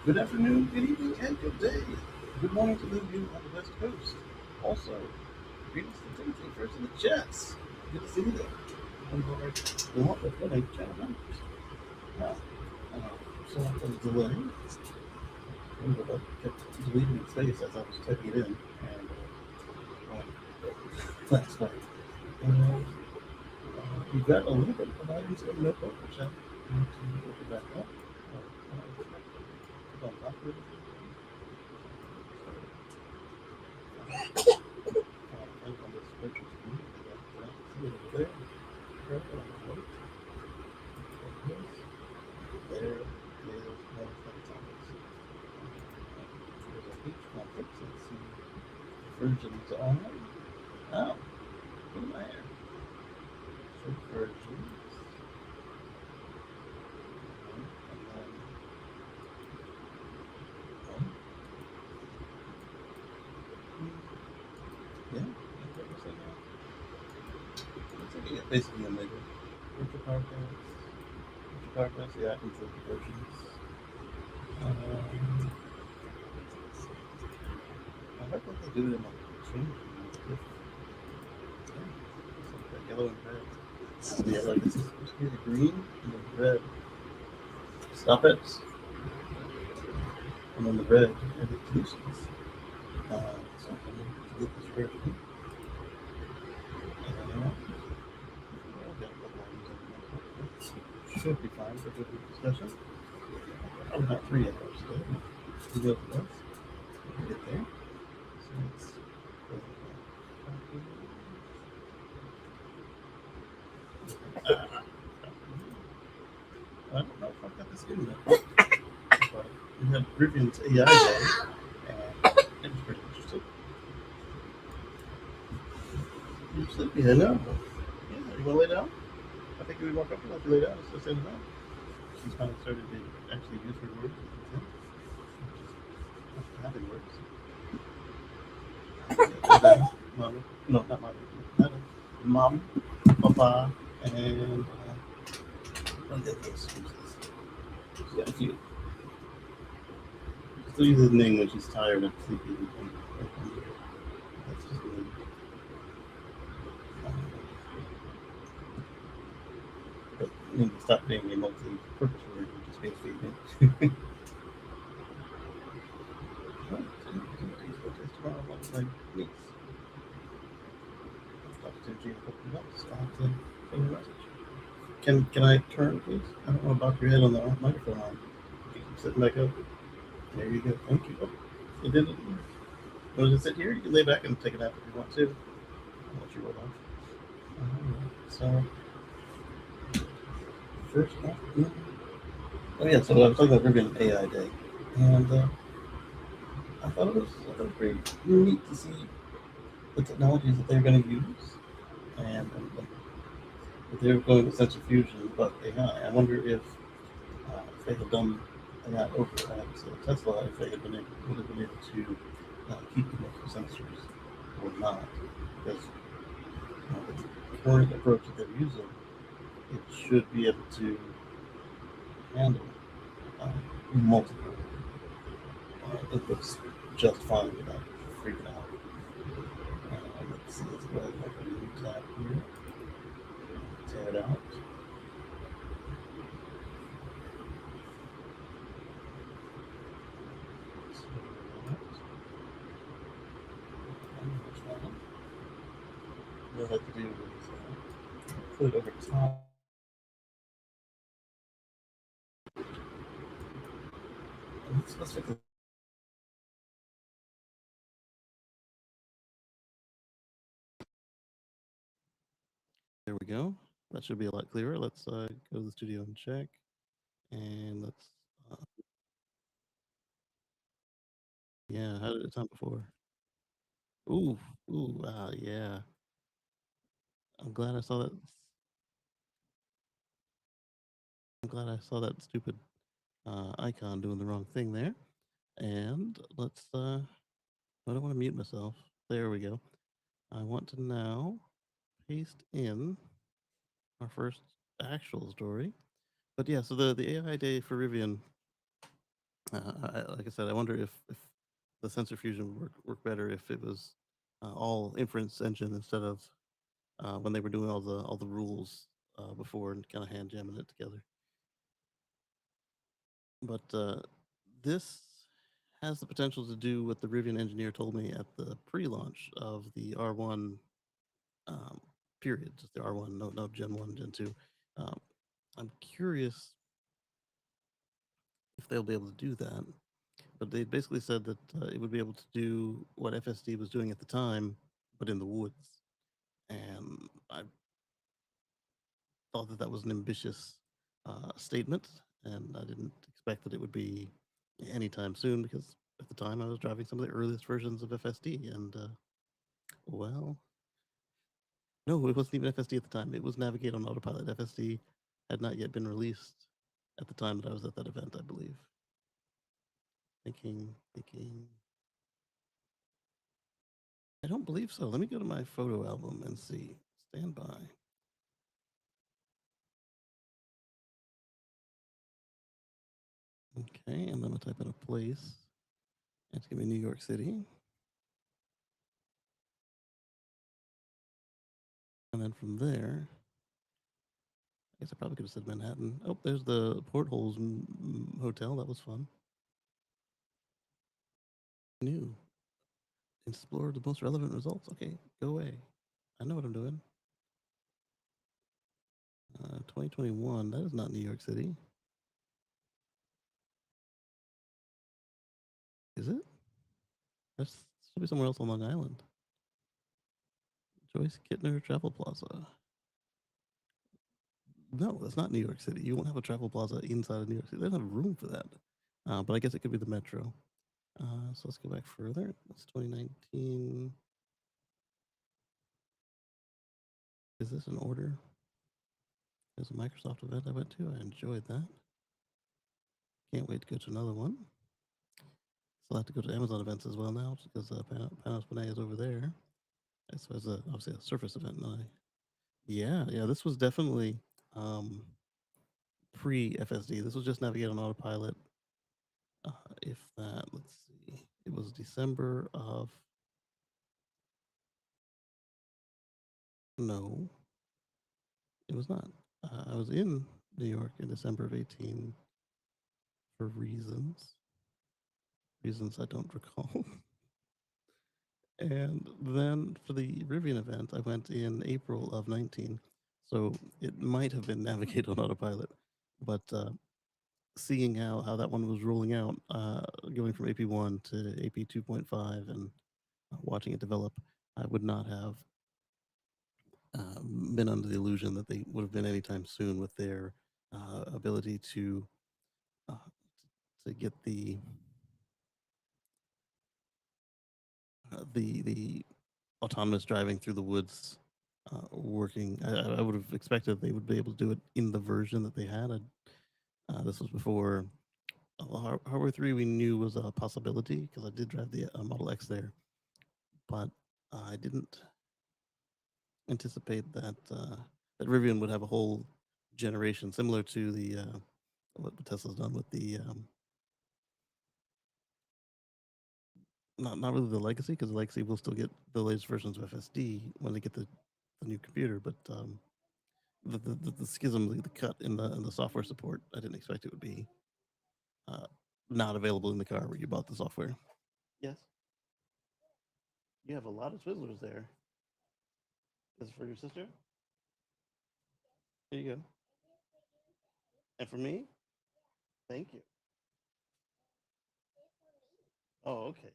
Good afternoon, good evening, and good day. Good morning to those of you on the West Coast. Also, greetings to Timothy first in the chats. Good to see you there. One of our Gauntlet channel members. Now, sorry for the delay. I kept deleting its face as I was typing it in, and last night. We've got a little bit of items in the notebook, which I need to open back up. Put on top of it. On this virtual screen, see it over there. There is one topics. There's a H complex. Let's see versions on. Oh, look at my hair. So versions. And then yeah, that's what we're saying now. Looks like yeah, basically a mega virtual power plants. Virtual power plants, yeah, I can flip the versions. I heard that they do it in like change. Yellow and red. Yeah, like this is supposed to be the green and then the red. Stop it. And then the red and the solutions. So I'm going to get this version. Should be fine for good discussion. Probably not 3 hours today. We go for this. We'll get there. So let's I don't know if I've got this in yet. But we had Rivian's AI Day, and it was pretty interesting. You're sleepy, I know. Yeah, you want to lay down? I think you would more comfortable if you lay down. It's just in the night. She's finally started to actually use her words. Having words. Mommy. No, not mommy. Mom, Papa, and what are the excuses? She's got a few. She still uses the name when she's tired and sleepy. That's just me. But you need to stop being a multi-purpose word and just be feeding. Tomorrow, what's my niece? I'll talk to Gina a couple of months. I'll have to send her a message. Can I turn, please? I don't want to knock your head on the microphone on. Keep sitting back up. There you go. Thank you. Oh, you did it. Want to sit here? You can lay back and take a nap if you want to. I'll let you roll off. So, first off, oh yeah, so I was talking about Rivian AI Day, and I thought it was pretty neat to see the technologies that they're going to use, and that they're going with sensor fusion, but AI. I wonder if they had done that over at Tesla, if they would have been able to keep the multiple sensors or not, because the current approach that they're using, it should be able to handle multiple inputs just fine without freaking out. Let's see, let's go ahead and open a new tab here. Tear it out. What I like to do is put it over top. Let's fix it. There we go. That should be a lot clearer. Let's go to the studio and check. And let's, yeah, how did it sound before? Ooh, ooh, yeah. I'm glad I saw that. I'm glad I saw that stupid icon doing the wrong thing there. And let's, I don't want to mute myself. There we go. I want to now paste in our first actual story. But yeah, so the AI day for Rivian Like I said, I wonder if the sensor fusion would work better if it was all inference engine instead of when they were doing all the rules before and kind of hand jamming it together. But this has the potential to do what the Rivian engineer told me at the pre-launch of the R1 um, period, just the R1, no Gen 1, Gen 2. Um, I'm curious if they'll be able to do that. But they basically said that it would be able to do what FSD was doing at the time, but in the woods. And I thought that that was an ambitious statement, and I didn't expect that it would be anytime soon because at the time I was driving some of the earliest versions of FSD, and well, no, it wasn't even FSD at the time. It was Navigate on Autopilot. FSD had not yet been released at the time that I was at that event, I believe. Thinking. I don't believe so. Let me go to my photo album and see. Stand by. Okay, and then I'll type in a place. It's gonna be New York City. And then from there, I guess I probably could have said Manhattan. Oh, there's the Portholes Hotel. That was fun. New. Explore the most relevant results. Okay, go away. I know what I'm doing. 2021. That is not New York City. Is it? That's should be somewhere else on Long Island. Joyce Kittner Travel Plaza. No, that's not New York City. You won't have a travel plaza inside of New York City. They don't have room for that. But I guess it could be the metro. So let's go back further. That's 2019. Is this an order? There's a Microsoft event I went to. I enjoyed that. Can't wait to go to another one. Still have to go to Amazon events as well now because Panos Panay is over there. So it's obviously a Surface event. Yeah, this was definitely um, pre FSD. This was just Navigate on Autopilot. If that, let's see, it was December of no, it was not. I was in New York in December of 18 for reasons I don't recall. And then for the Rivian event, I went in April of 19. So it might have been Navigate on Autopilot, but seeing how that one was rolling out, going from AP1 to AP 2.5 and watching it develop, I would not have been under the illusion that they would have been anytime soon with their ability uh, to get the autonomous driving through the woods working. I would have expected they would be able to do it in the version that they had. This was before Hardware 3 we knew was a possibility because I did drive the Model X there, but I didn't anticipate that Rivian would have a whole generation similar to the what Tesla's done with the not really the legacy because the legacy will still get the latest versions of FSD when they get the new computer, but the schism, the cut in the software support, I didn't expect it would be uh, not available in the car where you bought the software. Yes, you have a lot of Twizzlers there. Is it for your sister? Here you go. And for me? Thank you. Oh, okay.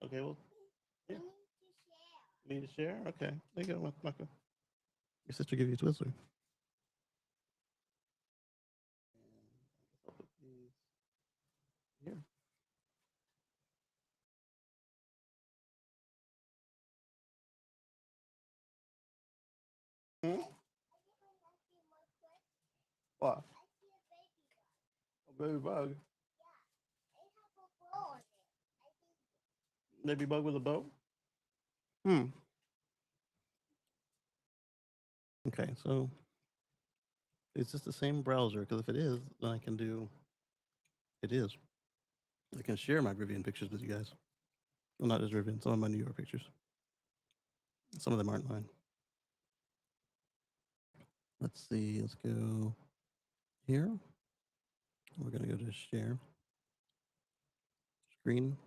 Okay, well, yeah. You need to share? Okay. There you go, Michael. Your sister gave you a Twizzler. I'll put these here. Hmm? What? A baby bug. Baby bug with a bow? Hmm. Okay, so Is this the same browser? Because if it is, then I can do. It is. I can share my Rivian pictures with you guys. Well, not just Rivian. Some of my New York pictures. Some of them aren't mine. Let's see. Let's go here. We're gonna go to share screen.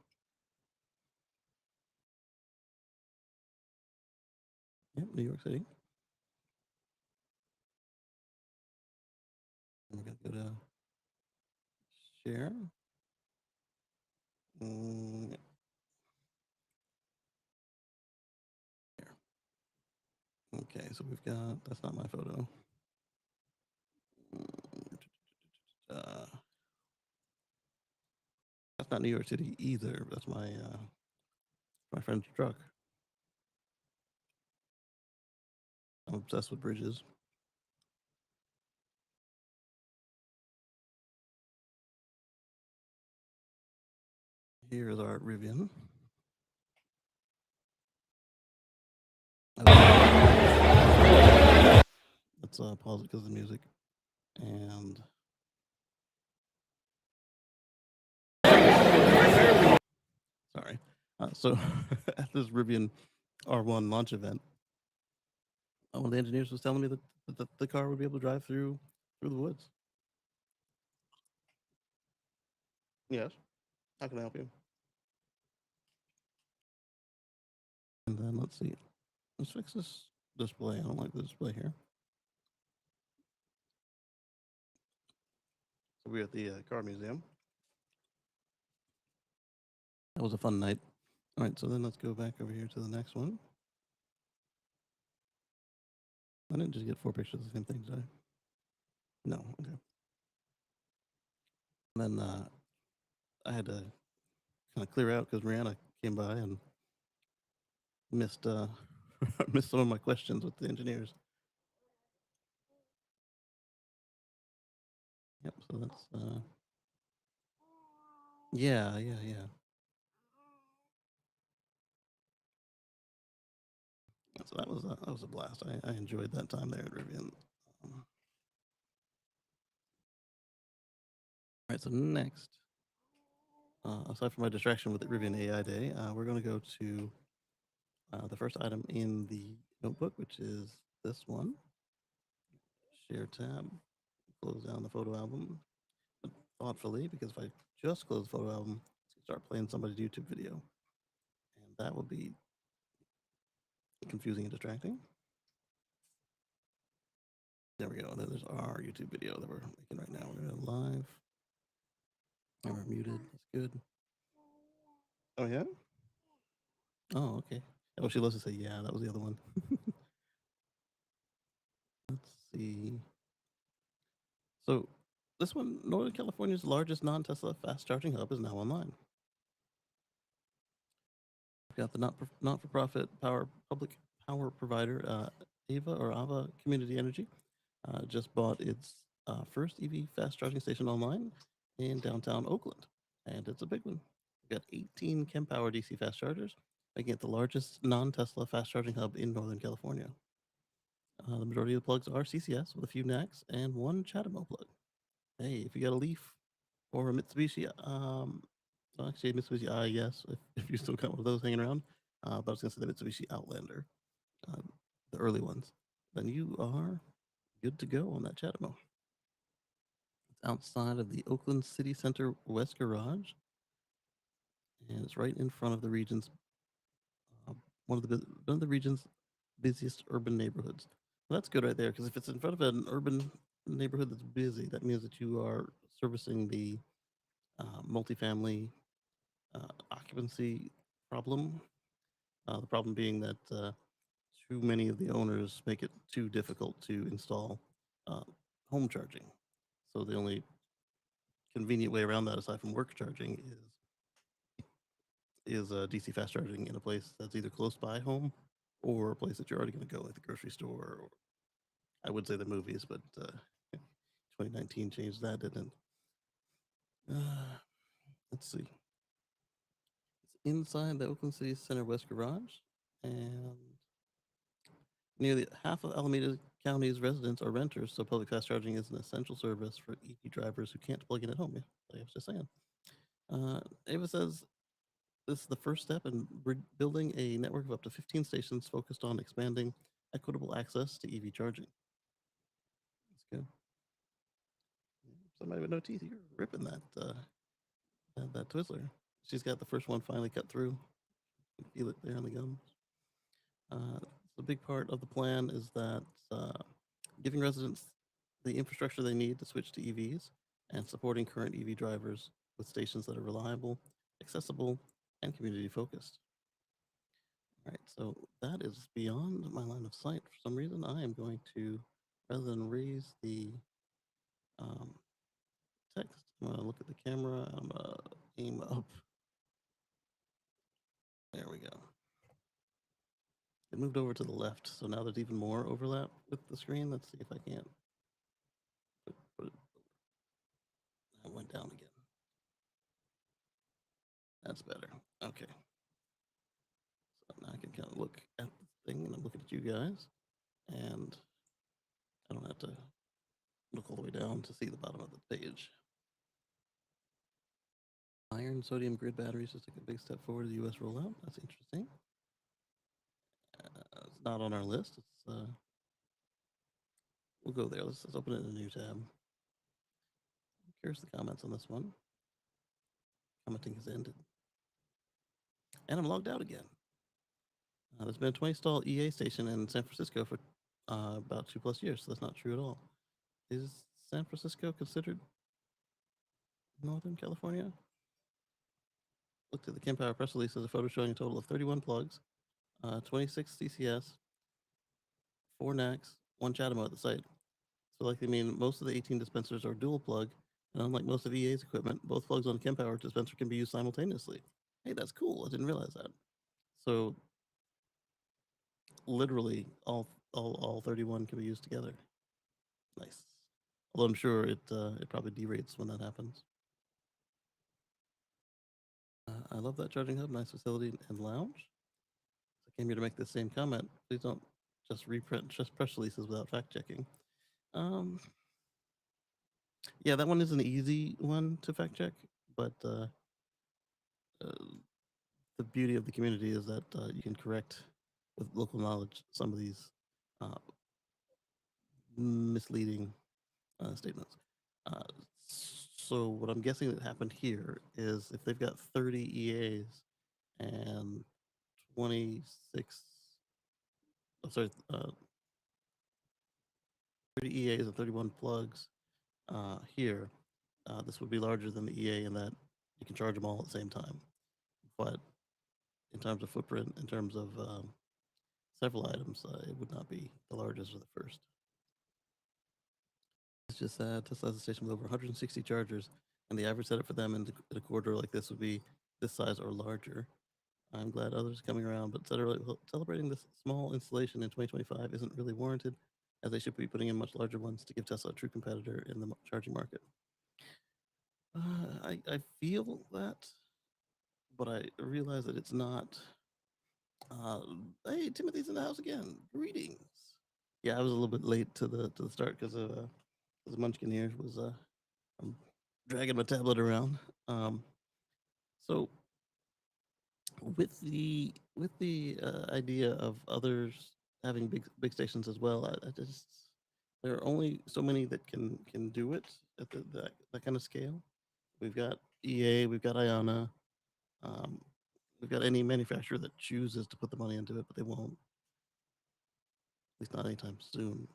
Yep, New York City. We're gonna go to share. Mm, here. Okay, so we've got. That's not my photo. Uh, that's not New York City either. That's my friend's truck. I'm obsessed with bridges. Here is our Rivian. Let's pause it because of the music. And sorry. So at this Rivian R1 launch event, one of the engineers was telling me that the car would be able to drive through the woods. Yes. How can I help you? And then let's see. Let's fix this display. I don't like the display here. So we're at the car museum. That was a fun night. All right, so then let's go back over here to the next one. I didn't just get 4 pictures of the same thing, did I? No. Okay. And then I had to kind of clear out because Rihanna came by and missed missed some of my questions with the engineers. Yep. So that's yeah. So that was a blast. I enjoyed that time there at Rivian. All right. So next, aside from my distraction with the Rivian AI Day, we're going to go to the first item in the notebook, which is this one. Share tab. Close down the photo album thoughtfully, because if I just close the photo album, it's going to start playing somebody's YouTube video, and that would be confusing and distracting. There we go. There's our YouTube video that we're making right now. We're live. And we're muted. That's good. Oh yeah. Oh okay. Oh, she loves to say yeah. That was the other one. Let's see. So this one, Northern California's largest non-Tesla fast charging hub, is now online. We've got the not-for-profit public power provider Ava Community Energy just bought its first EV fast charging station online in downtown Oakland, and it's a big one. We've got 18 Kempower DC fast chargers, making it the largest non-Tesla fast charging hub in Northern California. The majority of the plugs are CCS with a few NACs and one Chatamo plug. Hey, if you got a Leaf or a Mitsubishi, well, actually, Mitsubishi yes, if you still got one of those hanging around, but I was going to say the Mitsubishi Outlander, the early ones, then you are good to go on that Chatamo. It's outside of the Oakland City Center West Garage, and it's right in front of the region's uh, one of the region's busiest urban neighborhoods. Well, that's good right there, because if it's in front of an urban neighborhood that's busy, that means that you are servicing the multifamily occupancy problem. The problem being that too many of the owners make it too difficult to install uh, home charging. So the only convenient way around that, aside from work charging, is DC fast charging in a place that's either close by home or a place that you're already going to go, like the grocery store. Or I would say the movies, but 2019 changed that, didn't it? Let's see. It's inside the Oakland City Center West Garage, and Nearly half of Alameda County's residents are renters, so public fast charging is an essential service for EV drivers who can't plug in at home. Yeah, like I was just saying. Ava says this is the first step in building a network of up to 15 stations focused on expanding equitable access to EV charging. That's good. Somebody with no teeth, you're ripping that Twizzler. She's got the first one finally cut through. You can feel it there on the gums. The big part of the plan is that giving residents the infrastructure they need to switch to EVs and supporting current EV drivers with stations that are reliable, accessible, and community focused. All right, so that is beyond my line of sight. For some reason, I am going to, rather than raise the um, text, I'm gonna look at the camera. I'm gonna aim up. There we go. It moved over to the left, so now there's even more overlap with the screen. Let's see if I can't put it. That went down again. That's better. Okay. So now I can kind of look at the thing, and I'm looking at you guys, and I don't have to look all the way down to see the bottom of the page. Iron sodium grid batteries just took a big step forward to the U.S. rollout. That's interesting. It's not on our list. We'll go there. Let's open it in a new tab. Here's the comments on this one. Commenting has ended. And I'm logged out again. There's been a 20 stall EA station in San Francisco for about 2+ years, so that's not true at all. Is San Francisco considered Northern California? Looked at the Kempower press release. There's a photo showing a total of 31 plugs, 26 CCS, 4 NACs, 1 CHAdeMO at the site. So likely mean most of the 18 dispensers are dual plug, and unlike most of EA's equipment, both plugs on a Kempower dispenser can be used simultaneously. Hey, that's cool. I didn't realize that. So literally all 31 can be used together. Nice. Although I'm sure it probably derates when that happens. I love that charging hub, nice facility and lounge. I came here to make the same comment. Please don't just reprint just press releases without fact checking. Yeah, that one is an easy one to fact check, but the beauty of the community is that you can correct with local knowledge some of these uh, misleading statements. Uh, so what I'm guessing that happened here is if they've got 30 EAs and 26, I'm sorry, 30 EAs and 31 plugs here, this would be larger than the EA in that you can charge them all at the same time. But in terms of footprint, in terms of several items, it would not be the largest or the first. It's just Tesla has a station with over 160 chargers, and the average setup for them in a corridor like this would be this size or larger. I'm glad others are coming around, but celebrating this small installation in 2025 isn't really warranted, as they should be putting in much larger ones to give Tesla a true competitor in the charging market. I feel that, but I realize that it's not. Uh, hey, Timothy's in the house again. Greetings. Yeah, I was a little bit late to the start because Munchkin here was I'm dragging my tablet around. So with the idea of others having big stations as well, I just there are only so many that can do it at that kind of scale. We've got EA, we've got Iona, um, we've got any manufacturer that chooses to put the money into it, but they won't, at least not anytime soon.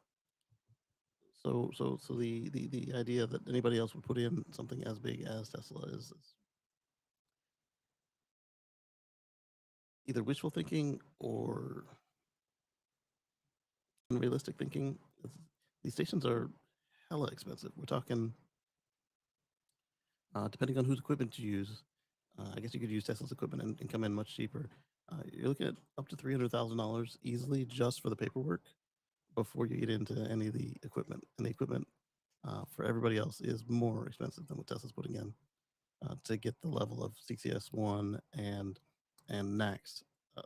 So the idea that anybody else would put in something as big as Tesla is either wishful thinking or unrealistic thinking. These stations are hella expensive. We're talking, depending on whose equipment you use. I guess you could use Tesla's equipment and come in much cheaper. You're looking at up to $300,000 easily just for the paperwork before you get into any of the equipment. And the equipment for everybody else is more expensive than what Tesla's putting in to get the level of CCS1 and NACS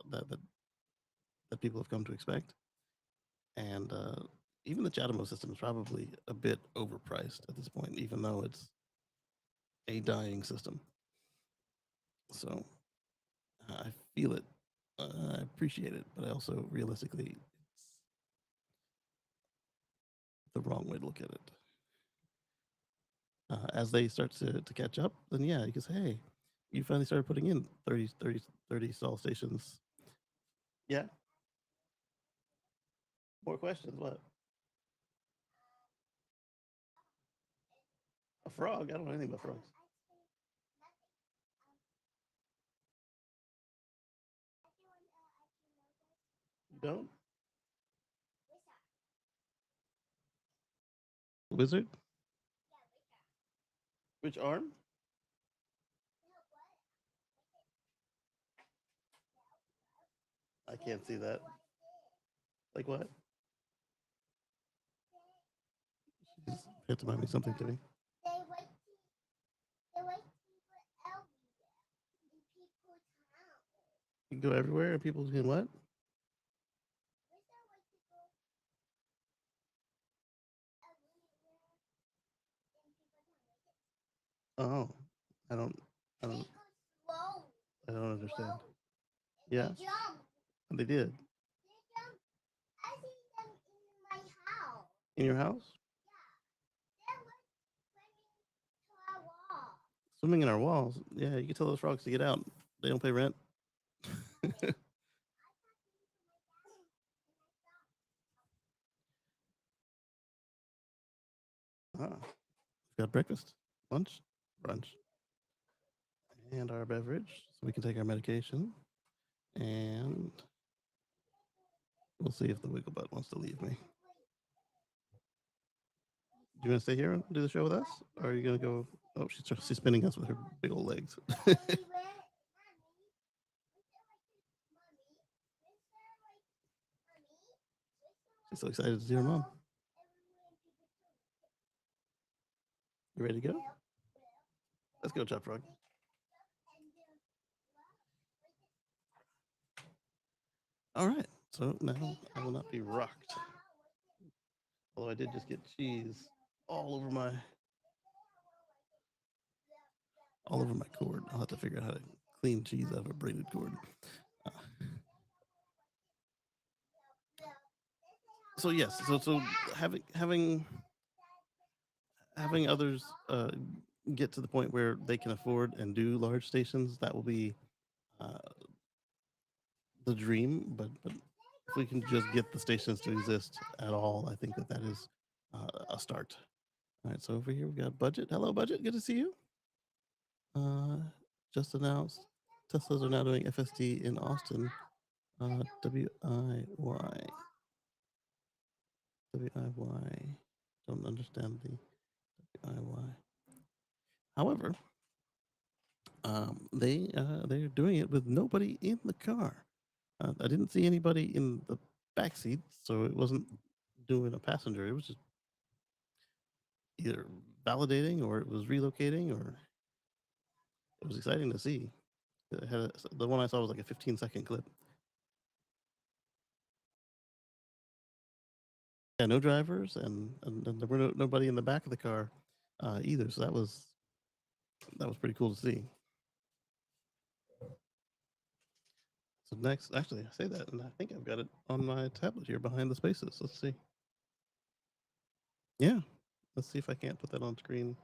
that people have come to expect. and even the Chatamo system is probably a bit overpriced at this point, even though it's a dying system. So I feel it, I appreciate it, but I also realistically, it's the wrong way to look at it. As they start to catch up, then yeah, you can say, hey, you finally started putting in 30 stall stations. Yeah. More questions? What? A frog? I don't know anything about frogs. You don't? Wizard? Which arm? I can't see that. Like what? She's pantomiming something to me. You can go everywhere and people can what? Oh, I don't, I don't, I don't understand. Yeah, they did. In your house? Swimming in our walls. Yeah, you can tell those frogs to get out. They don't pay rent. Ah, we've got breakfast, lunch, brunch, and our beverage, so we can take our medication. And we'll see if the wiggle butt wants to leave me. Do you want to stay here and do the show with us, or are you gonna go? Oh, she's spinning us with her big old legs. She's so excited to see her mom. You ready to go? Let's go, Chop Frog. All right. So now I will not be rocked. Although I did just get cheese all over my cord. I'll have to figure out how to clean cheese out of a braided cord. Uh, so yes, so having others get to the point where they can afford and do large stations, that will be uh, the dream. But if we can just get the stations to exist at all, I think that is a start. All right, so over here we've got Budget. Hello, Budget. Good to see you. Uh, just announced Teslas are now doing FSD in Austin. WIY. WIY. Don't understand the WIY. However, they're doing it with nobody in the car. I didn't see anybody in the back seat, so it wasn't doing a passenger. It was just either validating or it was relocating, or it was exciting to see. The one I saw was like a 15-second clip. Yeah, no drivers, and there were nobody in the back of the car either. So that was pretty cool to see. So next, actually, I say that, and I think I've got it on my tablet here behind the spaces. Let's see. Yeah, let's see if I can't put that on screen.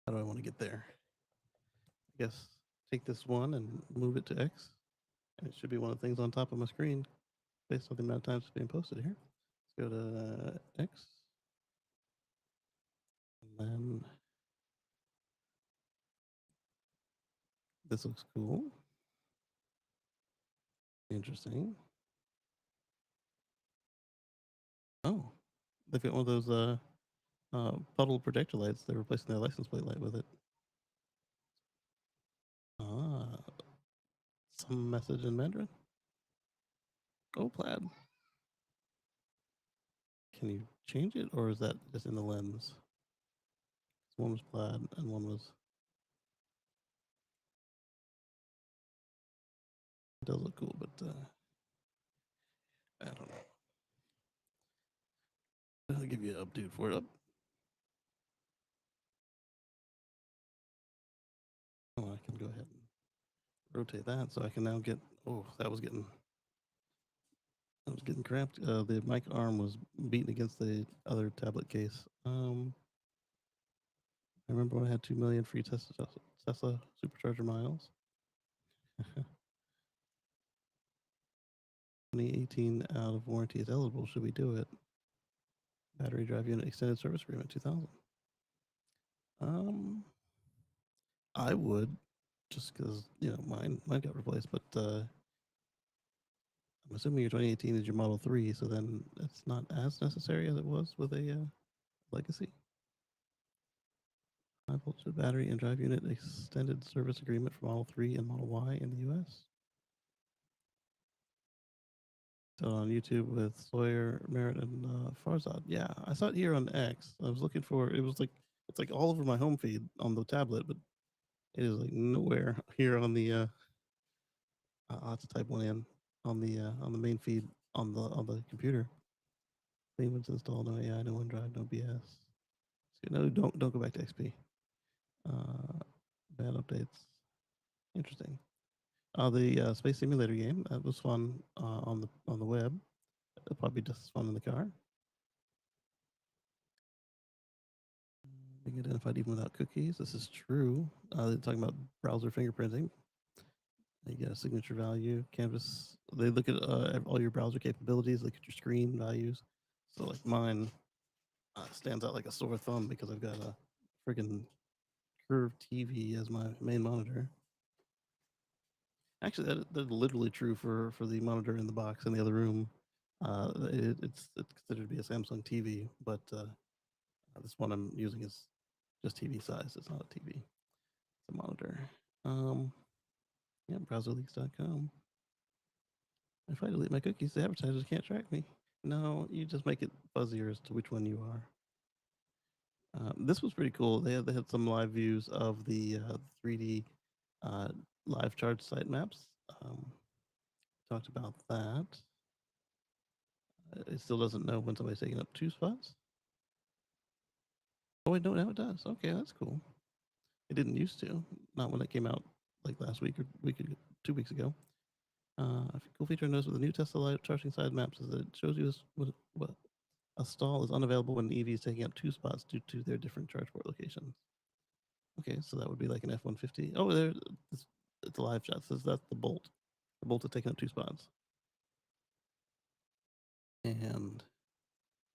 How do I want to get there? I guess take this one and move it to X, and it should be one of the things on top of my screen based on the amount of times it's being posted here. Let's go to X, and then this looks cool. Interesting. Oh, they've got one of those puddle projector lights. They're replacing their license plate light with it. Ah, some message in Mandarin. Oh, plaid. Can you change it, or is that just in the lens? One was plaid, and one was does look cool, but I don't know. I'll give you an update for it. Up. Oh, I can go ahead and rotate that, so I can now get. Oh, that was getting cramped. The mic arm was beaten against the other tablet case. I remember when I had 2 million free Tesla supercharger miles. 2018 out of warranty is eligible. Should we do it? Battery drive unit extended service agreement 2000. Um, I would, just because mine got replaced, but I'm assuming your 2018 is your Model 3, so then it's not as necessary as it was with a Legacy. High voltage battery and drive unit extended service agreement for Model 3 and Model Y in the U.S. So on YouTube with Sawyer, Merritt, and Farzad. Yeah, I saw it here on X. I was looking for it. Was like it's like all over my home feed on the tablet, but it is like nowhere here on the. I'll have to type one in on the main feed on the computer. Payments installed, no AI, no OneDrive, no BS. So, no, don't go back to XP. Bad updates. Interesting. The space simulator game that was fun on the web. It'll probably just as fun in the car. Being identified even without cookies. This is true. They're talking about browser fingerprinting. You get a signature value, canvas. They look at all your browser capabilities, look at your screen values. So like mine stands out like a sore thumb because I've got a freaking curved TV as my main monitor. Actually, that's literally true for the monitor in the box in the other room. It's considered to be a Samsung TV, but this one I'm using is just TV size. It's not a TV. It's a monitor. Um, yeah, browserleaks.com. If I delete my cookies, the advertisers can't track me. No, you just make it fuzzier as to which one you are. This was pretty cool. They had some live views of the 3D uh, live charge site maps. Talked about that. It still doesn't know when somebody's taking up 2 spots. Oh wait, no, now it does. Okay, that's cool. It didn't used to. Not when it came out like last week or 2 weeks ago. A cool feature I noticed with the new Tesla live charging side maps is that it shows you what a stall is unavailable when the EV is taking up 2 spots due to their different charge port locations. Okay, so that would be like an F-150. Oh, it's a live shot. It says that's the Bolt. The Bolt is taking up 2 spots. And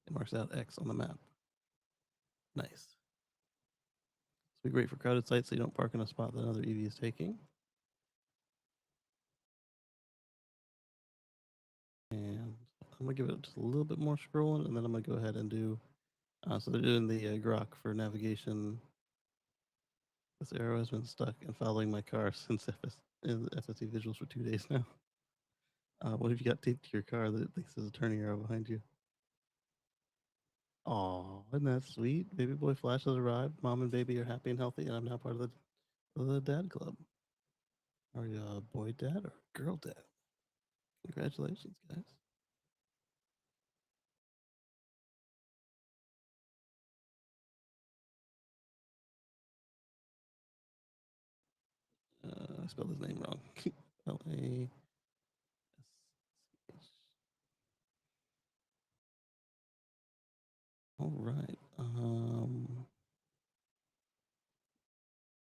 it marks out X on the map. Nice. It's be great for crowded sites so you don't park in a spot that another EV is taking. And I'm gonna give it just a little bit more scrolling, and then I'm gonna go ahead and do. So they're doing the grok for navigation. This arrow has been stuck and following my car since FSC visuals for 2 days now. What if you got taped to your car that it thinks there's a turning arrow behind you? Oh, isn't that sweet? Baby boy Flash has arrived. Mom and baby are happy and healthy, and I'm now part of the dad club. Are you a boy dad or a girl dad? Congratulations, guys. I spelled his name wrong. LA. All right.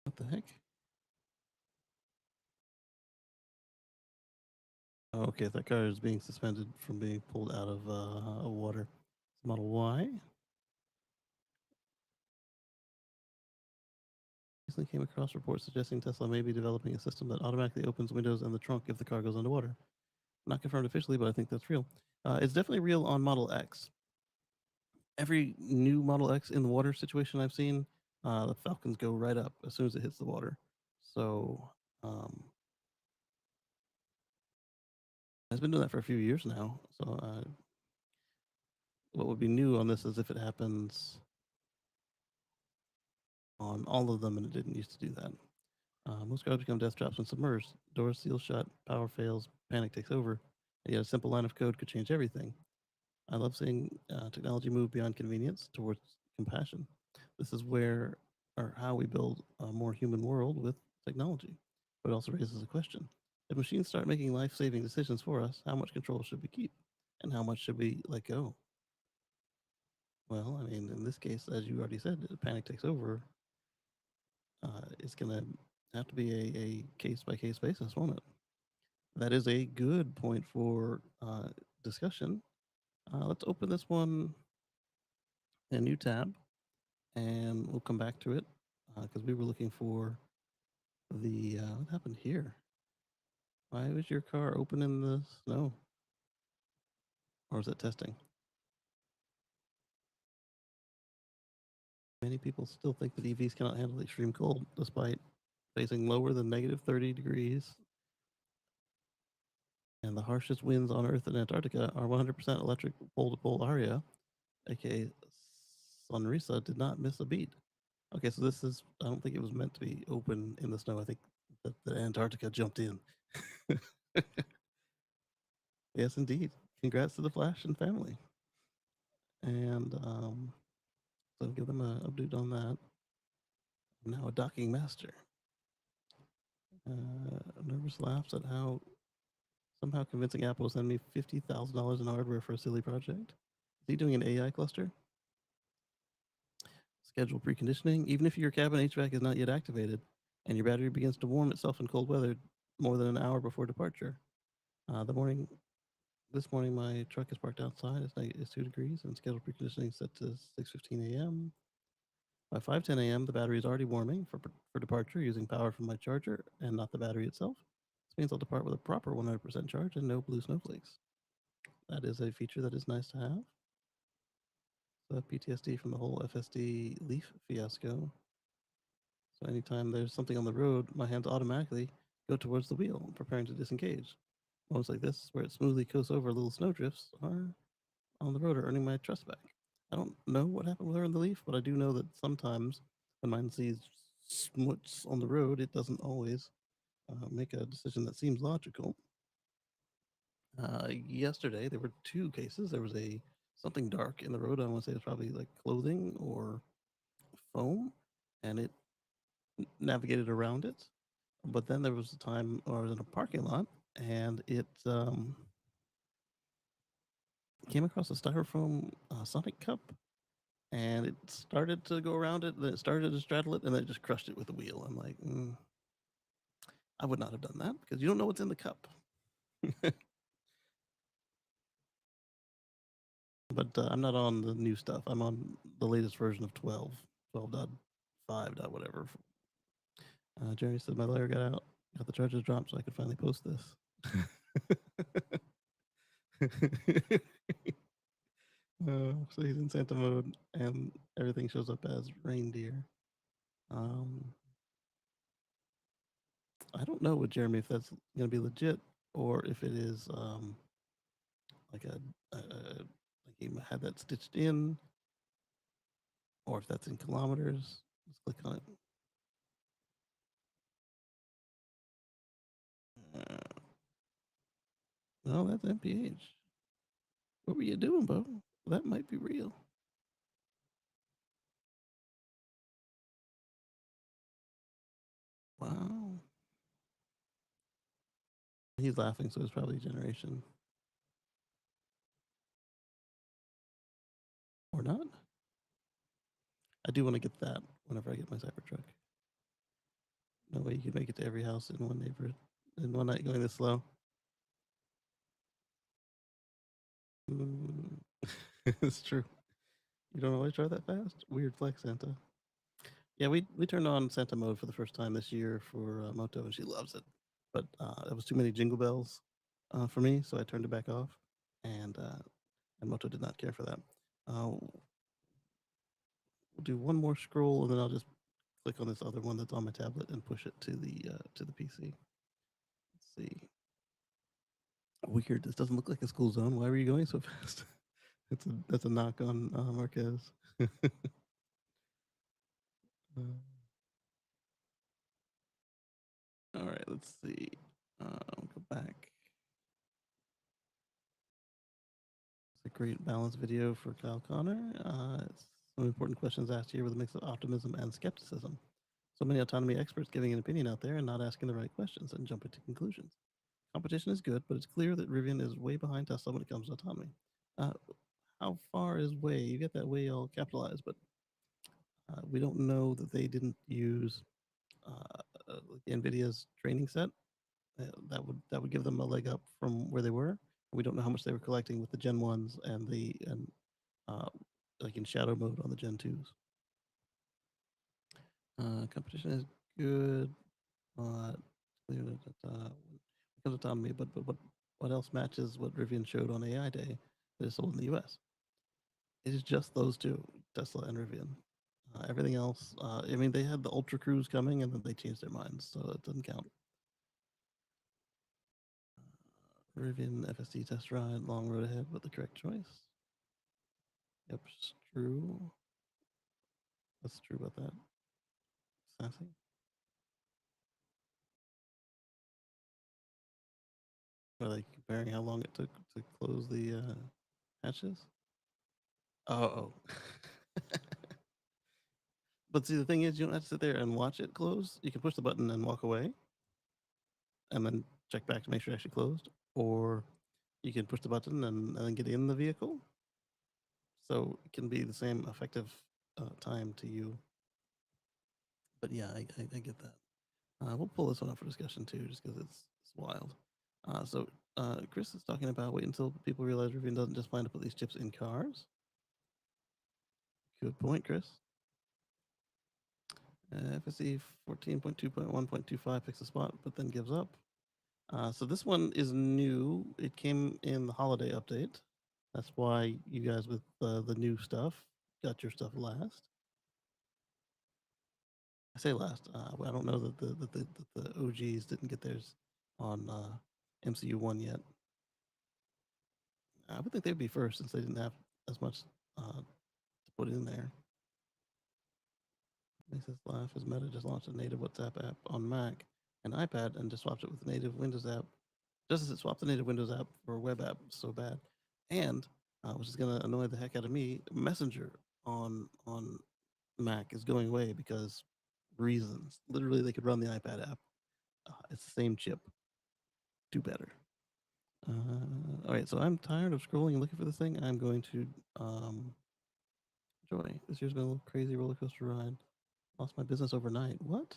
What the heck? Oh, okay, that car is being suspended from being pulled out of water. It's Model Y. Recently came across reports suggesting Tesla may be developing a system that automatically opens windows in the trunk if the car goes underwater. Not confirmed officially, but I think that's real. It's definitely real on Model X. Every new Model X in the water situation I've seen, the Falcons go right up as soon as it hits the water. So it's been doing that for a few years now. So what would be new on this is if it happens on all of them, and it didn't used to do that. Most cars become death traps when submerged. Doors seal shut, power fails, panic takes over. And yet a simple line of code could change everything. I love seeing technology move beyond convenience towards compassion. This is where or how we build a more human world with technology. But it also raises a question. If machines start making life saving decisions for us, how much control should we keep? And how much should we let go? Well, I mean, in this case, as you already said, the panic takes over. It's going to have to be a case by case basis, won't it? That is a good point for discussion. Let's open this one in a new tab and we'll come back to it because we were looking for the what happened here? Why was your car open in the snow? Or is it testing? Many people still think that EVs cannot handle extreme cold despite facing lower than negative 30 degrees. And the harshest winds on Earth and Antarctica are 100% electric pole to pole area, aka Sunrisa did not miss a beat. Okay, so this is, I don't think it was meant to be open in the snow. I think that the Antarctica jumped in. Yes, indeed. Congrats to the Flash and family. And so give them a update on that. I'm now a docking master. Nervous laughs at how somehow convincing Apple to send me $50,000 in hardware for a silly project. Is he doing an AI cluster? Schedule preconditioning. Even if your cabin HVAC is not yet activated and your battery begins to warm itself in cold weather more than an hour before departure. This morning, my truck is parked outside. It's 2 degrees and scheduled preconditioning set to 6:15 a.m. By 5:10 a.m., the battery is already warming for departure using power from my charger and not the battery itself. This means I'll depart with a proper 100% charge and no blue snowflakes. That is a feature that is nice to have. So PTSD from the whole FSD Leaf fiasco. So anytime there's something on the road, my hands automatically go towards the wheel, preparing to disengage. Moments like this, where it smoothly coasts over little snowdrifts, are on the road are earning my trust back. I don't know what happened with her in the Leaf, but I do know that sometimes when mine sees smuts on the road, it doesn't always make a decision that seems logical. Yesterday, there were two cases. There was a something dark in the road. I want to say it was probably like clothing or foam, and it navigated around it. But then there was a time where I was in a parking lot, and it came across a styrofoam Sonic cup, and it started to go around it. Then it started to straddle it, and then it just crushed it with the wheel. I'm like, I would not have done that because you don't know what's in the cup. But I'm not on the new stuff. I'm on the latest version of 12.5. Whatever. Jerry said my layer got out, got the charges dropped, so I could finally post this. So he's in Santa mode, and everything shows up as reindeer. Um, I don't know with Jeremy if that's going to be legit or if it is like like he had that stitched in, or if that's in kilometers. Let's click on it. No, that's MPH. What were you doing, Bo? That might be real. Wow. He's laughing, so it's probably a generation. Or not. I do want to get that whenever I get my Cybertruck. No way you could make it to every house in one neighborhood in one night going this slow. Mm. It's true. You don't always drive that fast? Weird flex, Santa. Yeah, we turned on Santa mode for the first time this year for Moto, and she loves it. But it was too many jingle bells for me, so I turned it back off, and Moto did not care for that. We'll do one more scroll, and then I'll just click on this other one that's on my tablet and push it to the PC. Let's see. Weird. This doesn't look like a school zone. Why were you going so fast? That's a knock on Marquez. All right, let's see. I'll go back. It's a great balanced video for Kyle Connor. Some important questions asked here with a mix of optimism and skepticism. So many autonomy experts giving an opinion out there and not asking the right questions and jumping to conclusions. Competition is good, but it's clear that Rivian is way behind Tesla when it comes to autonomy. Uh, how far is way? You get that way all capitalized, but we don't know that they didn't use NVIDIA's training set. That would give them a leg up from where they were. We don't know how much they were collecting with the Gen ones and uh, like in shadow mode on the Gen twos. Competition is good, but clear that when it comes to autonomy, but what else matches what Rivian showed on AI Day that is sold in the U.S.? It is just those two, Tesla and Rivian. Everything else, I mean, they had the Ultra Cruise coming and then they changed their minds, so it doesn't count. Rivian FSD test ride, long road ahead, but the correct choice. Yep, it's true. That's true about that. Sassy. Are they comparing how long it took to close the hatches? Oh. But see, the thing is, you don't have to sit there and watch it close. You can push the button and walk away, and then check back to make sure it actually closed. Or you can push the button and then get in the vehicle. So it can be the same effective time to you. But yeah, I get that. We'll pull this one up for discussion too, just because it's wild. Chris is talking about wait until people realize Rivian doesn't just plan to put these chips in cars. Good point, Chris. FSE 14.2.1.25 picks a spot, but then gives up. So this one is new. It came in the holiday update. That's why you guys with the new stuff got your stuff last. I say last. I don't know that the OGs didn't get theirs on MCU one yet. I would think they'd be first since they didn't have as much to put in there. Makes us laugh as Meta just launched a native WhatsApp app on Mac and iPad and just swapped it with the native Windows app. Just as it swapped the native Windows app for a web app, so bad. And which is going to annoy the heck out of me, Messenger on Mac is going away because reasons. Literally, they could run the iPad app. It's the same chip. Do better. All right, so I'm tired of scrolling and looking for this thing. I'm going to Joy, this year's been a little crazy roller coaster ride. Lost my business overnight. What?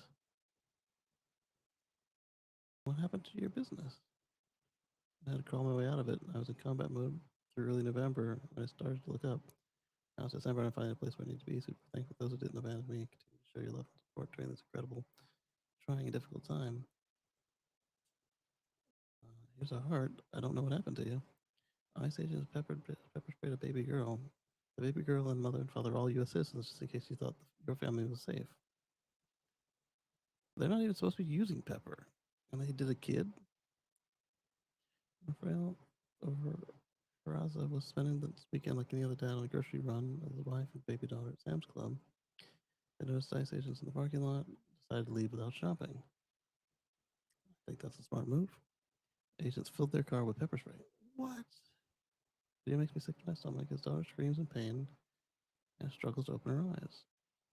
What happened to your business? I had to crawl my way out of it. I was in combat mode through early November when I started to look up. Now it's December and I'm finding a place where I need to be. Super thankful those who didn't abandon me. Continue to show your love and support during this incredible, trying and difficult time. Here's a heart. I don't know what happened to you. Ice agents pepper sprayed a baby girl. The baby girl and mother and father are all U.S. citizens, just in case you thought your family was safe. They're not even supposed to be using pepper. And they did a kid. Rafael over Peraza was spending this weekend like any other dad on a grocery run with his wife and baby daughter at Sam's Club. They noticed ice agents in the parking lot, decided to leave without shopping. I think that's a smart move. Agents filled their car with pepper spray. What? Video makes me sick to my stomach. His daughter screams in pain and struggles to open her eyes.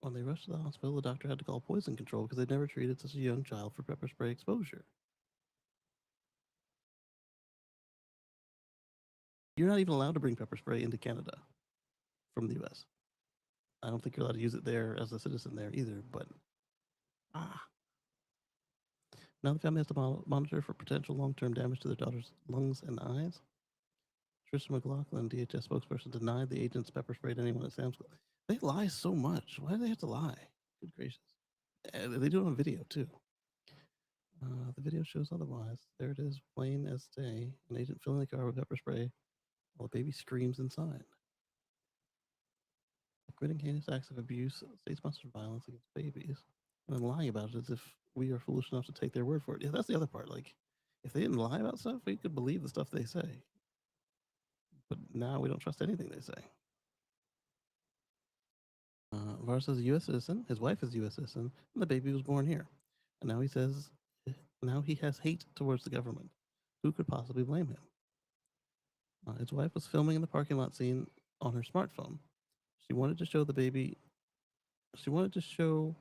When they rushed to the hospital, the doctor had to call poison control because they'd never treated such a young child for pepper spray exposure. You're not even allowed to bring pepper spray into Canada from the US. I don't think you're allowed to use it there as a citizen there either, but ah. Now the family has to monitor for potential long-term damage to their daughter's lungs and eyes. Tristan McLaughlin, DHS spokesperson, denied the agents pepper sprayed anyone at Sam's Club. They lie so much. Why do they have to lie? Good gracious. They do it on video too. The video shows otherwise. There it is, plain as day. An agent filling the car with pepper spray while a baby screams inside. Committing heinous acts of abuse, state-sponsored violence against babies, and then lying about it as if we are foolish enough to take their word for it. Yeah, that's the other part. Like, if they didn't lie about stuff, we could believe the stuff they say. But now we don't trust anything they say. Vars is a U.S. citizen. His wife is a U.S. citizen, and the baby was born here. And now he says Now he has hate towards the government. Who could possibly blame him? His wife was filming in the parking lot scene on her smartphone. She wanted to show the baby. She wanted to show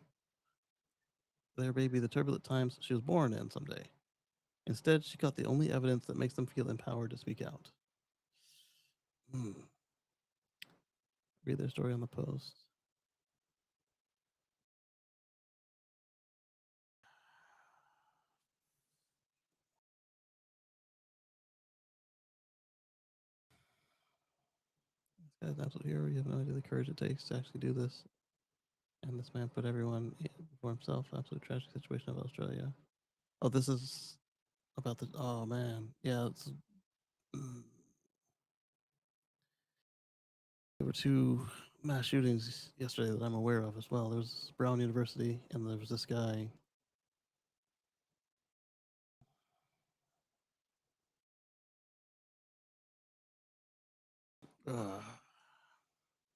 their baby the turbulent times she was born in someday. Instead, she got the only evidence that makes them feel empowered to speak out. Hmm. Read their story on the post. This guy's an absolute hero. You have no idea the courage it takes to actually do this. And this man put everyone before himself. Absolute tragic situation of Australia. Oh, this is about the. Oh man, yeah. There were two mass shootings yesterday that I'm aware of as well. There was Brown University, and there was this guy.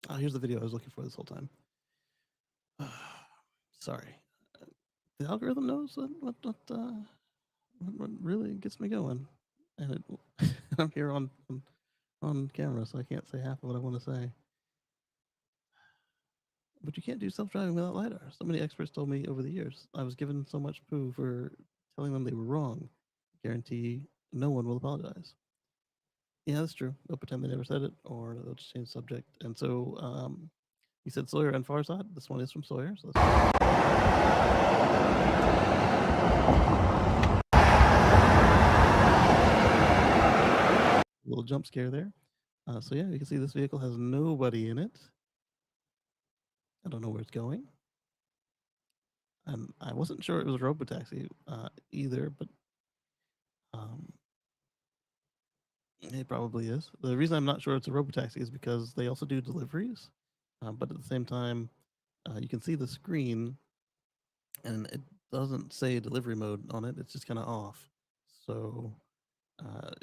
Oh, here's the video I was looking for this whole time. Sorry, the algorithm knows what really gets me going, and I'm here on camera, so I can't say half of what I want to say. But you can't do self-driving without lidar. So many experts told me over the years. I was given so much poo for telling them they were wrong. Guarantee no one will apologize. Yeah, that's true. They'll pretend they never said it, or they'll just change the subject. And so, you said Sawyer and Farzad. This one is from Sawyer. So a little jump scare there. So yeah, you can see this vehicle has nobody in it. I don't know where it's going. I wasn't sure it was a robotaxi either, but um, it probably is. The reason I'm not sure it's a robotaxi is because they also do deliveries, but at the same time, you can see the screen, and it doesn't say delivery mode on it. It's just kind of off. So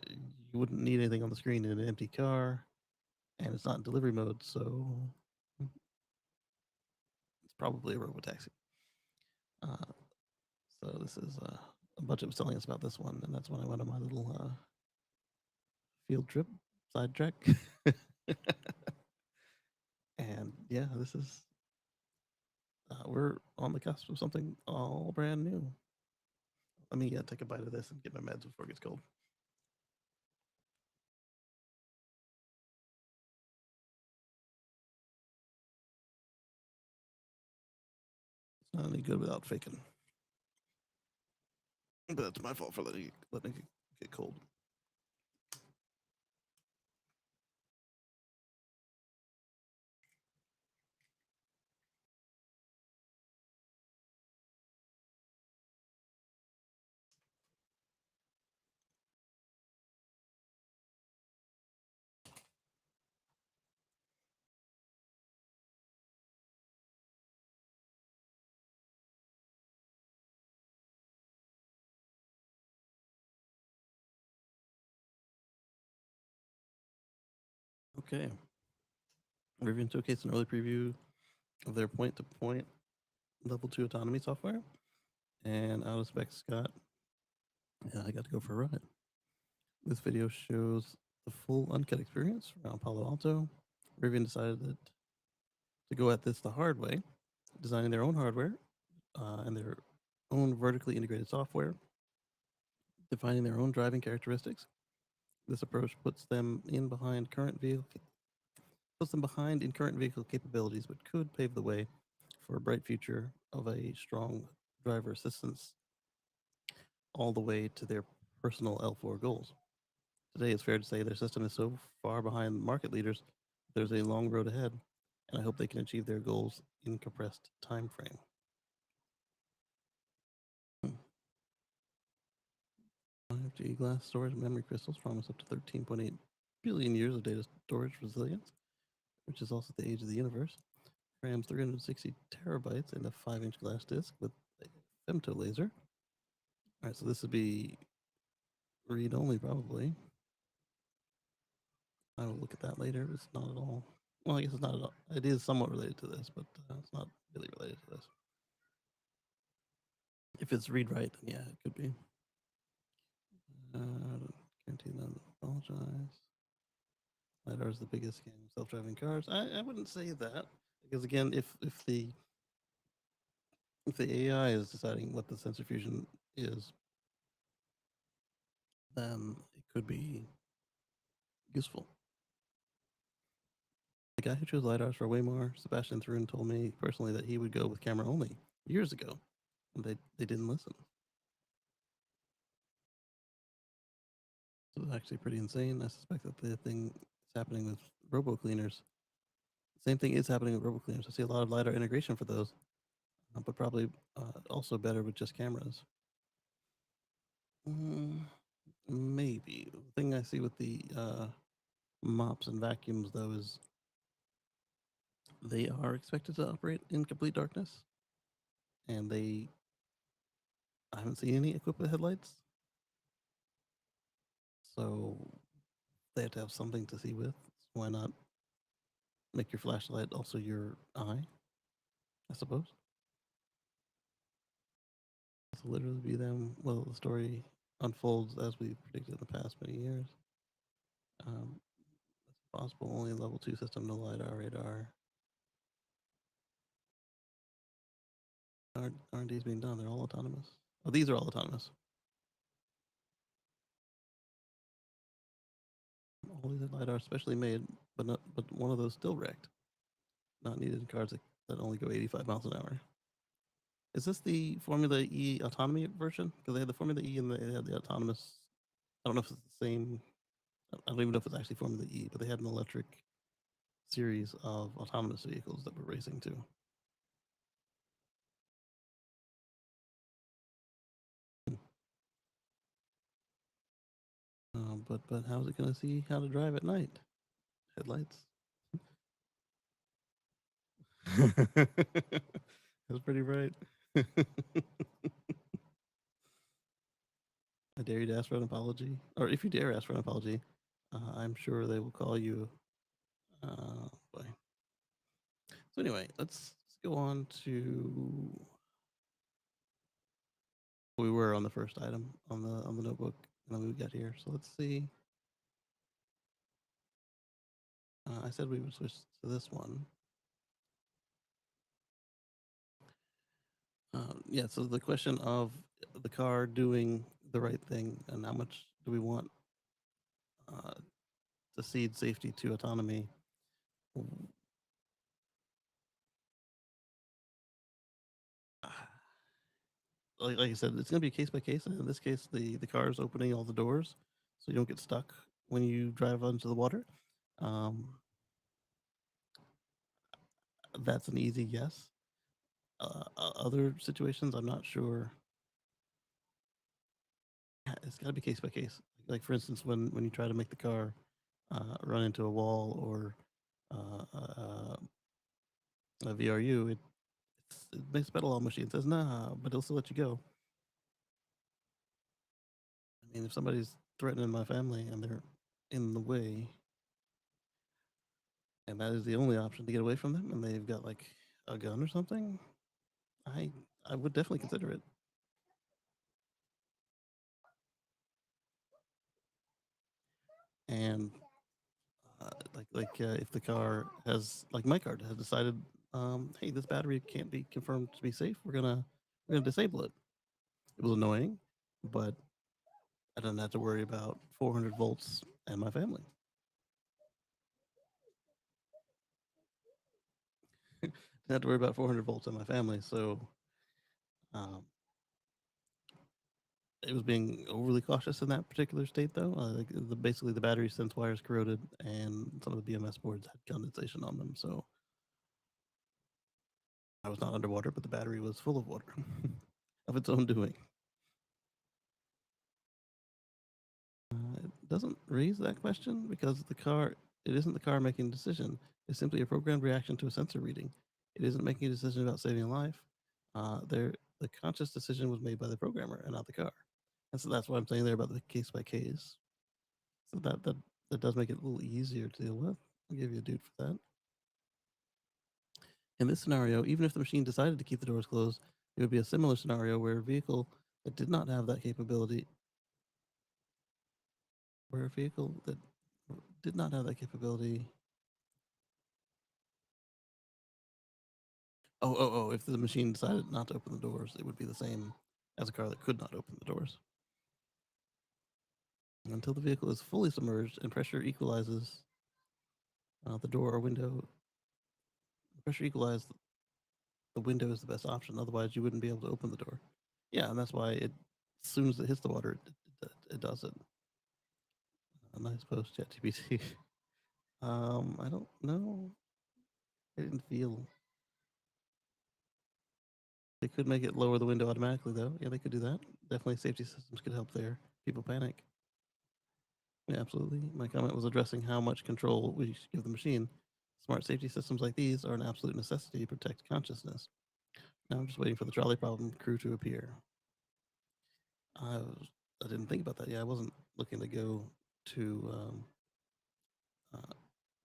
you wouldn't need anything on the screen in an empty car, and it's not in delivery mode. So it's probably a robotaxi. So this is a budget was telling us about this one, and that's when I went on my little field trip, sidetrack. And yeah, this is we're on the cusp of something all brand new. Let me take a bite of this and get my meds before it gets cold. It's not any good without faking. But that's my fault for letting it get cold. Okay. Rivian showcased an early preview of their point-to-point level 2 autonomy software. And out of spec Scott, I got to go for a ride. This video shows the full uncut experience around Palo Alto. Rivian decided to go at this the hard way, designing their own hardware and their own vertically integrated software, defining their own driving characteristics. This approach puts them behind in current vehicle capabilities, but could pave the way for a bright future of a strong driver assistance all the way to their personal L4 goals. Today, it's fair to say their system is so far behind market leaders, there's a long road ahead, and I hope they can achieve their goals in compressed time frame. 5G glass storage memory crystals promise up to 13.8 billion years of data storage resilience, which is also the age of the universe. Crams 360 terabytes in a 5-inch glass disc with a femto laser. All right, so this would be read only probably. I will look at that later. It's not at all. Well, I guess it's not at all. It is somewhat related to this, but it's not really related to this. If it's read write, then yeah, it could be. Guarantee not to apologize. LiDAR is the biggest scam of self-driving cars. I wouldn't say that because again, if the AI is deciding what the sensor fusion is, then it could be useful. The guy who chose LiDARs for way more, Sebastian Thrun, told me personally that he would go with camera only years ago, and they didn't listen. So it's actually pretty insane. I suspect that the thing is happening with robo cleaners. Same thing is happening with robo cleaners. I see a lot of LiDAR integration for those, but probably also better with just cameras. Mm, maybe. The thing I see with the mops and vacuums, though, is they are expected to operate in complete darkness, and I haven't seen any equipped with headlights, so they have to have something to see with. So why not make your flashlight also your eye? I suppose. This will literally be them. Well, the story unfolds as we predicted in the past many years. Um, it's possible only level 2 system, no LiDAR, radar. R&D is being done. They're all autonomous. Oh, these are all autonomous. All these are LiDAR specially made, but one of those still wrecked. Not needed in cars that only go 85 miles an hour. Is this the Formula E autonomy version? Because they had the Formula E and they had the autonomous. I don't know if it's the same. I don't even know if it's actually Formula E, but they had an electric series of autonomous vehicles that were racing too. But how's it going to see how to drive at night? Headlights. That's pretty right. I dare you to ask for an apology, or if you dare ask for an apology, I'm sure they will call you. Boy. So anyway, let's go on to we were on the first item on the notebook, and then we got here. So let's see. I said we would switch to this one. Yeah. So the question of the car doing the right thing, and how much do we want uh, to cede safety to autonomy? Like I said, it's going to be case by case. In this case, the car is opening all the doors, so you don't get stuck when you drive onto the water. Um, that's an easy yes. Other situations, I'm not sure. It's got to be case by case. Like for instance, when you try to make the car run into a wall or a VRU, it makes pedal on machine says nah, but it'll still let you go. I mean, if somebody's threatening my family and they're in the way, and that is the only option to get away from them, and they've got like a gun or something, I I would definitely consider it. And if the car has like my car has decided, hey, this battery can't be confirmed to be safe, we're gonna disable it. It was annoying, but I didn't have to worry about 400 volts and my family. Didn't have to worry about 400 volts and my family. So um, it was being overly cautious in that particular state, though. Basically, the battery sense wires corroded, and some of the BMS boards had condensation on them. So I was not underwater, but the battery was full of water of its own doing. It doesn't raise that question because it isn't the car making a decision. It's simply a programmed reaction to a sensor reading. It isn't making a decision about saving a life. The conscious decision was made by the programmer and not the car. And so that's why I'm saying there about the case by case. So that does make it a little easier to deal with. I'll give you a dude for that. In this scenario, even if the machine decided to keep the doors closed, it would be a similar scenario where a vehicle that did not have that capability where a vehicle that did not have that capability. Oh, if the machine decided not to open the doors, it would be the same as a car that could not open the doors. Until the vehicle is fully submerged and pressure equalizes the door or window, pressure equalized, the window is the best option. Otherwise, you wouldn't be able to open the door. Yeah, and that's why as soon as it hits the water, it does it. A nice post, ChatGPT. I don't know. I didn't feel they could make it lower the window automatically, though. Yeah, they could do that. Definitely, safety systems could help there. People panic. Yeah, absolutely. My comment was addressing how much control we should give the machine. Smart safety systems like these are an absolute necessity to protect consciousness. Now I'm just waiting for the trolley problem crew to appear. I didn't think about that. Yeah, I wasn't looking to go to uh,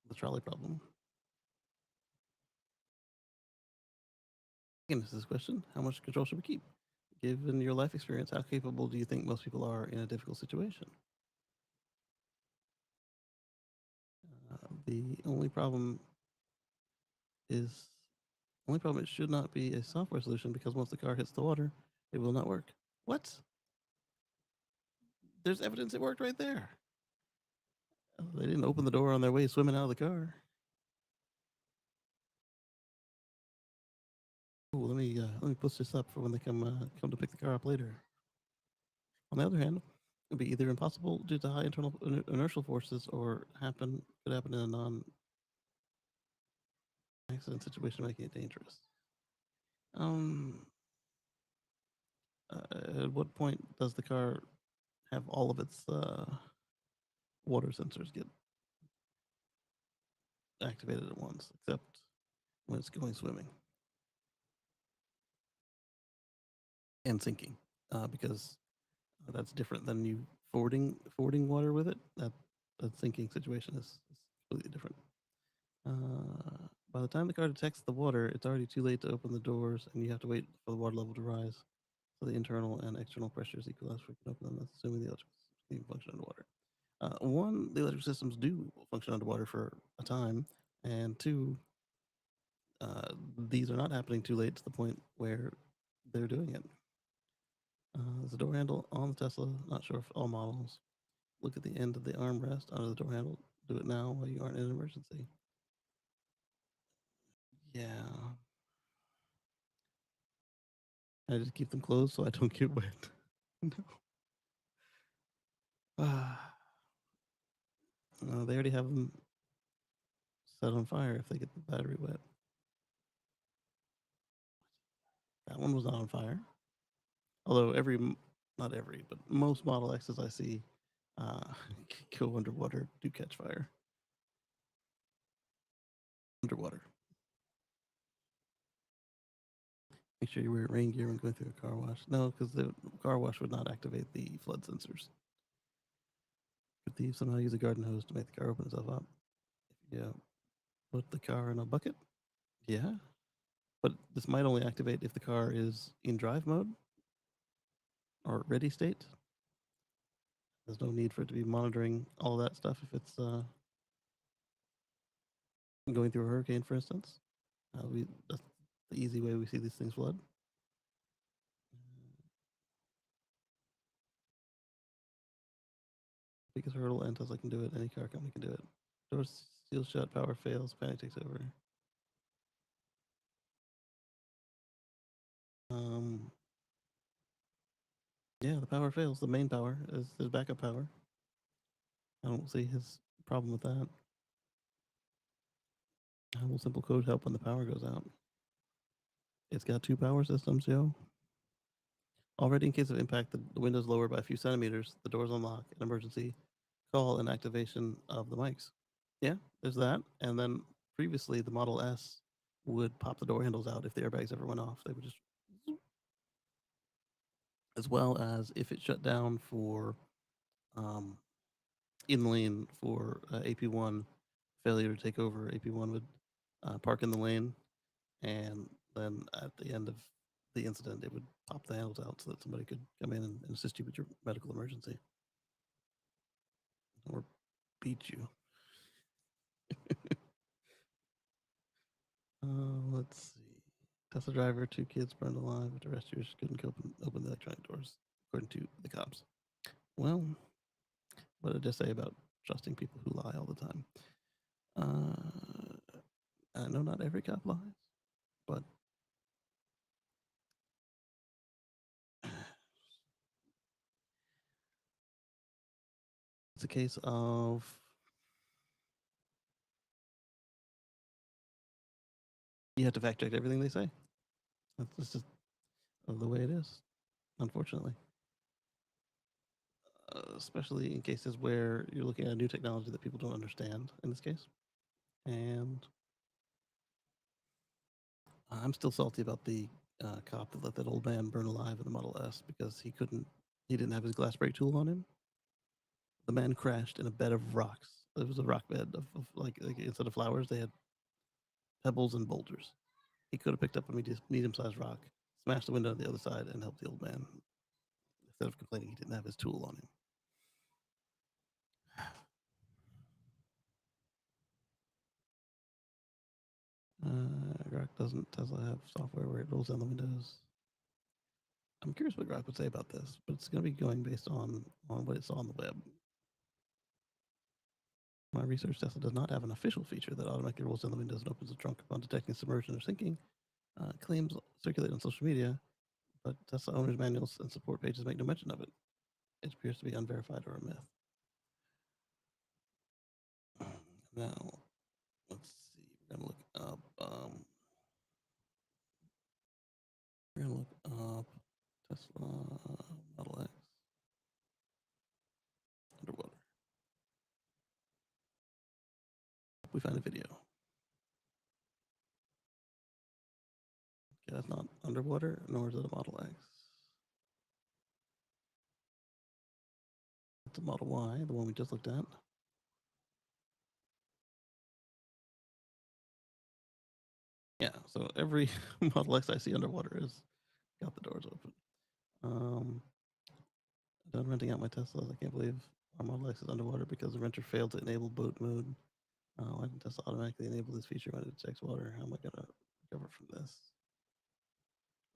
the trolley problem. Again, this is a question: how much control should we keep? Given your life experience, how capable do you think most people are in a difficult situation? The only problem it should not be a software solution because once the car hits the water, it will not work. What? There's evidence it worked right there. They didn't open the door on their way swimming out of the car. Ooh, let me push this up for when they come to pick the car up later. On the other hand, it would be either impossible due to high internal inertial forces or could happen in a non-accident situation, making it dangerous. Um, at what point does the car have all of its water sensors get activated at once, except when it's going swimming and sinking, because that's different than you forwarding water with it. That sinking situation is completely different. By the time the car detects the water, it's already too late to open the doors, and you have to wait for the water level to rise. So the internal and external pressures equalize for you can open them. That's assuming the electrical system can function underwater. One, the electric systems do function underwater for a time, and two, these are not happening too late to the point where they're doing it. There's a door handle on the Tesla. Not sure if all models. Look at the end of the armrest under the door handle. Do it now while you aren't in an emergency. Yeah. I just keep them closed so I don't get wet. No. They already have them set on fire if they get the battery wet. That one was not on fire. Although not every, but most Model X's I see uh, go underwater, do catch fire. Underwater. Make sure you wear rain gear when going through a car wash. No, because the car wash would not activate the flood sensors. Could thieves somehow use a garden hose to make the car open itself up? Yeah. Put the car in a bucket? Yeah. But this might only activate if the car is in drive mode or ready state. There's no need for it to be monitoring all that stuff if it's going through a hurricane, for instance. That's the easy way we see these things flood. Biggest hurdle, and Tesla can do it. Any car company can do it. Door seals shut, power fails, panic takes over. Um, yeah, the power fails. The main power is there's backup power. I don't see his problem with that. How will simple code help when the power goes out? It's got two power systems, yo. Already, in case of impact, the window's lowered by a few centimeters. The doors unlock. An emergency call and activation of the mics. Yeah, there's that. And then previously, the Model S would pop the door handles out if the airbags ever went off. They would just, as well as if it shut down for um, in lane for AP1 failure to take over. AP1 would park in the lane, and then at the end of the incident, it would pop the handles out so that somebody could come in and assist you with your medical emergency. beat you. Let's see. Tesla driver, 2 kids burned alive after rescuers couldn't open the electronic doors, according to the cops. Well, what did I say about trusting people who lie all the time? I know not every cop lies, but it's a case of you have to fact check everything they say. That's just the way it is, unfortunately. Especially in cases where you're looking at a new technology that people don't understand, in this case. And I'm still salty about the cop that let that old man burn alive in the Model S because he didn't have his glass break tool on him. The man crashed in a bed of rocks. It was a rock bed of like instead of flowers, they had pebbles and boulders. He could have picked up a medium-sized rock, smashed the window on the other side, and helped the old man instead of complaining he didn't have his tool on him. Grok doesn't Tesla have software where it rolls down the windows? I'm curious what Grok would say about this, but it's going to be going based on what it saw on the web. My research, Tesla does not have an official feature that automatically rolls down the windows and opens the trunk upon detecting submersion or sinking. Claims circulate on social media, but Tesla owners' manuals and support pages make no mention of it. It appears to be unverified or a myth. Now, let's see. We're gonna look up. We're gonna look up Tesla Model X underwater. We find a video. Okay, that's not underwater, nor is it a Model X. It's a Model Y, the one we just looked at. Yeah, so every Model X I see underwater is got the doors open. Done renting out my Teslas. I can't believe our Model X is underwater because the renter failed to enable boat mode. Why didn't Tesla automatically enable this feature when it detects water? How am I gonna recover from this?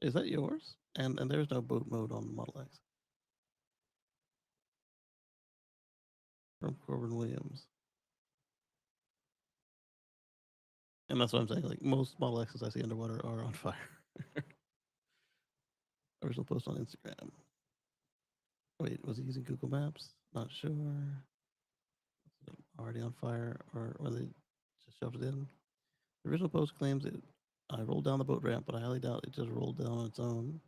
Is that yours? And there's no boat mode on the Model X. From Corbin Williams. And that's what I'm saying. Like most Model X's I see underwater are on fire. Original post on Instagram. Wait, was he using Google Maps? Not sure. Already on fire, or they just shoved it in. The original post claims it. I rolled down the boat ramp, but I highly doubt it just rolled down on its own.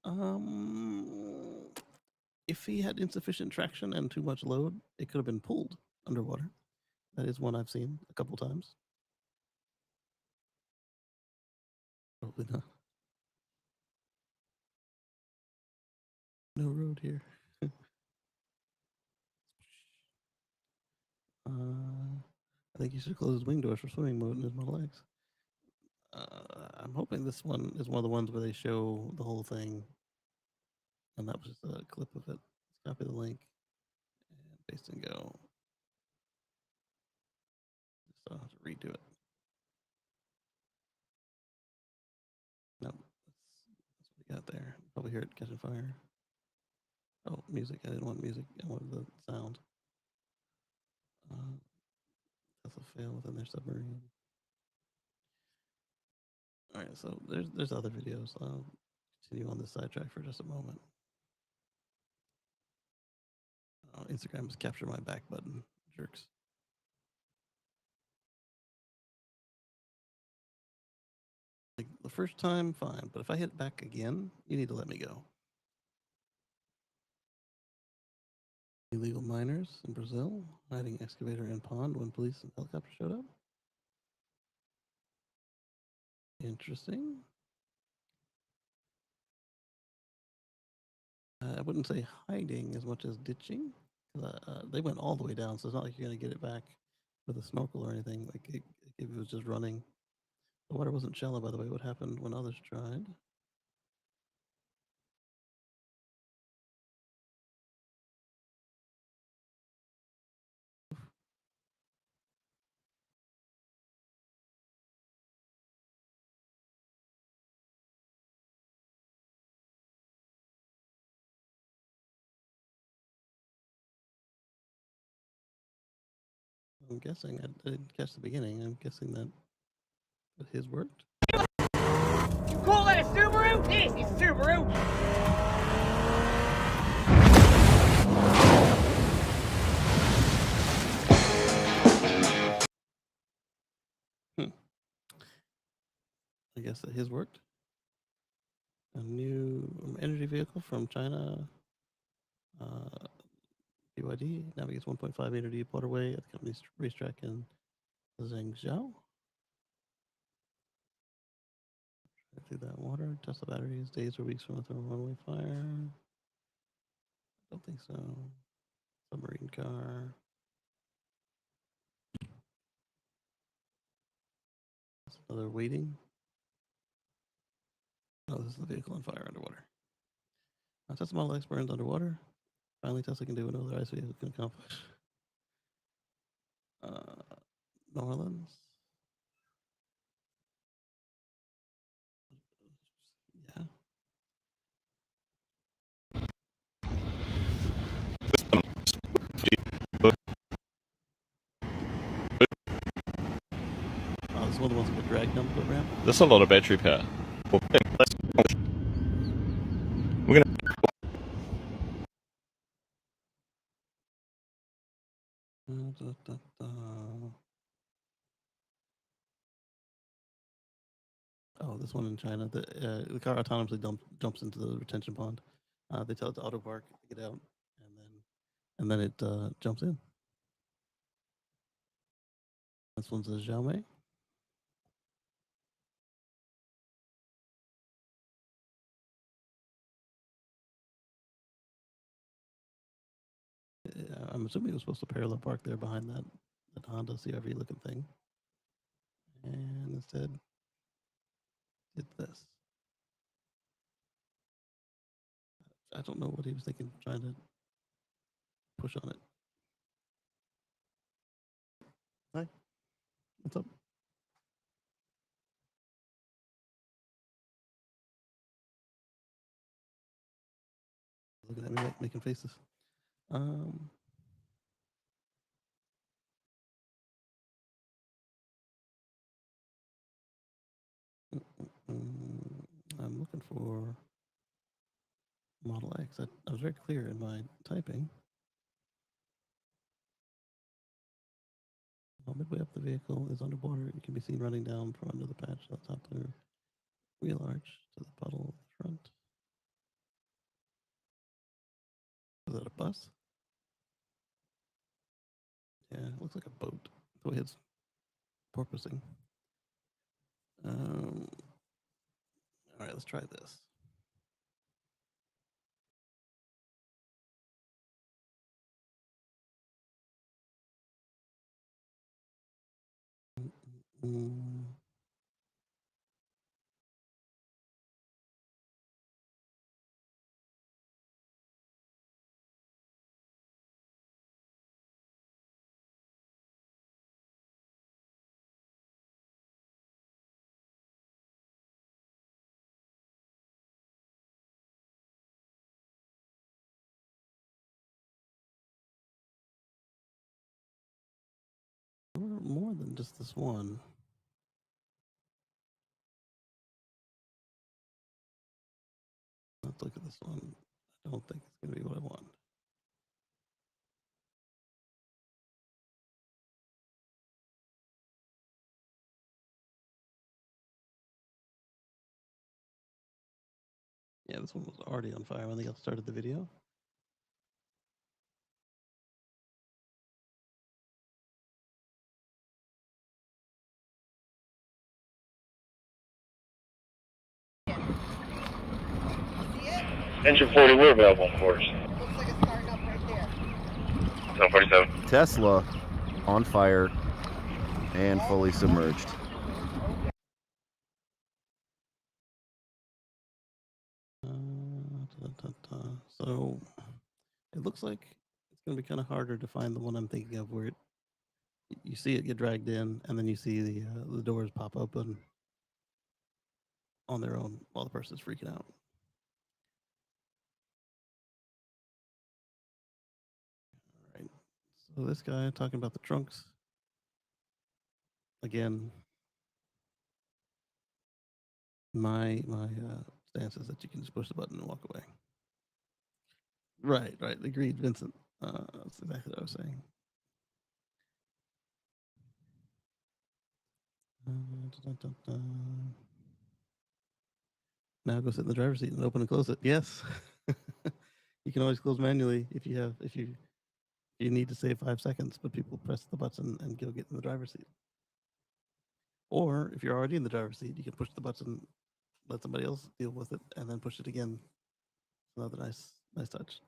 Um, if he had insufficient traction and too much load, it could have been pulled underwater. That is one I've seen a couple times. Probably not. No road here. I think he should close his wing doors for swimming mode in his Model X. I'm hoping this one is one of the ones where they show the whole thing, and that was just a clip of it. Let's copy the link and paste and go. So I'll have to redo it. Nope, that's what we got there. Probably hear it catching fire. Oh, music. I didn't want music. I wanted the sound. That's a fail within their submarine. All right, so there's other videos. I'll continue on this sidetrack for just a moment. Instagram is capture my back button, jerks. Like the first time, fine, but if I hit back again, you need to let me go. Illegal miners in Brazil hiding excavator in pond when police and helicopter showed up. Interesting. I wouldn't say hiding as much as ditching. They went all the way down, so it's not like you're going to get it back with a snorkel or anything. Like if it was just running. The water wasn't shallow, by the way. What happened when others tried? I'm guessing I didn't catch the beginning. I'm guessing that his worked. You call that a Subaru? This is Subaru. I guess that his worked. A new energy vehicle from China. BYD navigates 1.5 meter deep waterway at the company's racetrack in Zhengzhou. Through that water, test the batteries days or weeks from a thermal runaway fire. Don't think so. Submarine car. That's another waiting. Oh, this is the vehicle on fire underwater. Test Model X burns underwater. Finally, Tesla can do what no other ICE vehicle can accomplish. New Orleans. Yeah. Oh, this is one of the ones that get dragged down the boat ramp. That's a lot of battery power. We're gonna. Oh, this one in China. The car autonomously jumps into the retention pond. They tell it to auto park, get out, and then it jumps in. This one's a Xiaomi. I'm assuming it was supposed to parallel park there behind that Honda CRV looking thing, and instead did this. I don't know what he was thinking, trying to push on it. Hi, what's up? Looking at me like making faces. I'm looking for Model X. I was very clear in my typing. Midway up the vehicle is underwater. It can be seen running down from under the patch on the top of the wheel arch to the puddle at the front. Is that a bus? Yeah, it looks like a boat. The way it's porpoising. All right, let's try this. More than just this one. Let's look at this one. I don't think it's going to be what I want. Yeah, this one was already on fire when they got started the video. Engine 40, we're available, of course. Looks like it's starting up right there. 747. Tesla on fire and fully submerged. So it looks like it's going to be kind of harder to find the one I'm thinking of, where you see it get dragged in, and then you see the doors pop open on their own while the person's freaking out. All right. So this guy talking about the trunks. again, my stance is that you can just push the button and walk away. Right, right. Agreed, Vincent. That's exactly what I was saying. Now go sit in the driver's seat and open and close it. Yes, you can always close manually if you need to save 5 seconds, but people press the button and go get in the driver's seat. Or if you're already in the driver's seat, you can push the button, let somebody else deal with it, and then push it again. Another nice touch.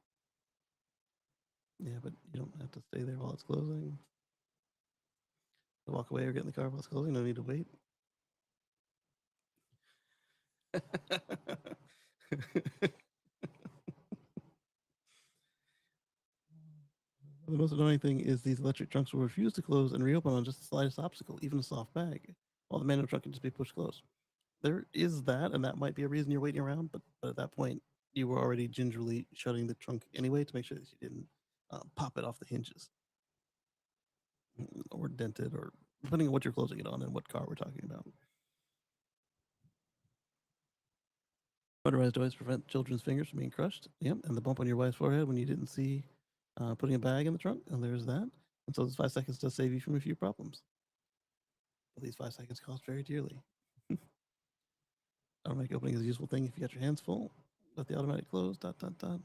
Yeah, but you don't have to stay there while it's closing. Walk away or get in the car while it's closing. No need to wait. The most annoying thing is these electric trunks will refuse to close and reopen on just the slightest obstacle, even a soft bag, while the manual trunk can just be pushed closed. There is that, and that might be a reason you're waiting around, but at that point, you were already gingerly shutting the trunk anyway to make sure that you didn't pop it off the hinges or dent it, or depending on what you're closing it on and what car we're talking about. Motorized toys prevent children's fingers from being crushed. Yep, and the bump on your wife's forehead when you didn't see putting a bag in the trunk, and there's that. And so those 5 seconds does save you from a few problems. But these 5 seconds cost very dearly. Automatic opening is a useful thing if you got your hands full. Let the automatic close. Dot dot dot.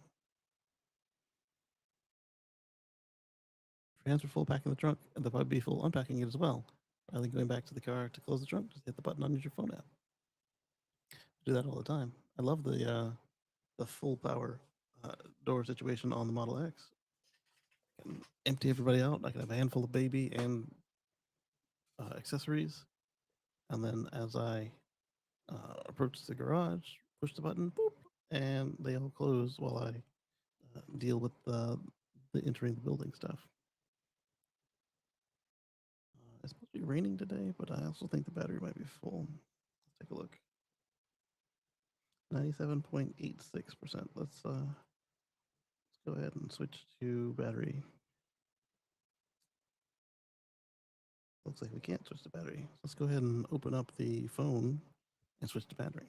If your hands were full packing the trunk, and they'll probably be full unpacking it as well. Rather than going back to the car to close the trunk, just hit the button on your phone app. I do that all the time. I love the full power door situation on the Model X. I can empty everybody out. I can have a handful of baby and accessories, and then as I approach the garage, push the button, boop, and they all close while I deal with the entering the building stuff. It's supposed to be raining today, but I also think the battery might be full. Let's take a look. 97.86%. Let's go ahead and switch to battery. Looks like we can't switch to battery. Let's go ahead and open up the phone and switch to battery.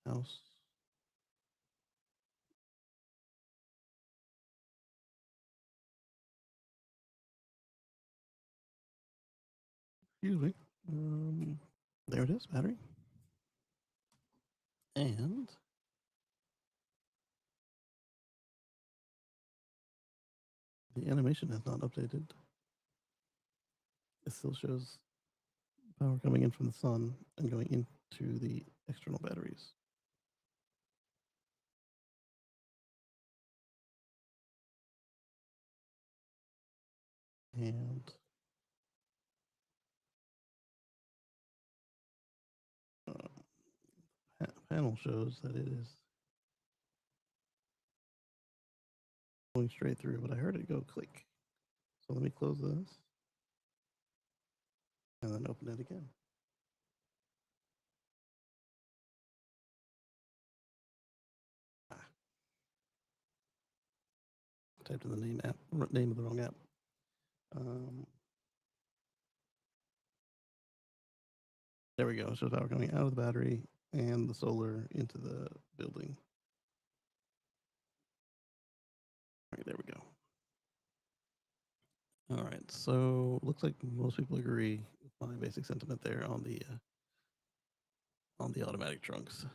House. Excuse me. There it is, battery. And the animation has not updated. It still shows power coming in from the sun and going into the external batteries. And panel shows that it is going straight through, but I heard it go click. So let me close this and then open it again. Typed in the name of the wrong app. There we go. So power coming out of the battery and the solar into the building. All right, there we go. All right, so looks like most people agree with my basic sentiment there on the automatic trunks.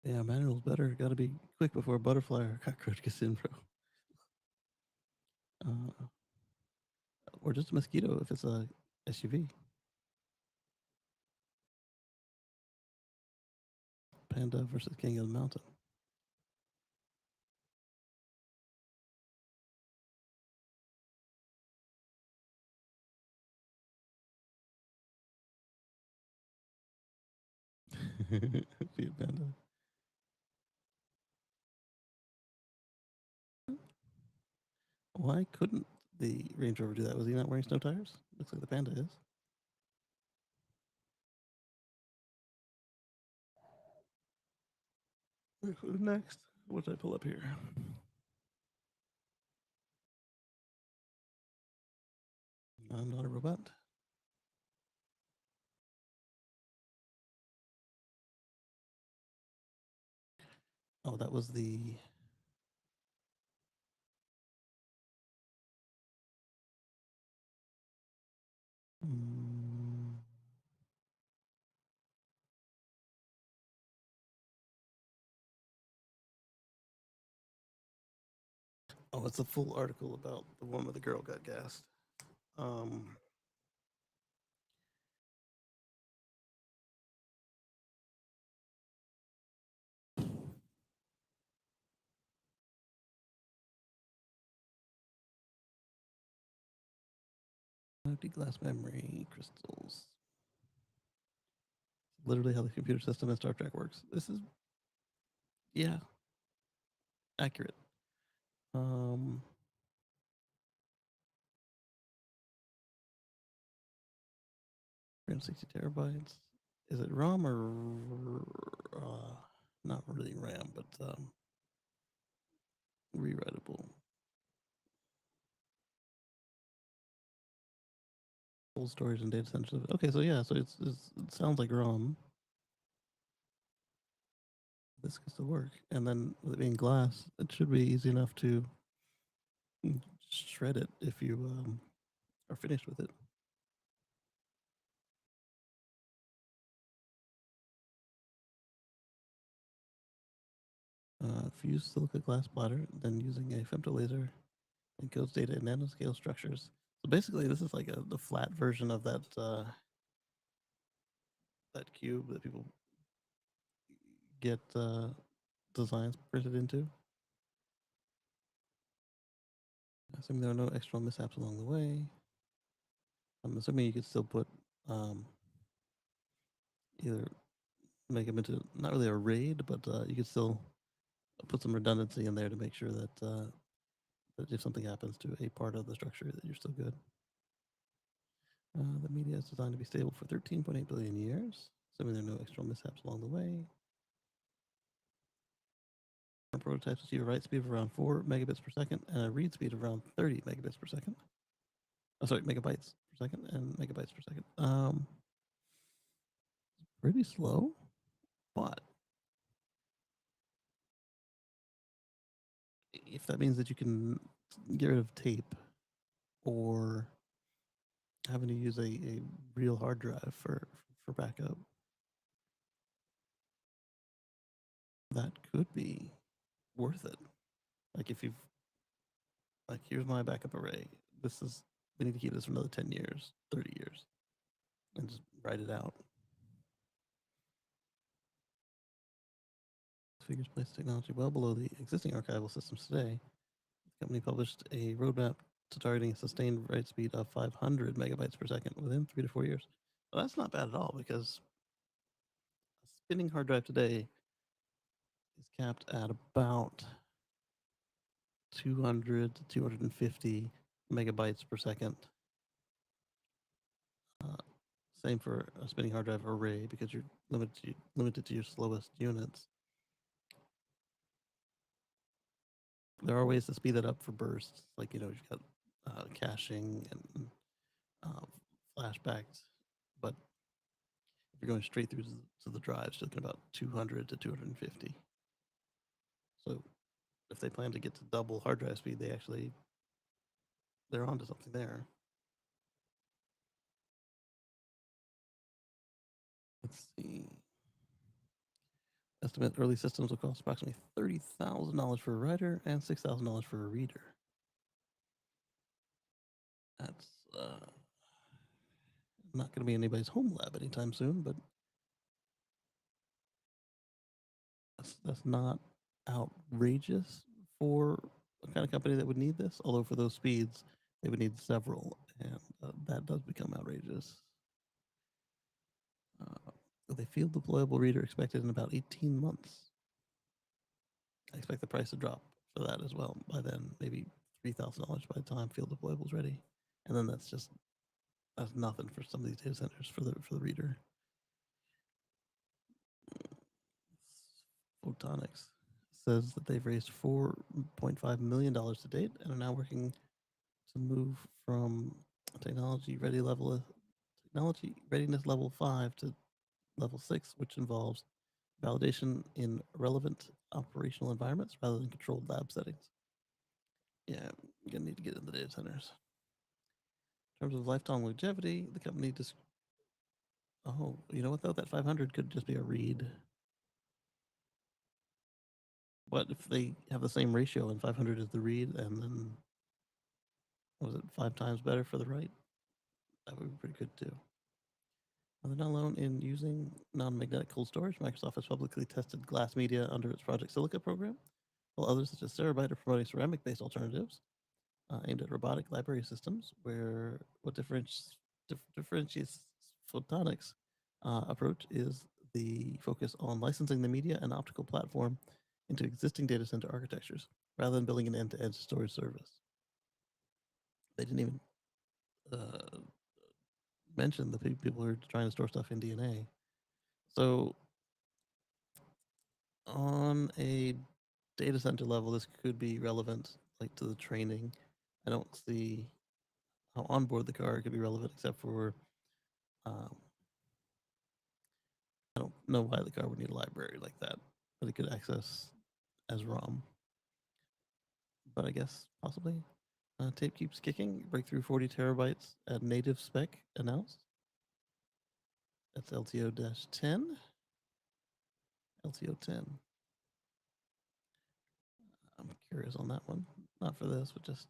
Yeah, manual's better. Got to be quick before a butterfly or cockroach gets in, bro. Or just a mosquito if it's a SUV. Panda versus King of the Mountain. Fiat Panda. Why couldn't the Range Rover do that? Was he not wearing snow tires? Looks like the Panda is. Next, what did I pull up here? I'm not a robot. Oh, that was the. Mm, oh, it's a full article about the one where the girl got gassed. Um, empty glass memory crystals. Literally how the computer system in Star Trek works. This is, yeah, accurate. 360 terabytes. Is it ROM or not really RAM, but rewritable? Cold storage and data center. Okay, so yeah, so it sounds like ROM. This gets to work, and then with it being glass, it should be easy enough to shred it if you are finished with it. Fuse silica glass bladder, then using a femto laser encodes data in nanoscale structures. So basically, this is like the flat version of that cube that people get designs printed into. Assuming there are no external mishaps along the way. I'm assuming you could still put either make them into not really a raid, but you could still put some redundancy in there to make sure that if something happens to a part of the structure, that you're still good. The media is designed to be stable for 13.8 billion years, assuming there are no external mishaps along the way. Our prototypes achieve a write speed of around 4 megabits per second and a read speed of around 30 megabits per second. Oh, sorry, megabytes per second and megabytes per second. Pretty slow, but if that means that you can get rid of tape or having to use a real hard drive for backup, that could be worth it. Like if you've like here's my backup array. This is we need to keep this for another 10 years, 30 years, and just write it out. Figures place technology well below the existing archival systems today. The company published a roadmap to targeting a sustained write speed of 500 megabytes per second within 3 to 4 years. Well, that's not bad at all because a spinning hard drive today is capped at about 200 to 250 megabytes per second. Uh, Same for a spinning hard drive array because you're limited to your slowest units. There are ways to speed that up for bursts, like you've got caching and uh, flashbacks, but if you're going straight through to the drives, you're looking about 200 to 250. So if they plan to get to double hard drive speed, they're onto something there. Let's see. Estimate early systems will cost approximately $30,000 for a writer and $6,000 for a reader. That's not going to be anybody's home lab anytime soon, but that's not outrageous for a kind of company that would need this. Although for those speeds, they would need several, and that does become outrageous. The field deployable reader expected in about 18 months. I expect the price to drop for that as well. By then, maybe $3,000 by the time field deployable is ready, and then that's nothing for some of these data centers for the reader. Photonics says that they've raised $4.5 million to date and are now working to move from technology technology readiness level 5 to level 6, which involves validation in relevant operational environments rather than controlled lab settings. Yeah, you're gonna need to get in the data centers. In terms of lifetime longevity, the company just oh, you know what though? That 500 could just be a read. What if they have the same ratio and 500 is the read, and then was it 5 times better for the write? That would be pretty good too. They're not alone in using non-magnetic cold storage. Microsoft has publicly tested glass media under its Project Silica program, while others, such as Terabyte, are promoting ceramic-based alternatives aimed at robotic library systems, where what differentiates photonics approach is the focus on licensing the media and optical platform into existing data center architectures, rather than building an end-to-end storage service. They didn't even mention the people who are trying to store stuff in DNA. So on a data center level, this could be relevant, like to the training. I don't see how onboard the car could be relevant, except for um, I don't know why the car would need a library like that, but it could access as ROM. But I guess possibly. Tape keeps kicking. Breakthrough 40 terabytes at native spec announced. That's LTO 10. LTO 10. I'm curious on that one. Not for this, but just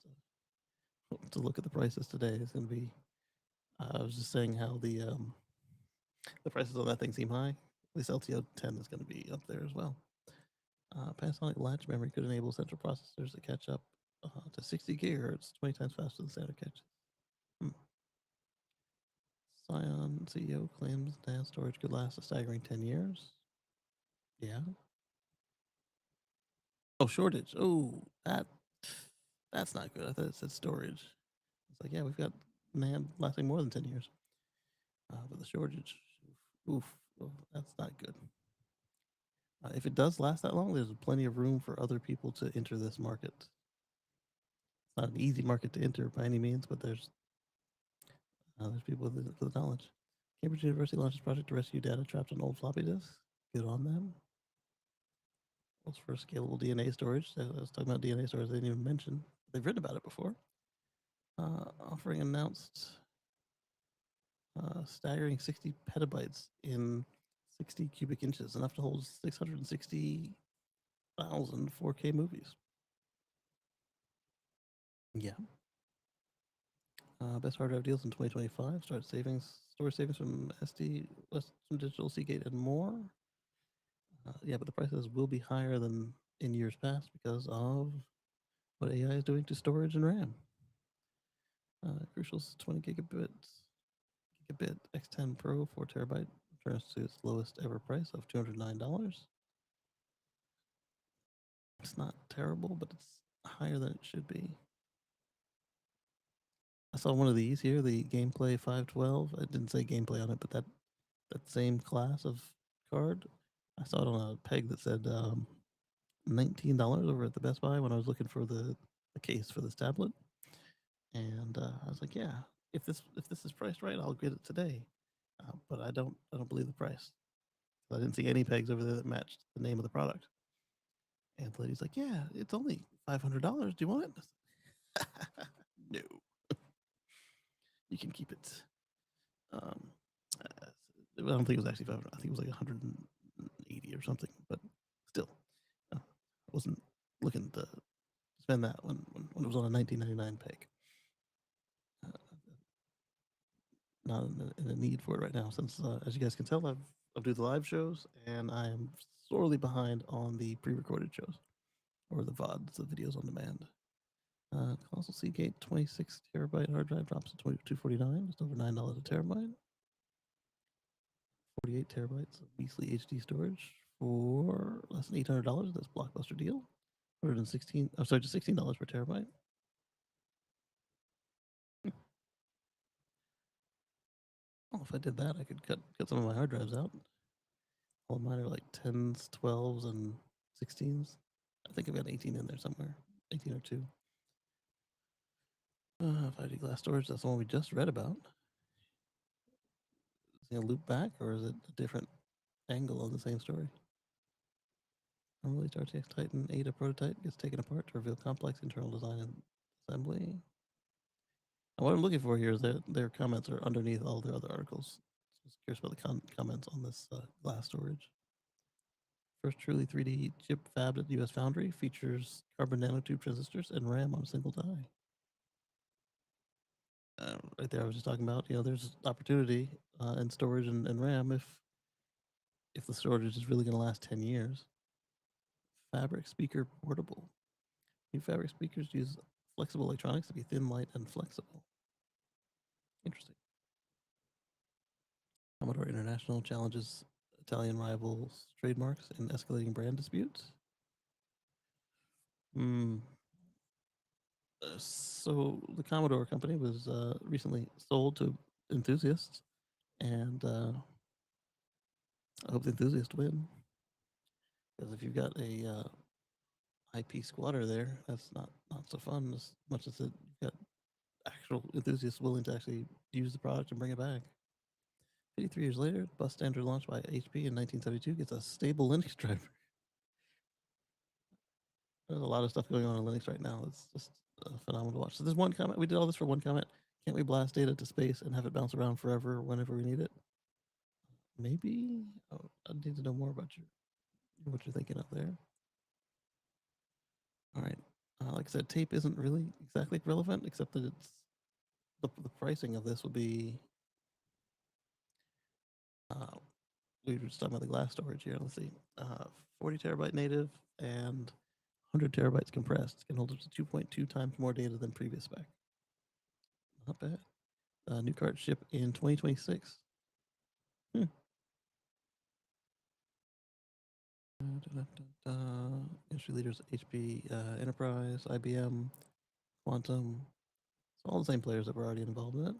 to look at the prices today. It's going to be. I was just saying how the prices on that thing seem high. At least LTO 10 is going to be up there as well. Panasonic latch memory could enable central processors to catch up to 60 gigahertz, 20 times faster than standard cache. Scion CEO claims NAS storage could last a staggering 10 years. Yeah. Oh, shortage. Oh, that's not good. I thought it said storage. It's like, yeah, we've got NAND lasting more than 10 years. But the shortage, oof, that's not good. If it does last that long, there's plenty of room for other people to enter this market. It's not an easy market to enter by any means, but there's people with the knowledge. Cambridge University launched a project to rescue data trapped on old floppy disks. Good on them. World's first scalable DNA storage. I was talking about DNA storage. They didn't even mention. They've written about it before. Offering announced staggering 60 petabytes in 60 cubic inches, enough to hold 660,000 4K movies. Yeah. Best hard drive deals in 2025. Storage savings from SD, Western Digital, Seagate, and more. Yeah, but the prices will be higher than in years past because of what AI is doing to storage and RAM. Crucial's 20 gigabit X10 Pro 4 terabyte returns to its lowest ever price of $209. It's not terrible, but it's higher than it should be. I saw one of these here, the Gameplay 512. It didn't say gameplay on it, but that same class of card, I saw it on a peg that said $19 over at the Best Buy when I was looking for the case for this tablet. And I was like, yeah, if this is priced right, I'll get it today. But I don't believe the price. I didn't see any pegs over there that matched the name of the product. And the lady's like, yeah, it's only $500. Do you want it? No, you can keep it. I don't think it was actually 500. I think it was like 180 or something. But still, I wasn't looking to spend that when it was on a 1999 peg. Not in a need for it right now, since as you guys can tell, I've do the live shows, and I am sorely behind on the pre-recorded shows or the VODs, the videos on demand. Console Seagate 26 terabyte hard drive drops to $249, just over $9 a terabyte. 48 terabytes of Beasley HD storage for less than $800. That's blockbuster deal. 116. I'm sorry, just $16 per terabyte. Oh, if I did that, I could cut some of my hard drives out. All of mine are like 10s, 12s, and 16s. I think I've got 18 in there somewhere. 18 or 2. 5D glass storage, that's the one we just read about. Is it a loop back, or is it a different angle of the same story? Unreleased RTX Titan Ada prototype gets taken apart to reveal complex internal design and assembly. And what I'm looking for here is that their comments are underneath all the other articles. So I was curious about the comments on this glass storage. First truly 3D chip fabbed at US Foundry, features carbon nanotube transistors and RAM on a single die. Right there, I was just talking about, there's opportunity in storage and RAM if the storage is really going to last 10 years. Fabric speaker portable. New fabric speakers use flexible electronics to be thin, light, and flexible. Interesting. Commodore International challenges Italian rivals' trademarks in escalating brand disputes. So the Commodore company was recently sold to enthusiasts, and I hope the enthusiasts win. Because if you've got a IP squatter there, that's not so fun as much as you've got actual enthusiasts willing to actually use the product and bring it back. 53 years later, bus standard launched by HP in 1972 gets a stable Linux driver. There's a lot of stuff going on in Linux right now. It's just phenomenal to watch. So there's one comment. We did all this for one comment. Can't we blast data to space and have it bounce around forever whenever we need it? Maybe. Oh, I need to know more about what you're thinking of there. All right. Like I said, tape isn't really exactly relevant, except that it's the pricing of this would be. We were just talking about the glass storage here. Let's see. 40 terabyte native and 100 terabytes compressed. It can hold up to 2.2 times more data than previous spec. Not bad. New cart ship in 2026. Industry leaders HP, Enterprise, IBM, Quantum. It's all the same players that were already involved in it.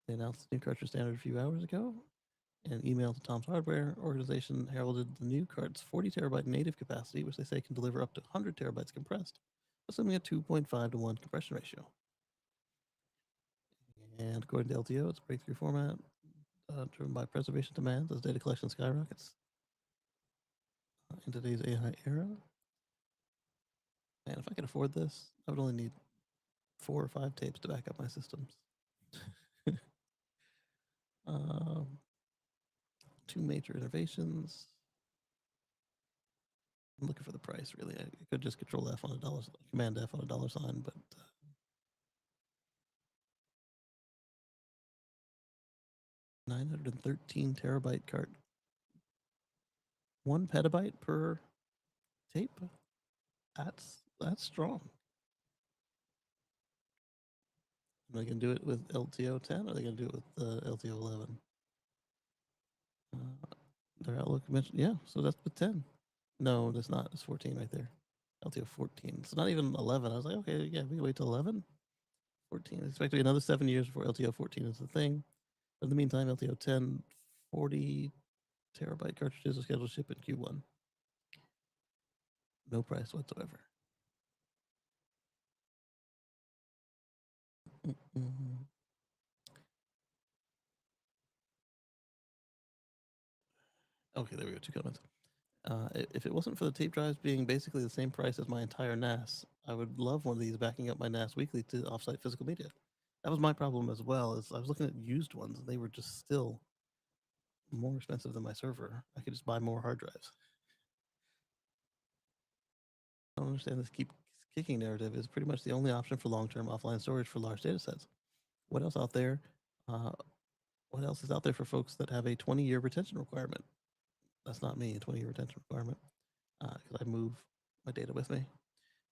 They announced the new cartridge standard a few hours ago. An email to Tom's Hardware organization heralded the new cart's 40 terabyte native capacity, which they say can deliver up to 100 terabytes compressed, assuming a 2.5 to 1 compression ratio. And according to LTO, it's a breakthrough format driven by preservation demands as data collection skyrockets in today's AI era. Man, if I could afford this, I would only need 4 or 5 tapes to back up my systems. um, 2 major innovations. I'm looking for the price, really. I could just Control F on a dollar, Command F on a dollar sign, but 913 terabyte cart. 1 petabyte per tape. That's strong. Are they going to do it with LTO 10 or are they going to do it with LTO 11? Their Outlook mentioned, yeah, so that's with 10. No, that's not. It's 14 right there. LTO 14. It's not even 11. I was like, okay, yeah, we wait till 11. 14. It's expected to be another 7 years before LTO 14 is the thing. But in the meantime, LTO 10, 40 terabyte cartridges are scheduled to ship in Q1. No price whatsoever. Mm-hmm. Okay, there we go. 2 comments. If it wasn't for the tape drives being basically the same price as my entire NAS, I would love one of these backing up my NAS weekly to offsite physical media. That was my problem as well. Is I was looking at used ones and they were just still more expensive than my server. I could just buy more hard drives. I don't understand this keep kicking narrative is pretty much the only option for long-term offline storage for large data sets. What else out there? What else is out there for folks that have a 20-year retention requirement? That's not me, a 20-year retention requirement, because I move my data with me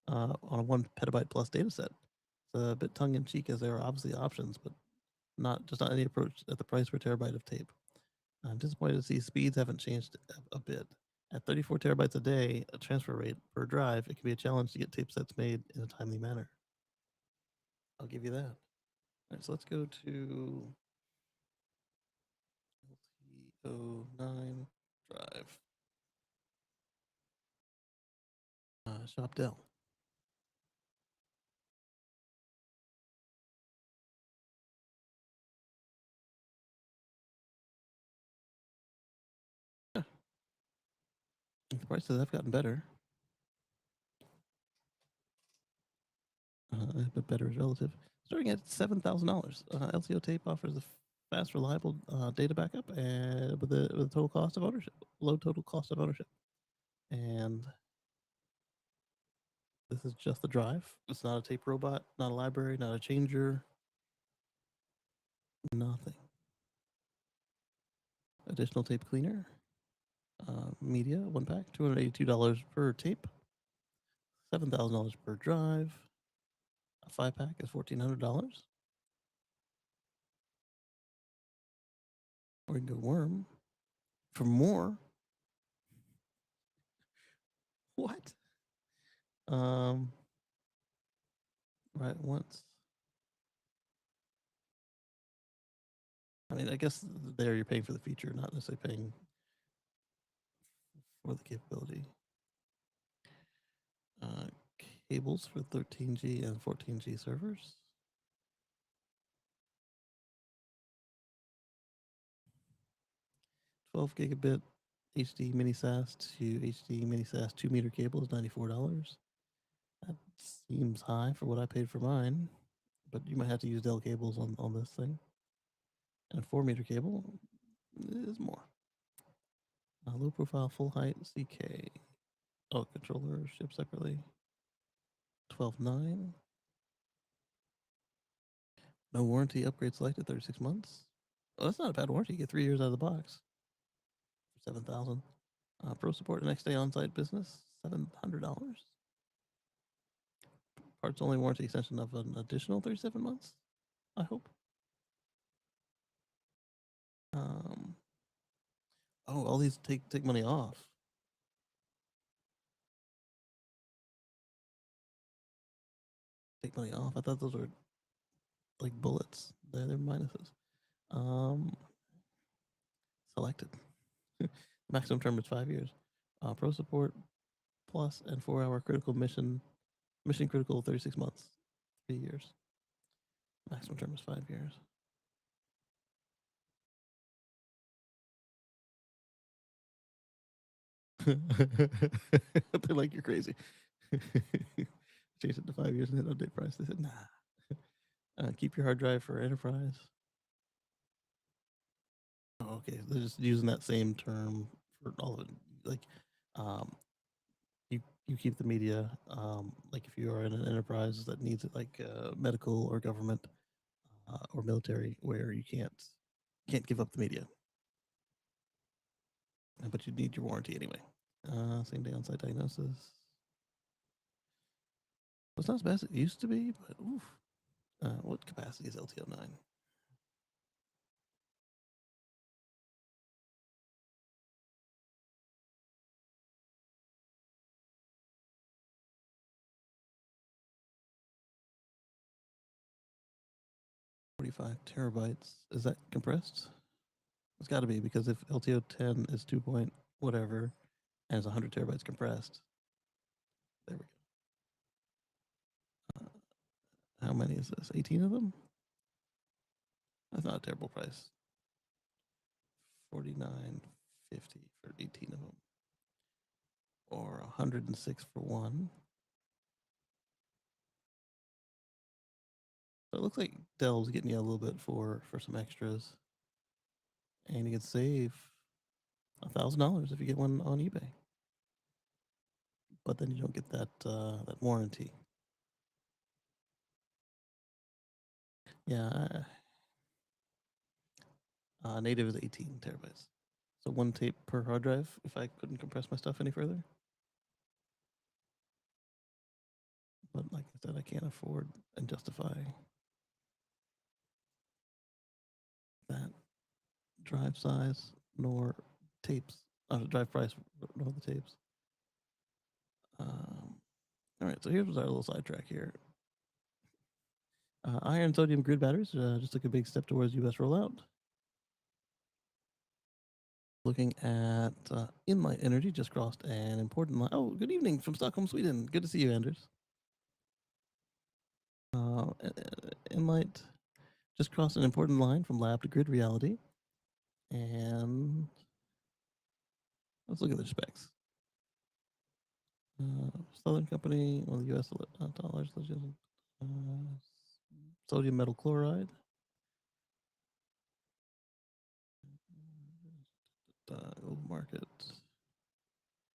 on a 1 petabyte plus data set. It's a bit tongue-in-cheek as there are obviously options, but not any approach at the price per terabyte of tape. I'm disappointed to see speeds haven't changed a bit. At 34 terabytes a day, a transfer rate per drive, it can be a challenge to get tape sets made in a timely manner. I'll give you that. All right, so let's go to LT09 drive. Shop Dell. The prices have gotten better. But better is relative. Starting at $7,000, LCO tape offers a fast, reliable data backup and with a total cost of ownership, low total cost of ownership. And this is just the drive. It's not a tape robot, not a library, not a changer, nothing. Additional tape cleaner, media, one pack, $282 per tape, $7,000 per drive. A 5-pack is $1,400. Or you can go worm for more. What? Right once. I mean, I guess there you're paying for the feature, not necessarily paying for the capability. Uh, Cables for 13G and 14G servers. 12 gigabit HD mini SAS to HD mini SAS 2-meter cable is $94. That seems high for what I paid for mine, but you might have to use Dell cables on this thing. And a 4-meter cable is more. Low profile, full height, CK. Oh, controller shipped separately. 12.9. No warranty, upgrade selected, 36 months. Oh, that's not a bad warranty. You get 3 years out of the box for 7,000. Pro support next day on-site business, $700. Parts only warranty extension of an additional 37 months. I hope. Um, oh, all these take money off. Take money off. I thought those were like bullets. They're minuses. Selected. Maximum term is 5 years. Pro support plus and 4-hour critical mission critical 36 months, 3 years. Maximum term is 5 years. They're like, you're crazy. Chase it to 5 years and hit update price. They said, nah. Keep your hard drive for enterprise. Oh, okay, they're just using that same term for all of it. Like, um, you keep the media. Like if you are in an enterprise that needs it, like medical or government or military, where you can't give up the media, but you need your warranty anyway. Same day on-site diagnosis. It's not as bad as it used to be, but oof. What capacity is LTO9? $45 terabytes. Is that compressed? It's got to be, because if LTO10 is 2 point whatever and it's 100 terabytes compressed, there we go. How many is this? 18 of them? That's not a terrible price. $49.50 for 18 of them, or 106 for one. So it looks like Dell's getting you a little bit for some extras, and you can save $1,000 if you get one on eBay. But then you don't get that warranty. Yeah, native is 18 terabytes. So one tape per hard drive if I couldn't compress my stuff any further. But like I said, I can't afford and justify that drive size nor tapes. Drive price nor the tapes. All right, so here's our little sidetrack here. Iron sodium grid batteries just took a big step towards U.S. rollout. Looking at Inlight Energy, just crossed an important line. Oh, good evening from Stockholm, Sweden. Good to see you, Anders. Inlight just crossed an important line from lab to grid reality. And let's look at the specs. Southern Company, well, the U.S. dollars, sodium metal chloride. Global market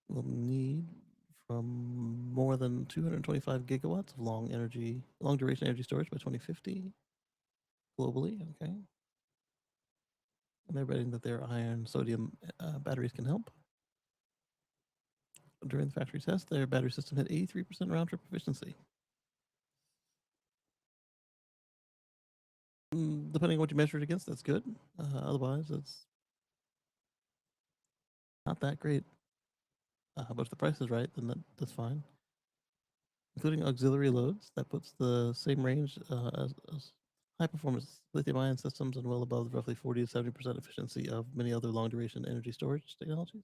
will need from more than 225 gigawatts of long duration energy storage by 2050 globally. Okay, and they're betting that their iron sodium batteries can help. During the factory test, their battery system had 83% round trip efficiency. Depending on what you measure it against, that's good. Otherwise, it's not that great. But if the price is right, then that's fine. Including auxiliary loads, that puts the same range as high performance lithium ion systems and well above the roughly 40 to 70% efficiency of many other long duration energy storage technologies.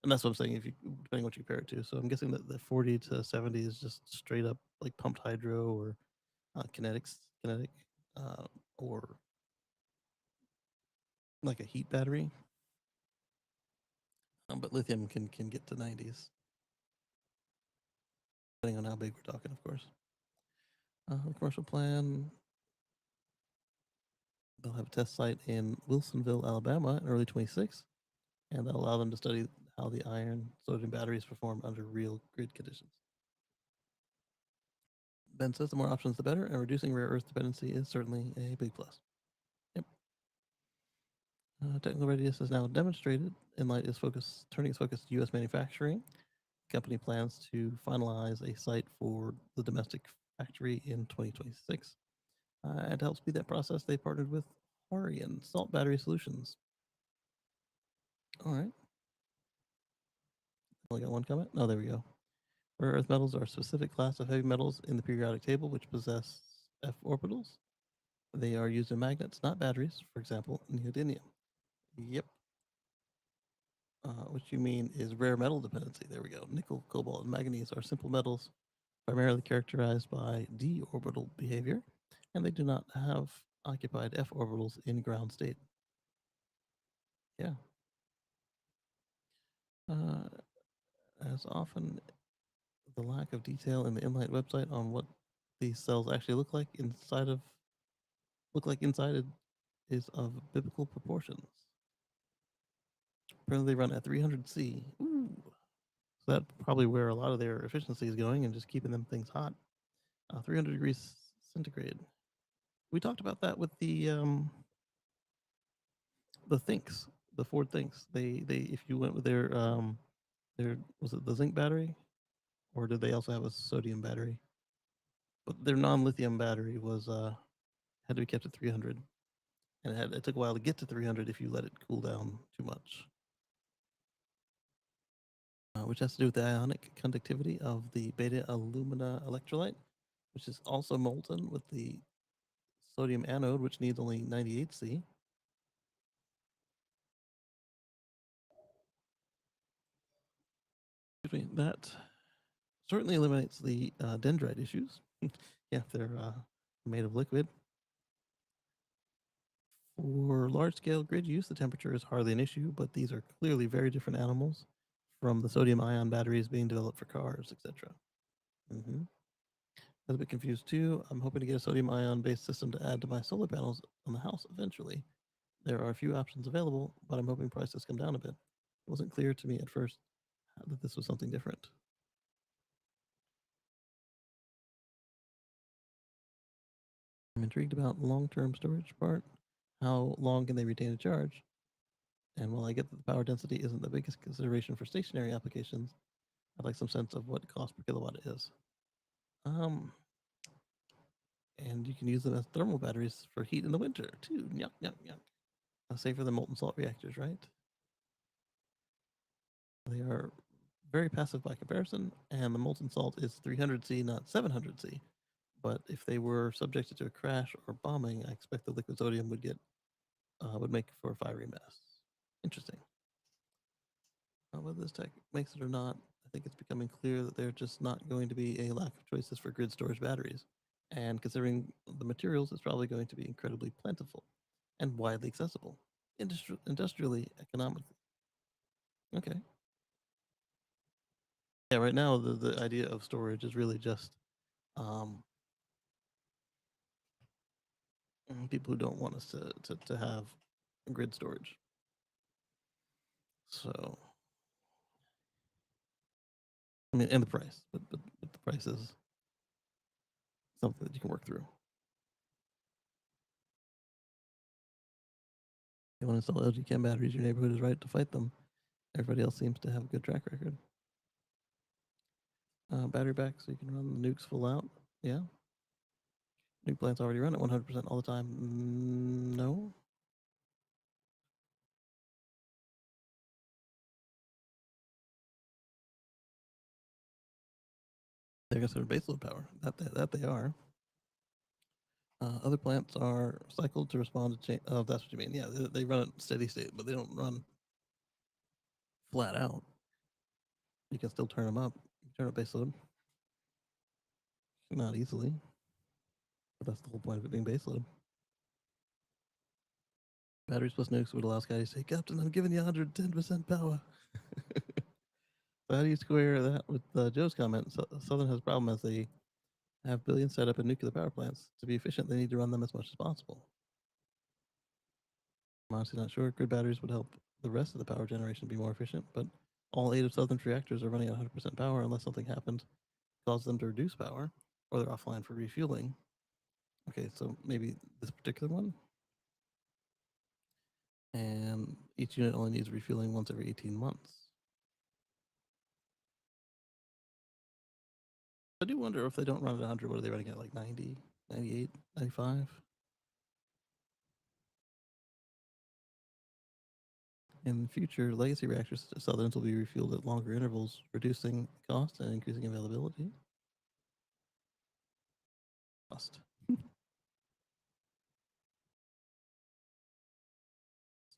And that's what I'm saying, if you depending on what you compare it to. So I'm guessing that the 40 to 70 is just straight up like pumped hydro or kinetic, uh, or like a heat battery. But lithium can get to 90s, depending on how big we're talking, of course. The commercial plan, they'll have a test site in Wilsonville, Alabama in early 26, and that'll allow them to study how the iron sodium batteries perform under real grid conditions. Ben says the more options, the better, and reducing rare earth dependency is certainly a big plus. Yep. Technical readiness is now demonstrated. Enlight is turning its focus to U.S. manufacturing. The company plans to finalize a site for the domestic factory in 2026. And to help speed that process, they partnered with Horian Salt Battery Solutions. All right. Only got one comment? Oh, there we go. Rare earth metals are a specific class of heavy metals in the periodic table which possess f orbitals. They are used in magnets, not batteries. For example, neodymium. Yep. What you mean is rare metal dependency. There we go. Nickel, cobalt, and manganese are simple metals primarily characterized by d orbital behavior, and they do not have occupied f orbitals in ground state. Yeah. As often, the lack of detail in the Enlight website on what these cells actually look like inside is of biblical proportions. Apparently, they run at 300C. Ooh. So that's probably where a lot of their efficiency is going and just keeping them things hot. 300 degrees centigrade. We talked about that with the Thinks, the Ford Thinks. They if you went with their was it the zinc battery, or did they also have a sodium battery? But their non-lithium battery was had to be kept at 300, and it took a while to get to 300 if you let it cool down too much. Which has to do with the ionic conductivity of the beta alumina electrolyte, which is also molten with the sodium anode, which needs only 98C. Excuse me, that certainly eliminates the dendrite issues. Yeah, if they're made of liquid. For large scale grid use, the temperature is hardly an issue, but these are clearly very different animals from the sodium ion batteries being developed for cars, etc. Mm-hmm. I was a bit confused too. I'm hoping to get a sodium ion based system to add to my solar panels on the house eventually. There are a few options available, but I'm hoping prices come down a bit. It wasn't clear to me at first that this was something different. I'm intrigued about the long-term storage part. How long can they retain a charge? And while I get that the power density isn't the biggest consideration for stationary applications, I'd like some sense of what cost per kilowatt is. And you can use them as thermal batteries for heat in the winter too. Yuck, yuck, yuck. Safer than molten salt reactors, right? They are very passive by comparison, and the molten salt is 300C, not 700C. But if they were subjected to a crash or bombing, I expect the liquid sodium would make for a fiery mess. Interesting. Whether this tech makes it or not, I think it's becoming clear that there's just not going to be a lack of choices for grid storage batteries. And considering the materials, it's probably going to be incredibly plentiful and widely accessible, industrially, economically. Okay. Yeah, right now the idea of storage is really just um, people who don't want us to have grid storage. So, I mean, and the price, but the price is something that you can work through. You want to install LG Chem batteries, your neighborhood is right to fight them. Everybody else seems to have a good track record. Battery back so you can run the nukes full out. Yeah. Nuke plants already run at 100% all the time. No. They're considered baseload power. That they are. Other plants are cycled to respond to change. Oh, that's what you mean. Yeah, they run at steady state, but they don't run flat out. You can still turn them up. You can turn up baseload. Not easily, but that's the whole point of it being baseload. Batteries plus nukes would allow Scotty to say, Captain, I'm giving you 110% power. So how do you square that with Joe's comment? Southern has a problem as they have billions set up in nuclear power plants. To be efficient, they need to run them as much as possible. I'm honestly not sure. Grid batteries would help the rest of the power generation be more efficient, but all 8 of Southern's reactors are running at 100% power unless something happened causes them to reduce power or they're offline for refueling. Okay, so maybe this particular one. And each unit only needs refueling once every 18 months. I do wonder if they don't run at 100, what are they running at, like 90, 98, 95? In the future, legacy reactors to Southerns will be refueled at longer intervals, reducing cost and increasing availability. Cost.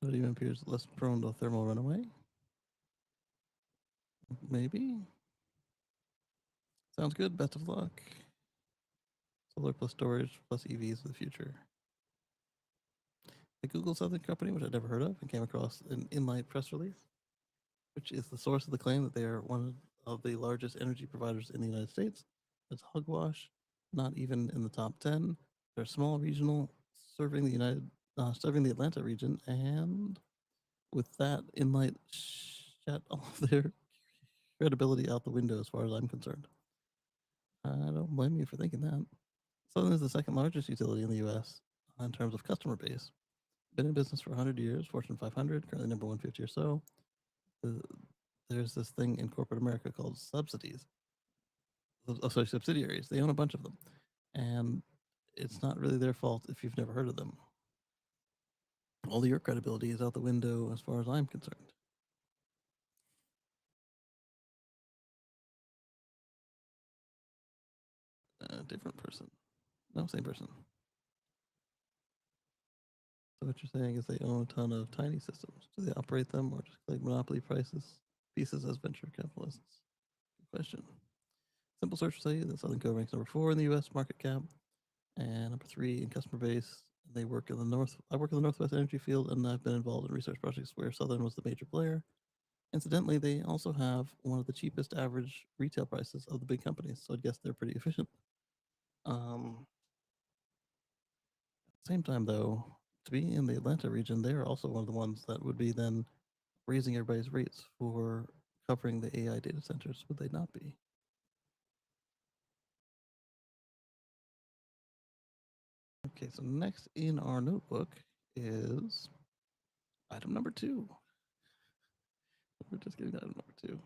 Sodium appears less prone to thermal runaway. Maybe. Sounds good. Best of luck. Solar plus storage plus EVs of the future. The Google Southern company, which I'd never heard of, and came across an Inlight press release, which is the source of the claim that they are one of the largest energy providers in the United States. It's hogwash, not even in the top 10. They're small, regional, serving the Atlanta region, and with that, Inlight shut all of their credibility out the window as far as I'm concerned. I don't blame you for thinking that. Southern is the second largest utility in the U.S. in terms of customer base. Been in business for 100 years, Fortune 500, currently number 150 or so. There's this thing in corporate America called subsidies. Sorry, subsidiaries. They own a bunch of them. And it's not really their fault if you've never heard of them. All your credibility is out the window as far as I'm concerned. Different person. No, same person. So what you're saying is they own a ton of tiny systems. Do they operate them or just collect monopoly pieces as venture capitalists? Good question. Simple search will tell you that Southern Co ranks number 4 in the U.S. market cap and number 3 in customer base. They work in the north. I work in the Northwest energy field, and I've been involved in research projects where Southern was the major player. Incidentally, they also have one of the cheapest average retail prices of the big companies, so I guess they're pretty efficient. At the same time, though, to be in the Atlanta region, they're also one of the ones that would be then raising everybody's rates for covering the AI data centers, would they not be? Okay, so next in our notebook is item number 2. We're just getting item number 2.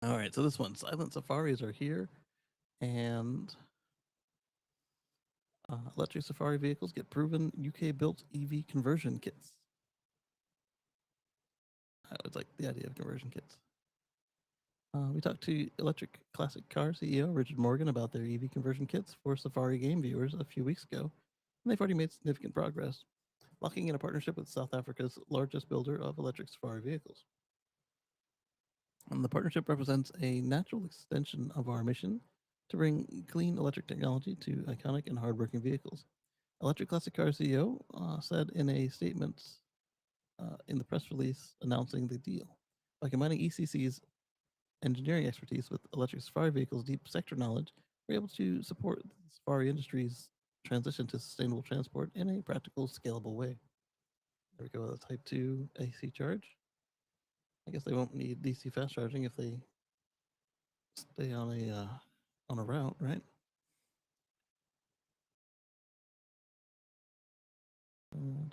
All right, so this one, silent safaris are here, and electric safari vehicles get proven UK-built EV conversion kits. I would like the idea of conversion kits. We talked to electric classic car CEO Richard Morgan about their EV conversion kits for Safari game viewers a few weeks ago, and they've already made significant progress, locking in a partnership with South Africa's largest builder of electric safari vehicles. And the partnership represents a natural extension of our mission to bring clean electric technology to iconic and hardworking vehicles. Electric classic car CEO said in a statement in the press release announcing the deal. By combining ECC's engineering expertise with electric safari vehicles' deep sector knowledge, we're able to support the safari industry's transition to sustainable transport in a practical, scalable way. There we go with a Type 2 AC charge. I guess they won't need DC fast charging if they stay on a route, right?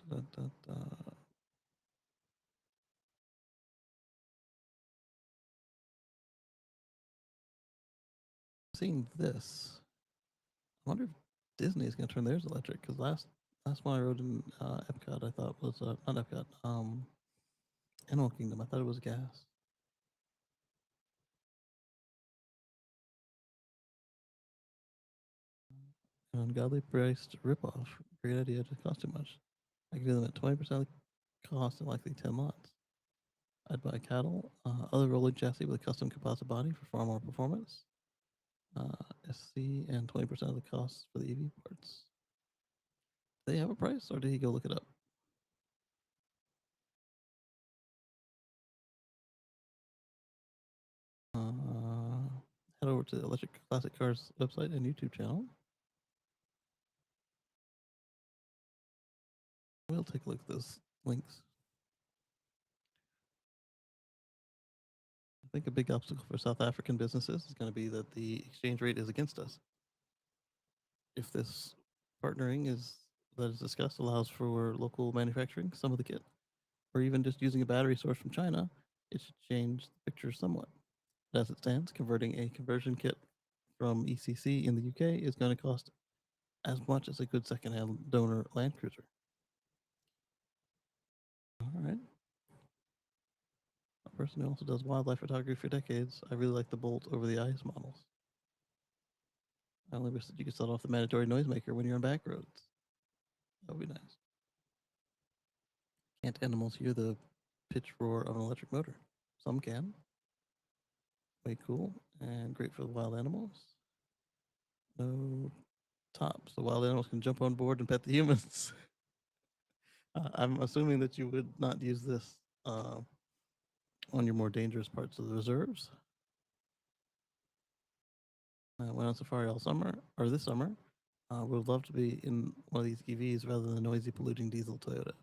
Da, da, da. Seeing this, I wonder if Disney is going to turn theirs electric. Because last one I rode in Epcot, I thought was not Epcot, Animal Kingdom. I thought it was gas. An ungodly priced ripoff. Great idea. It just cost too much. I could do them at 20% of the cost in likely 10 lots. I'd buy cattle, other rolling chassis with a custom composite body for far more performance. SC and 20% of the costs for the EV parts. Do they have a price, or did he go look it up? Head over to the Electric Classic Cars website and YouTube channel. We'll take a look at those links. I think a big obstacle for South African businesses is going to be that the exchange rate is against us. If this partnering that is discussed allows for local manufacturing, some of the kit, or even just using a battery source from China, it should change the picture somewhat. As it stands, converting a conversion kit from ECC in the UK is going to cost as much as a good secondhand donor Land Cruiser. All right. A person who also does wildlife photography for decades, I really like the Bolt over the ICE models. I only wish that you could set off the mandatory noisemaker when you're on back roads. That would be nice. Can't animals hear the pitch roar of an electric motor? Some can. Way cool and great for the wild animals. No top, so wild animals can jump on board and pet the humans. I'm assuming that you would not use this on your more dangerous parts of the reserves. I went on safari all summer, or this summer. Would love to be in one of these EVs rather than the noisy, polluting diesel Toyota.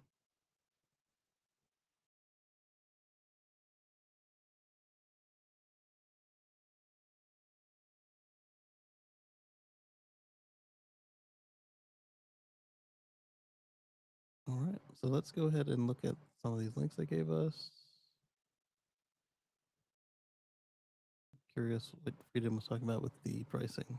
All right, so let's go ahead and look at some of these links they gave us. Curious what Freedom was talking about with the pricing.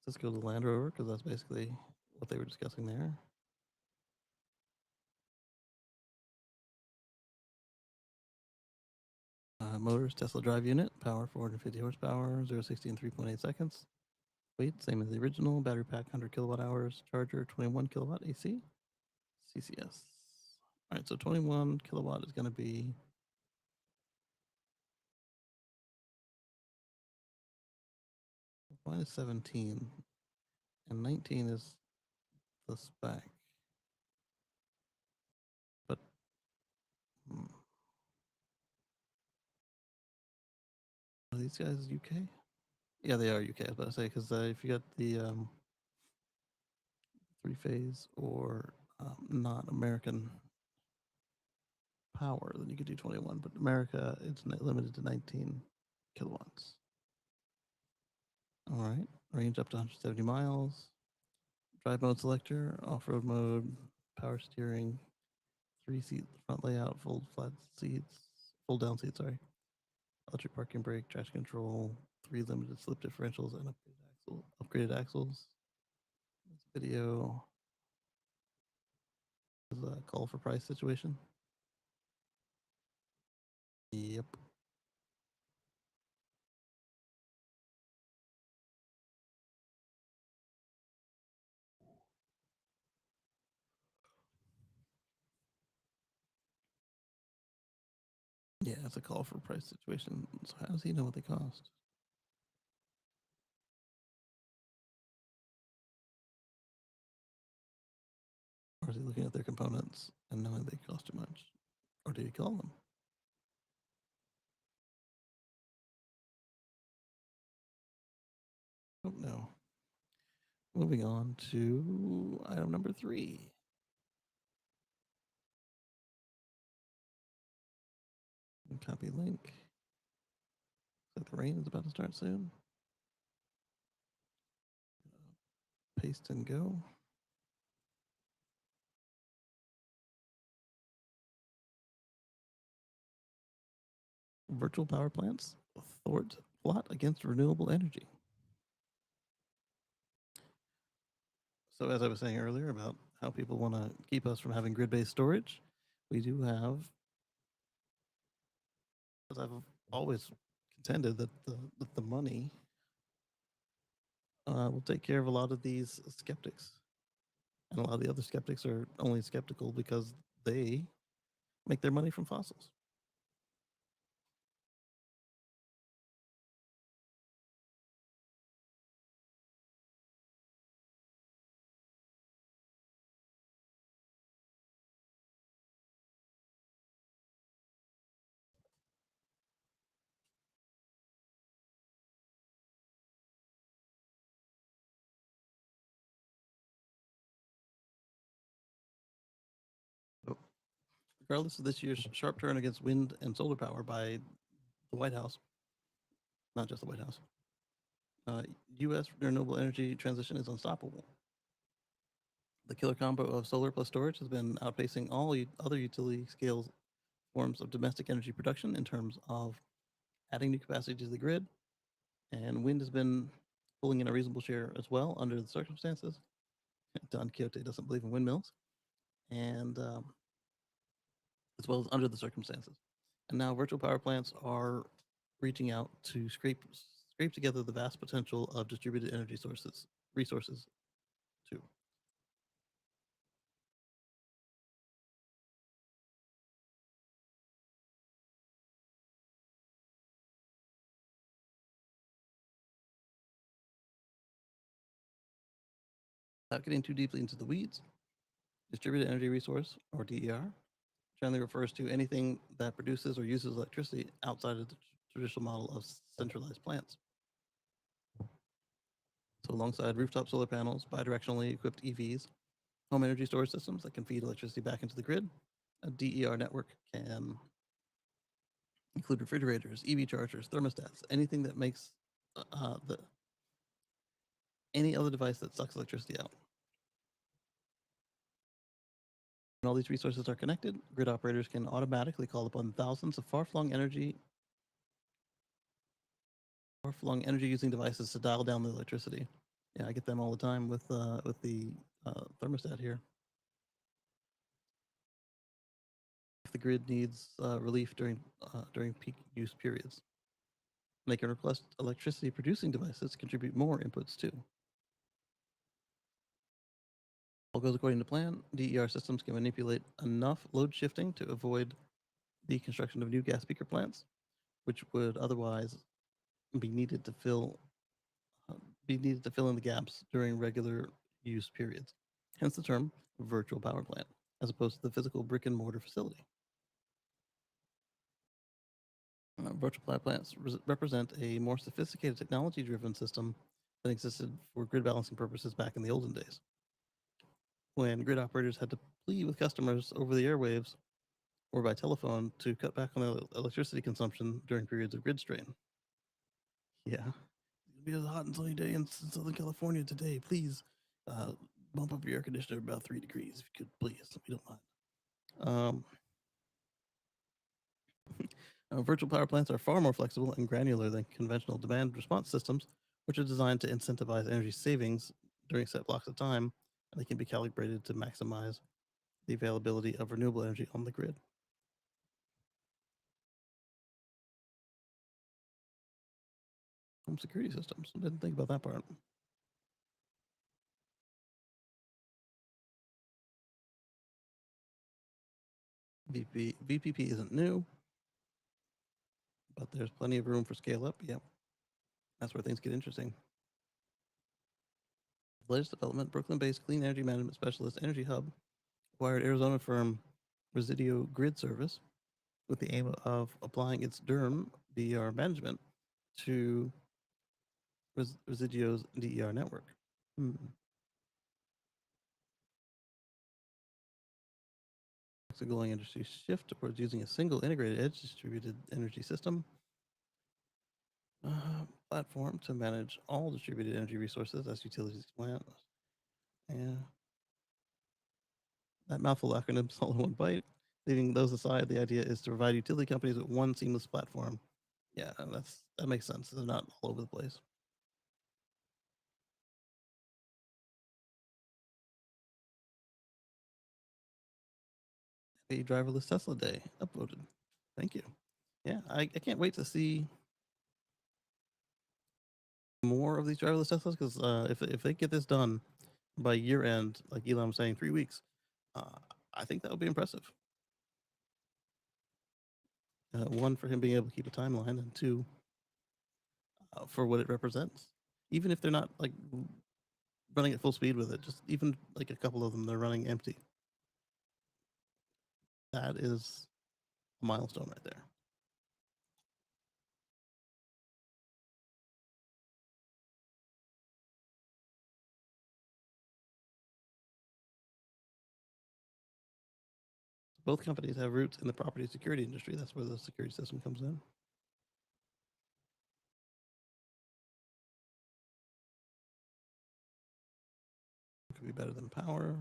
Let's go to Land Rover because that's basically what they were discussing there. Motors, Tesla drive unit, power 450 horsepower, 0 60 in 3.8 seconds. Weight, same as the original. Battery pack 100 kilowatt hours. Charger 21 kilowatt AC. CCS. All right, so 21 kilowatt is going to be minus 17, and 19 is the spec. But are these guys UK? Yeah, they are UK. I was about to say because if you got the three phase or not American power, then you could do 21. But America, it's limited to 19 kilowatts. All right, range up to 170 miles. Drive mode selector, off-road mode, power steering, 3-seat front layout, fold flat seats, fold down seats, sorry. Electric parking brake, traction control, 3 limited slip differentials, and upgraded axles. This video is a call for price situation. Yep. Yeah, it's a call for price situation. So how does he know what they cost? Or is he looking at their components and knowing they cost too much? Or did he call them? Don't know. Moving on to item number 3. Copy link. Looks like the rain is about to start soon. Paste and go. Virtual power plants thwart plot against renewable energy. So as I was saying earlier about how people want to keep us from having grid-based storage, we do have, as I've always contended, that the money will take care of a lot of these skeptics. And a lot of the other skeptics are only skeptical because they make their money from fossils. So regardless of this year's sharp turn against wind and solar power by the White House, not just the White House, U.S. renewable energy transition is unstoppable. The killer combo of solar plus storage has been outpacing all other utility scale forms of domestic energy production in terms of adding new capacity to the grid, and wind has been pulling in a reasonable share as well under the circumstances. Don Quixote doesn't believe in windmills, and as well as under the circumstances. And now virtual power plants are reaching out to scrape together the vast potential of distributed energy resources too. Without getting too deeply into the weeds, distributed energy resource, or DER, generally refers to anything that produces or uses electricity outside of the traditional model of centralized plants. So alongside rooftop solar panels, bidirectionally equipped EVs, home energy storage systems that can feed electricity back into the grid, a DER network can include refrigerators, EV chargers, thermostats, anything that makes any other device that sucks electricity out. When all these resources are connected, grid operators can automatically call upon thousands of far-flung energy using devices to dial down the electricity. Yeah, I get them all the time with the thermostat here. If the grid needs relief during peak use periods, they can request electricity producing devices to contribute more inputs too. All goes according to plan. DER systems can manipulate enough load shifting to avoid the construction of new gas peaker plants, which would otherwise be needed to fill in the gaps during regular use periods. Hence the term virtual power plant, as opposed to the physical brick and mortar facility. Virtual power plants represent a more sophisticated technology-driven system than existed for grid balancing purposes back in the olden days, when grid operators had to plead with customers over the airwaves or by telephone to cut back on their electricity consumption during periods of grid strain. Yeah, it's gonna be a hot and sunny day in Southern California today. Please bump up your air conditioner about 3 degrees, if you could, please. We don't mind. Virtual power plants are far more flexible and granular than conventional demand response systems, which are designed to incentivize energy savings during set blocks of time, and they can be calibrated to maximize the availability of renewable energy on the grid. Home security systems. I didn't think about that part. VPP isn't new, but there's plenty of room for scale up. Yep. That's where things get interesting. The latest development, Brooklyn-based clean energy management specialist Energy Hub acquired Arizona firm Residio Grid Service with the aim of applying its DER management to Residio's DER network. The glowing industry shift towards using a single integrated edge distributed energy system platform to manage all distributed energy resources as utilities plan. Yeah, that mouthful acronym's all in one bite. Leaving those aside, the idea is to provide utility companies with one seamless platform. Yeah, that makes sense. They're not all over the place. A driverless Tesla day upvoted. Thank you. Yeah, I can't wait to see more of these driverless Teslas because if they get this done by year end, like Elon was saying, 3 weeks, I think that would be impressive. One, for him being able to keep a timeline, and two, for what it represents. Even if they're not like running at full speed with it, just even like a couple of them, they're running empty. That is a milestone right there. Both companies have roots in the property security industry. That's where the security system comes in. It could be better than power.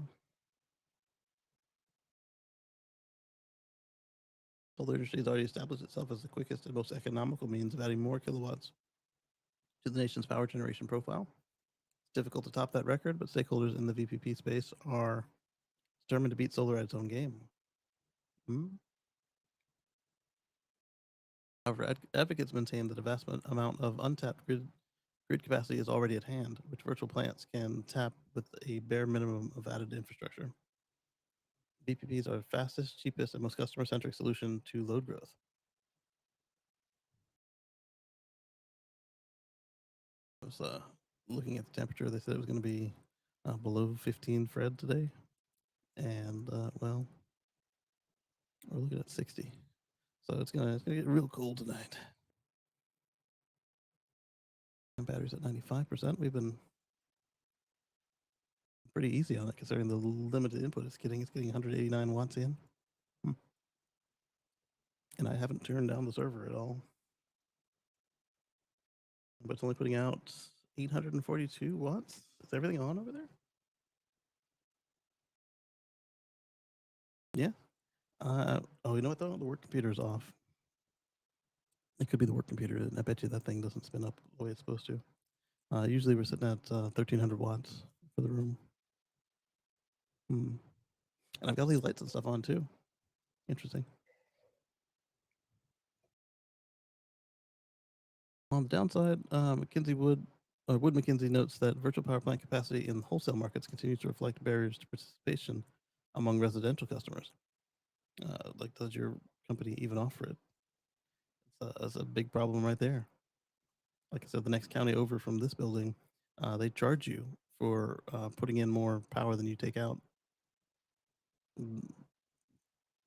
Solar industry has already established itself as the quickest and most economical means of adding more kilowatts to the nation's power generation profile. It's difficult to top that record, but stakeholders in the VPP space are determined to beat solar at its own game. However, advocates maintain that a vast amount of untapped grid capacity is already at hand, which virtual plants can tap with a bare minimum of added infrastructure. VPPs are the fastest, cheapest, and most customer-centric solution to load growth. I was looking at the temperature. They said it was going to be below 15 Fred today, and well, we're looking at 60. So it's gonna get real cool tonight. And batteries at 95%. We've been pretty easy on it considering the limited input it's getting. It's getting 189 watts in. And I haven't turned down the server at all. But it's only putting out 842 watts. Is everything on over there? Yeah. Oh, you know what though? The work computer is off. It could be the work computer, and I bet you that thing doesn't spin up the way it's supposed to. Usually we're sitting at 1300 watts for the room. And I've got these lights and stuff on too. Interesting. On the downside, Wood Mackenzie notes that virtual power plant capacity in wholesale markets continues to reflect barriers to participation among residential customers. Like, does your company even offer it? That's a big problem right there. Like I said, the next county over from this building, they charge you for putting in more power than you take out.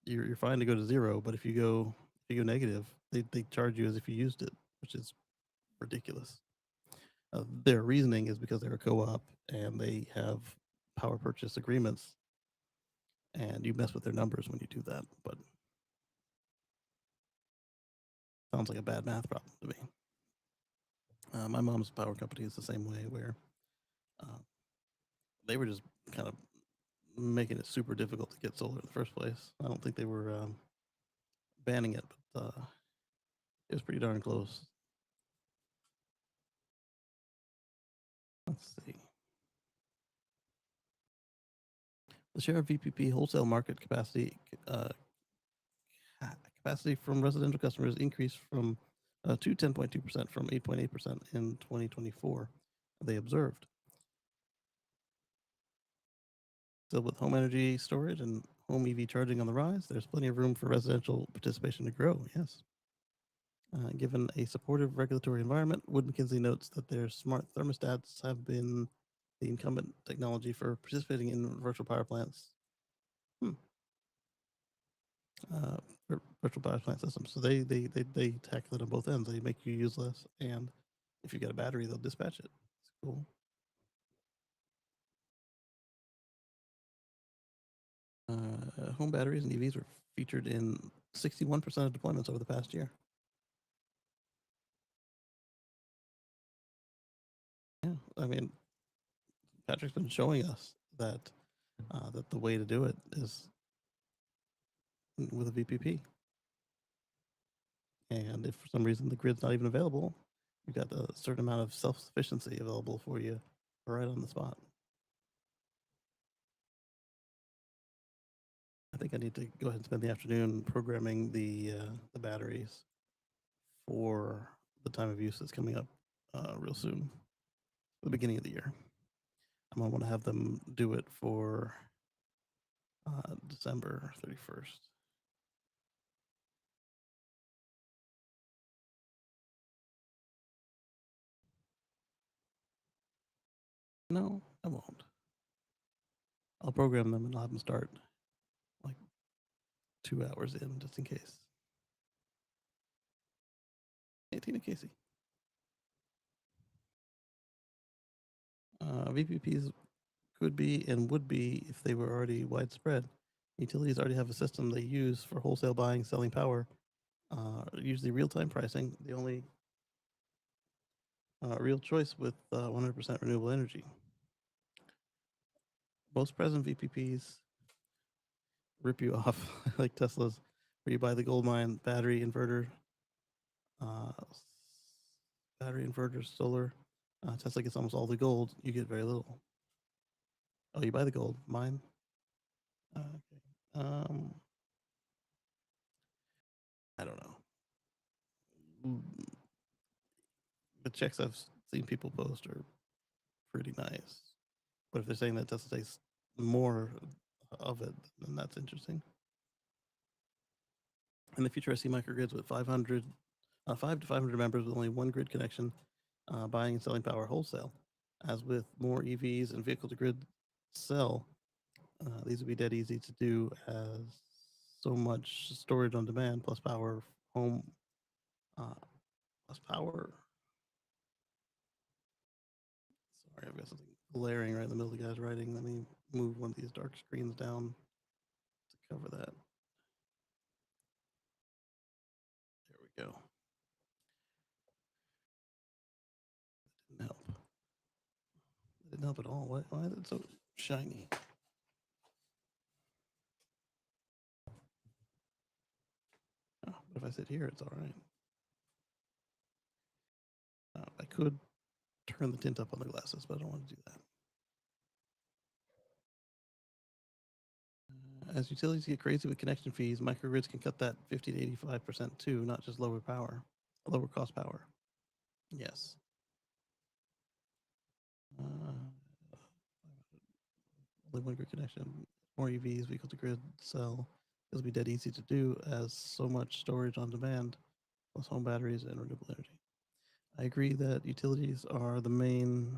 You're fine to go to zero, but if you go negative, they charge you as if you used it, which is ridiculous. Their reasoning is because they're a co-op and they have power purchase agreements, and you mess with their numbers when you do that. But sounds like a bad math problem to me. My mom's power company is the same way, where they were just kind of making it super difficult to get solar in the first place. I don't think they were banning it, but it was pretty darn close. Let's see. The share of VPP wholesale market capacity from residential customers increased from to 10.2% from 8.8% in 2024. They observed. So with home energy storage and home EV charging on the rise, there's plenty of room for residential participation to grow. Yes. Given a supportive regulatory environment, Wood Mackenzie notes that their smart thermostats have been the incumbent technology for participating in virtual power plants. virtual power plant systems. So they tackle it on both ends. They make you use less, and if you got a battery, they'll dispatch it. It's cool. Home batteries and EVs were featured in 61% of deployments over the past year. Yeah, I mean, Patrick's been showing us that that the way to do it is with a VPP. And if for some reason the grid's not even available, you've got a certain amount of self-sufficiency available for you right on the spot. I think I need to go ahead and spend the afternoon programming the batteries for the time of use that's coming up real soon, the beginning of the year. I'm gonna want to have them do it for December 31st. No, I won't. I'll program them and I'll have them start like 2 hours in, just in case. Hey, Tina Casey. VPPs could be and would be if they were already widespread. Utilities already have a system they use for wholesale buying, selling power, usually real-time pricing. The only real choice with 100% renewable energy. Most present VPPs rip you off like Tesla's, where you buy the gold mine, uh, battery inverters, solar. Tesla gets almost all the gold. You get very little. Oh, you buy the gold mine. Okay. I don't know. The checks I've seen people post are pretty nice, but if they're saying that Tesla takes more of it, then that's interesting. In the future, I see microgrids with 5 to 500 members with only one grid connection, buying and selling power wholesale. As with more EVs and vehicle to grid sell, these would be dead easy to do as so much storage on demand plus power home plus power. Sorry, I've got something glaring right in the middle of the guy's writing. Let me move one of these dark screens down to cover that. There we go. Didn't help. It didn't help at all. Why is it so shiny? Oh, but if I sit here, it's all right. I could turn the tint up on the glasses, but I don't want to do that. As utilities get crazy with connection fees, microgrids can cut that 50 to 85% too, not just lower cost power. Yes. Only one grid connection, more EVs, vehicle to grid sell. It'll be dead easy to do as so much storage on demand, plus home batteries and renewable energy. I agree that utilities are the main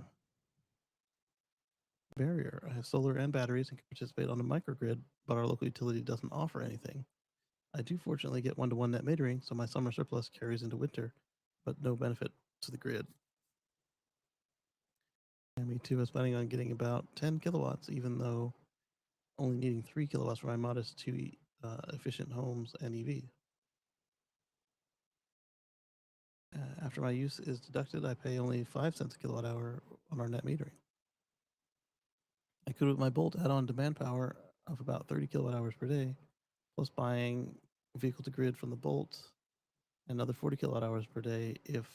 barrier. I have solar and batteries and can participate on a microgrid, but our local utility doesn't offer anything. I do fortunately get one-to-one net metering, so my summer surplus carries into winter, but no benefit to the grid. And me too. I was planning on getting about 10 kilowatts, even though only needing 3 kilowatts for my modest 2 efficient homes and EV. After my use is deducted, I pay only 5 cents a kilowatt hour on our net metering. I could, with my Bolt, add on demand power of about 30 kilowatt hours per day, plus buying vehicle to grid from the Bolt, another 40 kilowatt hours per day if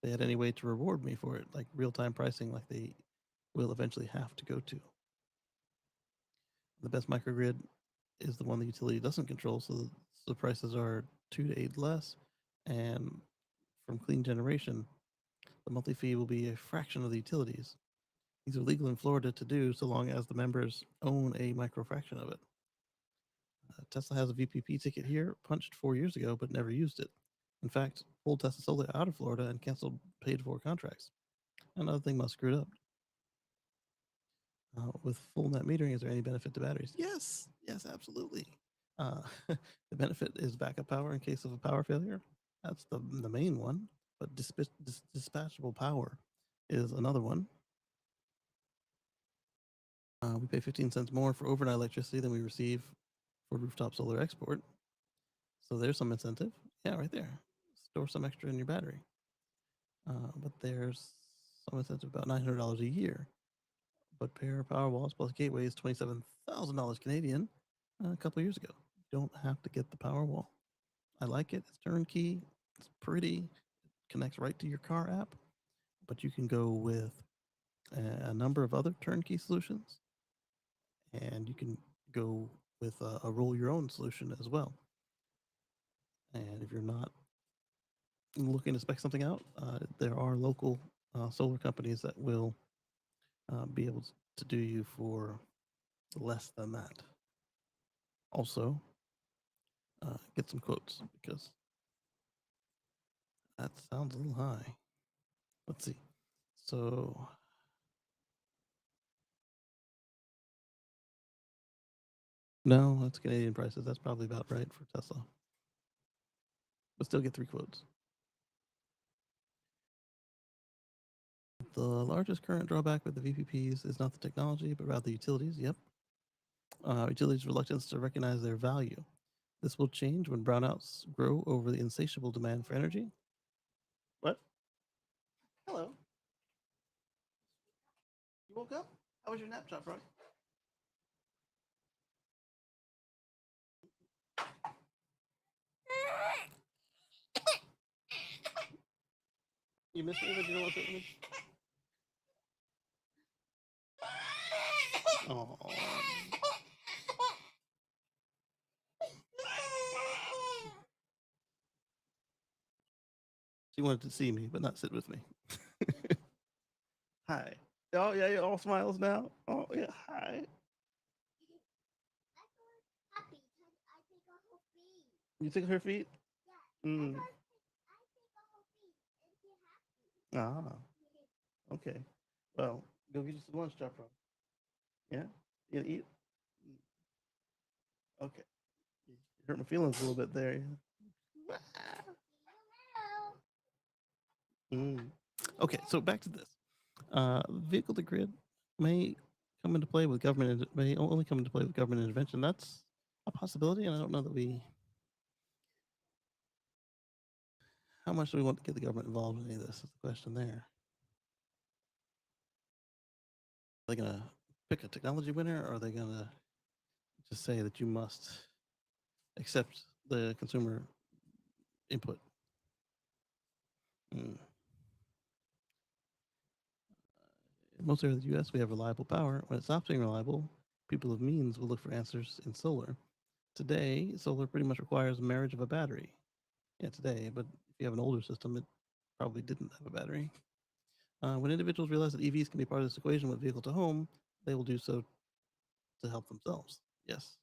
they had any way to reward me for it, like real-time pricing, like they will eventually have to go to. The best microgrid is the one the utility doesn't control, so the prices are 2 to 8 less, and from clean generation, the monthly fee will be a fraction of the utilities. These are legal in Florida to do so long as the members own a micro fraction of it. Tesla has a VPP ticket here, punched 4 years ago, but never used it. In fact, pulled Tesla Solar out of Florida and canceled paid-for contracts. Another thing Musk screwed up. With full net metering, is there any benefit to batteries? Yes, absolutely. Uh, the benefit is backup power in case of a power failure. That's the main one. But dispatchable power is another one. We pay 15 cents more for overnight electricity than we receive for rooftop solar export. So there's some incentive. Yeah, right there. Store some extra in your battery. But there's some incentive about $900 a year. But pair of power walls plus gateway is $27,000 Canadian a couple years ago. You don't have to get the power wall. I like it. It's turnkey. It's pretty. Connects right to your car app. But you can go with a number of other turnkey solutions, and you can go with a roll your own solution as well. And if you're not looking to spec something out, there are local solar companies that will be able to do you for less than that. Also, get some quotes because that sounds a little high. Let's see. So, no, that's Canadian prices. That's probably about right for Tesla. But still get 3 quotes. The largest current drawback with the VPPs is not the technology, but rather the utilities. Yep. Utilities' reluctance to recognize their value. This will change when brownouts grow over the insatiable demand for energy. What? Hello. You woke up? How was your nap, Chop Roy? You missed me, but you don't want to sit with me? Oh. She wanted to see me, but not sit with me. Hi. Oh, yeah, you're all smiles now. Oh, yeah, hi. You took her feet? Mm. Ah, okay. Well, go get you some lunch, Chop Roy. Yeah? You gonna eat? Okay. You hurt my feelings a little bit there. Mm. Okay, so back to this. Vehicle to grid may come into play with government. May only come into play with government intervention. That's a possibility, and I don't know that we. How much do we want to get the government involved in any of this? Is the question there. Are they gonna pick a technology winner, or are they gonna just say that you must accept the consumer input? Mm. In most areas of the U.S., we have reliable power. When it stops being reliable, people of means will look for answers in solar. Today, solar pretty much requires a marriage of a battery. Yeah, today, but if you have an older system, it probably didn't have a battery. When individuals realize that EVs can be part of this equation with vehicle to home, they will do so to help themselves. Yes.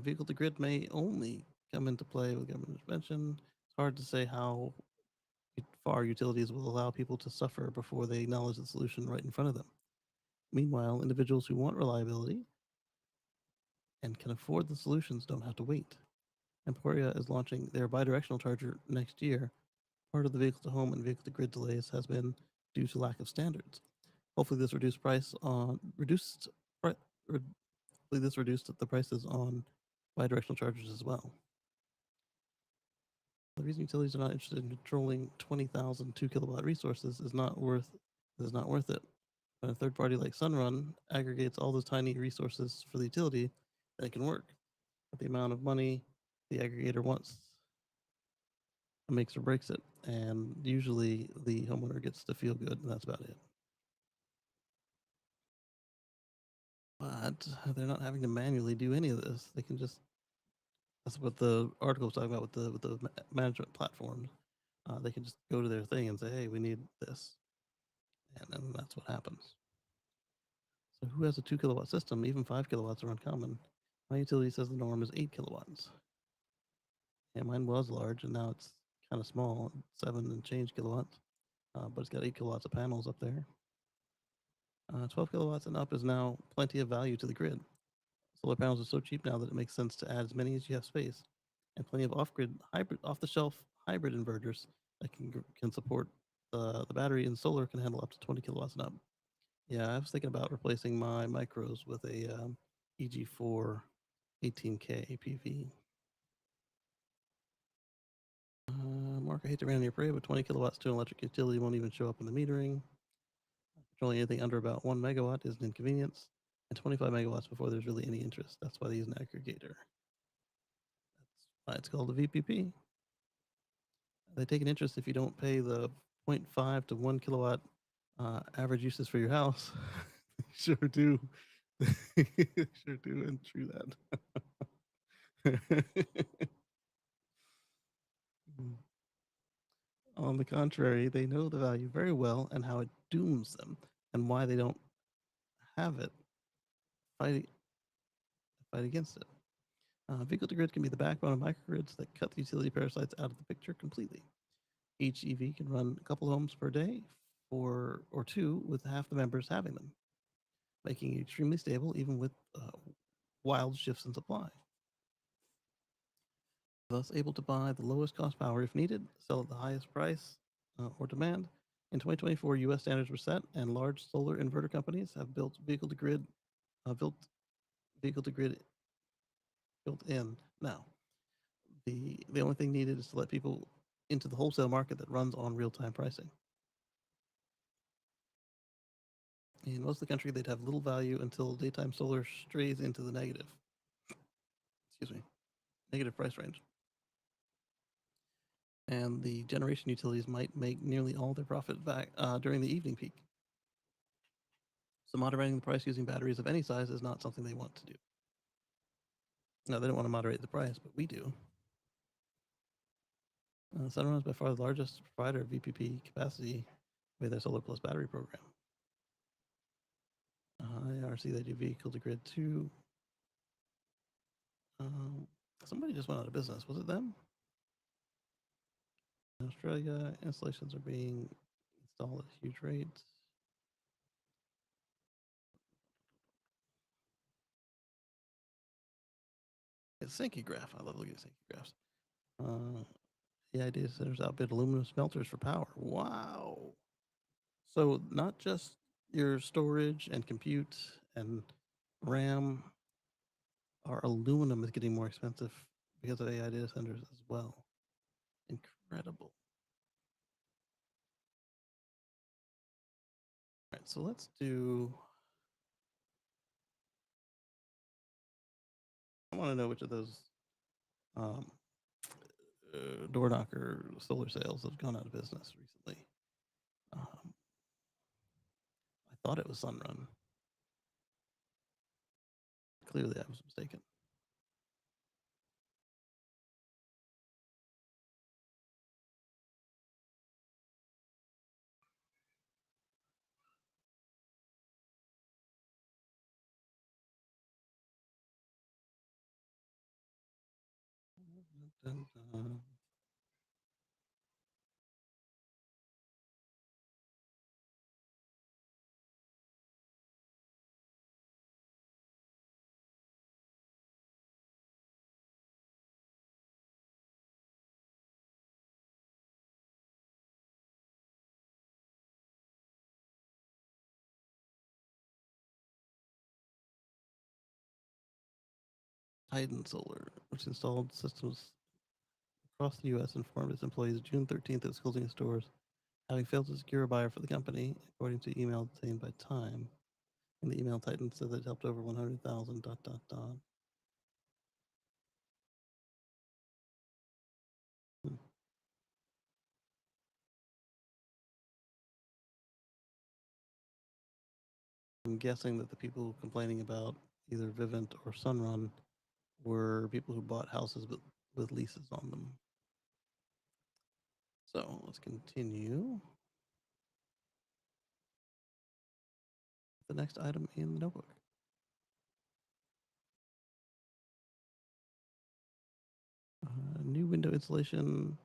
Vehicle to grid may only come into play with government intervention. It's hard to say how far utilities will allow people to suffer before they acknowledge the solution right in front of them. Meanwhile, individuals who want reliability and can afford the solutions don't have to wait. Emporia is launching their bidirectional charger next year. Part of the vehicle to home and vehicle to grid delays has been due to lack of standards. Hopefully, this reduced price on reduced. Hopefully, this reduced the prices on bidirectional chargers as well. The reason utilities are not interested in controlling 20,000 2 kilowatt resources is not worth it. When a third party like Sunrun aggregates all those tiny resources for the utility, then it can work. But the amount of money the aggregator wants makes or breaks it, and usually the homeowner gets to feel good, and that's about it. But they're not having to manually do any of this. They can just that's what the article was talking about with the management platforms. They can just go to their thing and say, "Hey, we need this," and then that's what happens. So, who has a 2 kilowatt system? Even 5 kilowatts are uncommon. My utility says the norm is 8 kilowatts. Yeah, mine was large, and now it's kind of small, 7 and change kilowatts. But it's got 8 kilowatts of panels up there. 12 kilowatts and up is now plenty of value to the grid. Solar panels are so cheap now that it makes sense to add as many as you have space, and plenty of off-the-shelf hybrid inverters that can support the battery and solar can handle up to 20 kilowatts and up. Yeah, I was thinking about replacing my micros with a EG4 18K PV. Mark, I hate to rain on your parade, but 20 kilowatts to an electric utility won't even show up in the metering. Controlling anything under about 1 megawatt is an inconvenience, and 25 megawatts before there's really any interest. That's why they use an aggregator. That's why it's called a VPP. They take an interest if you don't pay the zero 0.5 to 1 kilowatt average uses for your house. Sure do. Sure do, and true that. On the contrary, they know the value very well and how it dooms them and why they don't have it. Fight, fight against it. Vehicle to grid can be the backbone of microgrids that cut the utility parasites out of the picture completely. Each EV can run a couple homes per day, or two, with half the members having them, making it extremely stable even with wild shifts in supply. Thus, able to buy the lowest cost power if needed, sell at the highest price or demand. In 2024, U.S. standards were set, and large solar inverter companies have built vehicle to grid, built in now. The only thing needed is to let people into the wholesale market that runs on real time pricing. In most of the country, they'd have little value until daytime solar strays into the negative. Excuse me, negative price range. And the generation utilities might make nearly all their profit back during the evening peak. So moderating the price using batteries of any size is not something they want to do. No, they don't want to moderate the price, but we do. Sunrun is by far the largest provider of VPP capacity with their solar plus battery program. IRC, they do vehicle to grid too. Somebody just went out of business. Was it them? In Australia, installations are being installed at huge rates. It's Sankey graph. I love looking at Sankey graphs. AI data centers outbid aluminum smelters for power. Wow. So not just your storage and compute and RAM, our aluminum is getting more expensive because of AI data centers as well. Incredible. All right, so let's do. I want to know which of those um, door knocker solar sales have gone out of business recently. I thought it was Sunrun. Clearly, I was mistaken. Dun, dun, dun. Titan Solar, which installed systems across the U.S., informed its employees June 13th it was closing its stores, having failed to secure a buyer for the company, according to email obtained by Time. In the email, Titan said that it helped over 100,000. Dot dot dot. Hmm. I'm guessing that the people complaining about either Vivint or Sunrun were people who bought houses with leases on them. So let's continue. The next item in the notebook. New window installation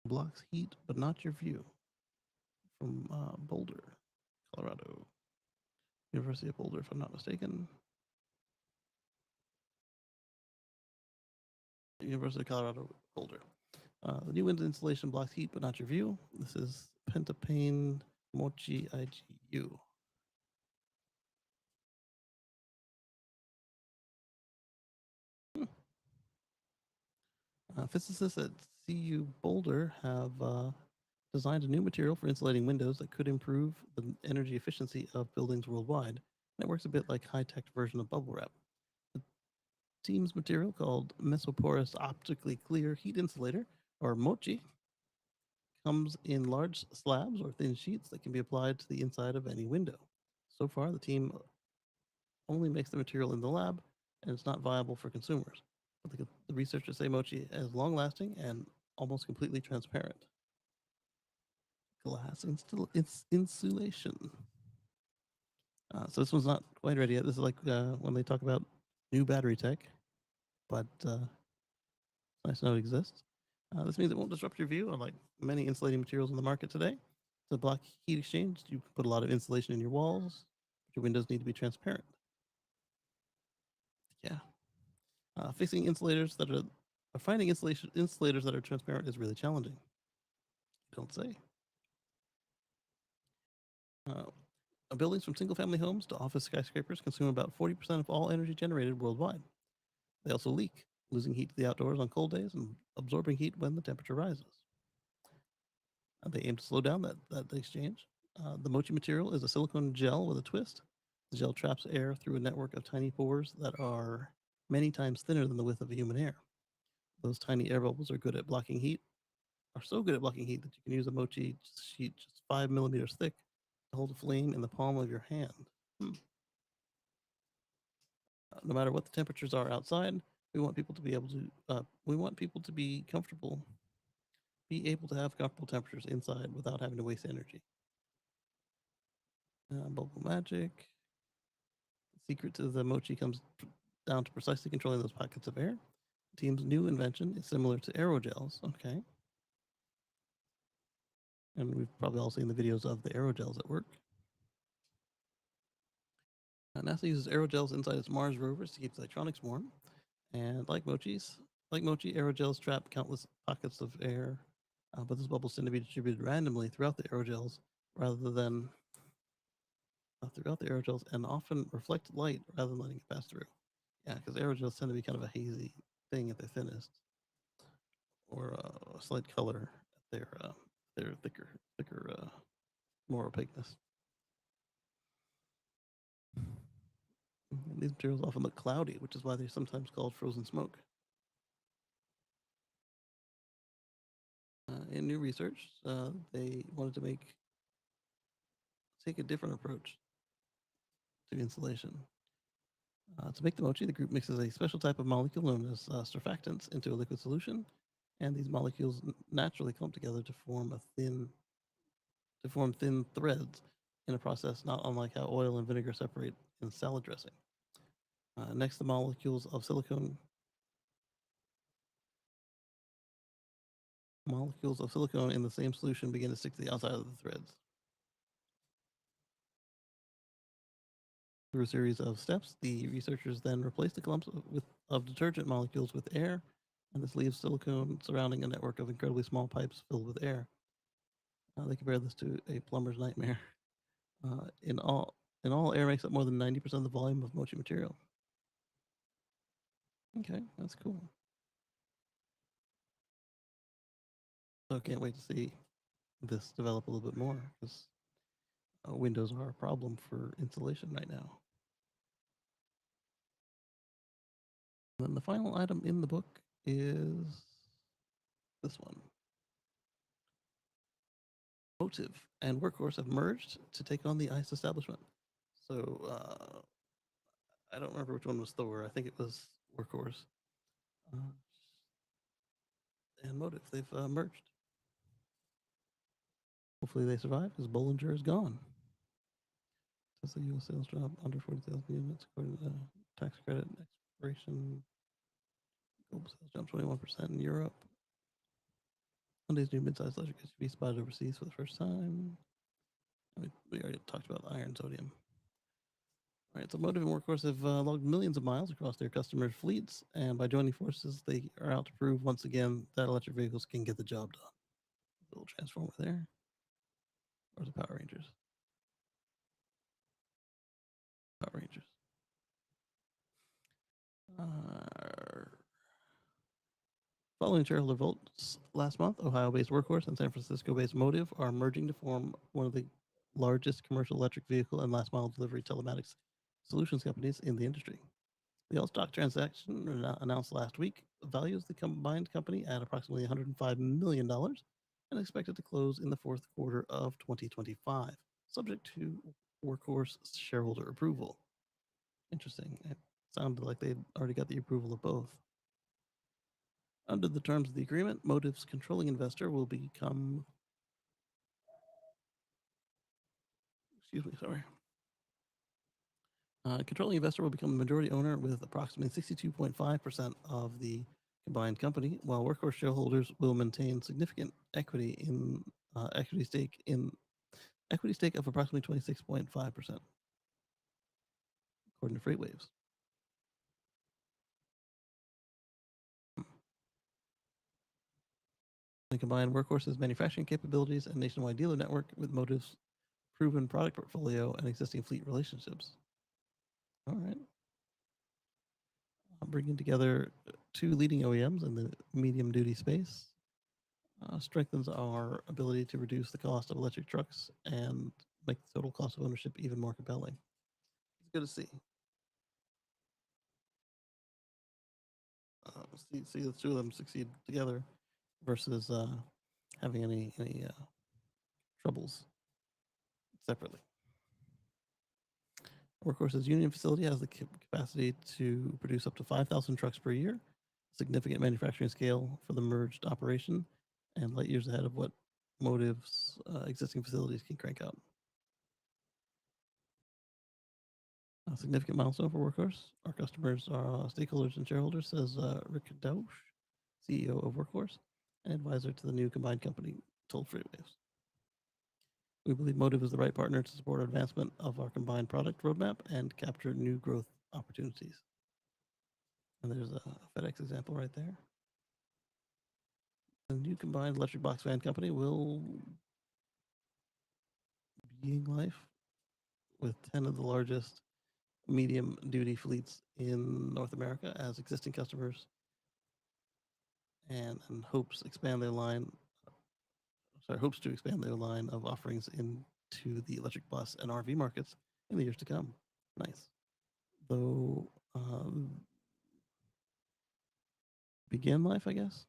blocks heat, but not your view. From Boulder, Colorado. University of Boulder, if I'm not mistaken. University of Colorado, Boulder. The new window installation blocks heat, but not your view. This is Pentapane Mochi IGU. Physicists at CU Boulder have designed a new material for insulating windows that could improve the energy efficiency of buildings worldwide. And it works a bit like high-tech version of bubble wrap. The team's material, called mesoporous optically clear heat insulator, or MOCHI, comes in large slabs or thin sheets that can be applied to the inside of any window. So far, the team only makes the material in the lab, and it's not viable for consumers. But the researchers say Mochi is long-lasting and almost completely transparent. Glass insulation. So this one's not quite ready yet. This is like when they talk about new battery tech, but it's nice to know it exists. This means it won't disrupt your view, unlike many insulating materials on the market today. To block heat exchange, you can put a lot of insulation in your walls, but your windows need to be transparent. Yeah. Fixing insulators that are finding insulators that are transparent is really challenging. Don't say. Buildings from single-family homes to office skyscrapers consume about 40% of all energy generated worldwide. They also leak, losing heat to the outdoors on cold days and absorbing heat when the temperature rises. They aim to slow down that exchange. The Mochi material is a silicone gel with a twist. The gel traps air through a network of tiny pores that are many times thinner than the width of a human hair. Those tiny air bubbles are good at blocking heat, are so good at blocking heat that you can use a Mochi sheet just 5 millimeters thick to hold a flame in the palm of your hand. No matter what the temperatures are outside, we want people to be able to. We want people to be comfortable, be able to have comfortable temperatures inside without having to waste energy. Bubble magic. The secret to the Mochi comes down to precisely controlling those pockets of air. The team's new invention is similar to aerogels. Okay. And we've probably all seen the videos of the aerogels at work. NASA uses aerogels inside its Mars rovers to keep its electronics warm. And like Mochi, aerogels trap countless pockets of air, but those bubbles tend to be distributed randomly throughout the aerogels rather than throughout the aerogels and often reflect light rather than letting it pass through. Yeah, because aerogels tend to be kind of a hazy thing at their thinnest, or a slight color at their thicker, more opaqueness. And these materials often look cloudy, which is why they're sometimes called frozen smoke. In new research, they wanted to take a different approach to insulation. To make the Mochi, the group mixes a special type of molecule known as surfactants into a liquid solution, and these molecules naturally clump together to form thin threads in a process not unlike how oil and vinegar separate in salad dressing. Next, the molecules of silicone in the same solution begin to stick to the outside of the threads. Through a series of steps, the researchers then replace the clumps of detergent molecules with air, and this leaves silicone surrounding a network of incredibly small pipes filled with air. They compare this to a plumber's nightmare. In all, air makes up more than 90% of the volume of Mochi material. Okay, that's cool. So I can't wait to see this develop a little bit more, because windows are a problem for insulation right now. And then the final item in the book is this one. Motive and Workhorse have merged to take on the ICE establishment. So I don't remember which one was Thor. I think it was Workhorse. And Motive, they've merged. Hopefully they survive, because Bollinger is gone. Tesla U.S. sales drop under 40,000 units according to the tax credit expiration. Global sales jump 21% in Europe. Hyundai's new midsize electric SUV spotted overseas for the first time. We already talked about iron sodium. All right, so Motive and Workhorse have logged millions of miles across their customers' fleets, and by joining forces, they are out to prove once again that electric vehicles can get the job done. A little transformer there. Or the Power Rangers? Power Rangers. Following shareholder votes last month, Ohio-based Workhorse and San Francisco-based Motive are merging to form one of the largest commercial electric vehicle and last-mile delivery telematics solutions companies in the industry. The all-stock transaction announced last week values the combined company at approximately $105 million and expected to close in the fourth quarter of 2025, subject to Workhorse shareholder approval. Interesting. It sounded like they'd already got the approval of both. Under the terms of the agreement, Motive's controlling investor will become. Excuse me, sorry. Controlling investor will become the majority owner with approximately 62.5% of the combined company, while Workhorse shareholders will maintain significant equity stake of approximately 26.5%, according to FreightWaves. The combined Workhorse's manufacturing capabilities and nationwide dealer network with Motive's proven product portfolio and existing fleet relationships. All right. Bringing together two leading OEMs in the medium duty space strengthens our ability to reduce the cost of electric trucks and make the total cost of ownership even more compelling. It's good to see. See the two of them succeed together versus having any troubles separately. Workhorse's Union facility has the capacity to produce up to 5,000 trucks per year, significant manufacturing scale for the merged operation, and light years ahead of what Motive's existing facilities can crank out. A significant milestone for Workhorse. Our customers, our stakeholders, and shareholders, says Rick Dausch, CEO of Workhorse and advisor to the new combined company, told FreightWaves. We believe Motive is the right partner to support advancement of our combined product roadmap and capture new growth opportunities. And there's a FedEx example right there. The new combined electric box van company will be in life with 10 of the largest medium duty fleets in North America as existing customers and hopes to expand their line of offerings into the electric bus and RV markets in the years to come. Nice. Though begin life, I guess.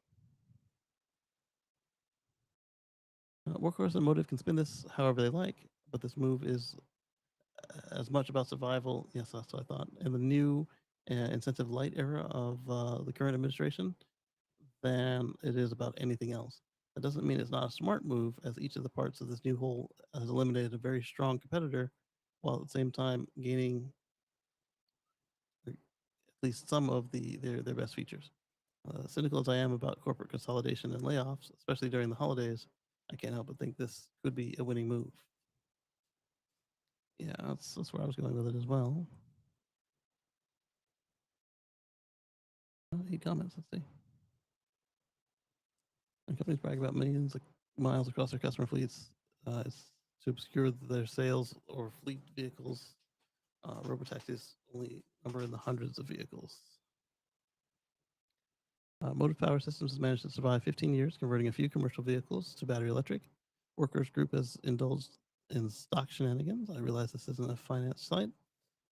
Workhorse and Motive can spin this however they like, but this move is as much about survival. Yes, that's what I thought. In the new incentive light era of the current administration, than it is about anything else. That doesn't mean it's not a smart move, as each of the parts of this new whole has eliminated a very strong competitor, while at the same time gaining at least some of their best features. Cynical as I am about corporate consolidation and layoffs, especially during the holidays, I can't help but think this could be a winning move. Yeah, that's where I was going with it as well. 8 comments, let's see. And companies brag about millions of miles across their customer fleets. It's to obscure their sales or fleet vehicles. Robotaxis only number in the hundreds of vehicles. Motive Power Systems has managed to survive 15 years, converting a few commercial vehicles to battery electric. Workers Group has indulged in stock shenanigans. I realize this isn't a finance site,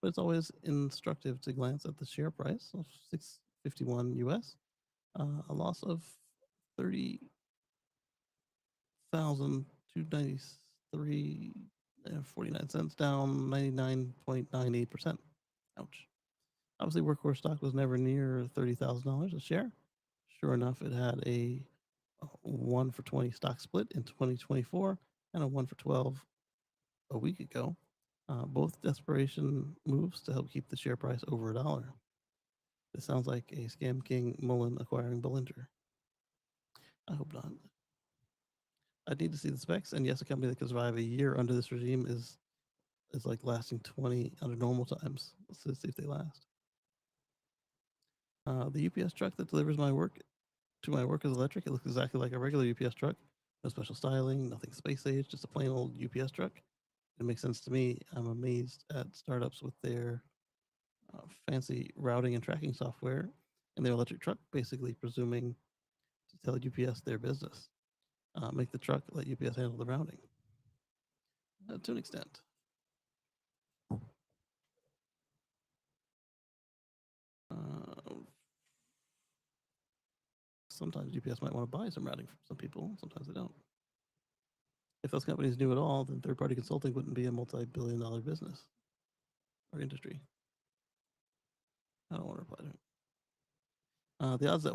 but it's always instructive to glance at the share price of $651 US, a loss of 30,293.49 down 99.98%. Ouch. Obviously, Workhorse stock was never near $30,000 a share. Sure enough, it had a 1 for 20 stock split in 2024 and a 1 for 12 a week ago. Both desperation moves to help keep the share price over $1. This sounds like a scam king Mullen acquiring Bollinger. I hope not. I need to see the specs, and yes, a company that can survive a year under this regime is is like lasting 20 under normal times. Let's see if they last. The UPS truck that delivers my work to my work is electric. It looks exactly like a regular UPS truck. No special styling, nothing space age, just a plain old UPS truck. It makes sense to me. I'm amazed at startups with their fancy routing and tracking software and their electric truck, basically presuming to tell UPS their business. Make the truck, let UPS handle the routing. To an extent. Sometimes UPS might want to buy some routing from some people. Sometimes they don't. If those companies knew it all, then third-party consulting wouldn't be a multi-billion-dollar business or industry. I don't want to reply to it. The odds that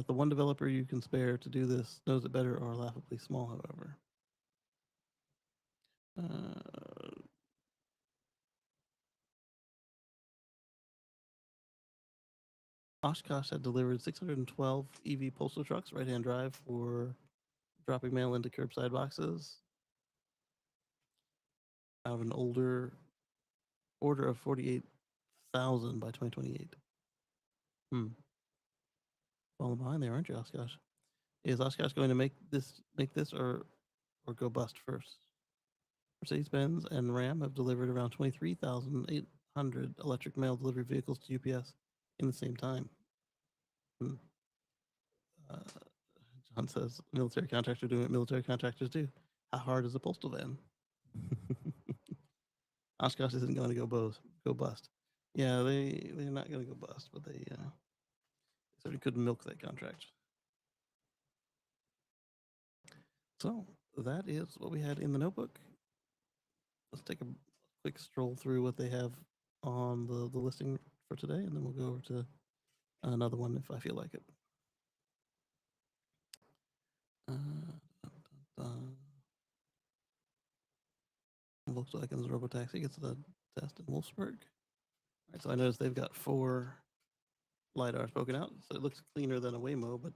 the one developer you can spare to do this knows it better are laughably small, however. Oshkosh had delivered 612 EV postal trucks, right-hand drive, for dropping mail into curbside boxes out of an order of 48,000 by 2028. Falling behind there, aren't you, Oshkosh? Is Oshkosh going to make this or go bust first? Mercedes-Benz and Ram have delivered around 23,800 electric mail delivery vehicles to UPS in the same time. John says military contractors doing what military contractors do. How hard is a postal van? Oshkosh isn't going to go bust. Yeah, they're not going to go bust, but they certainly couldn't milk that contract. So that is what we had in the notebook. Let's take a quick stroll through what they have on the listing for today, and then we'll go over to another one if I feel like it. Volkswagen's Robotaxi gets the test in Wolfsburg. All right, so I noticed they've got 4 LiDARs poking out, so it looks cleaner than a Waymo, but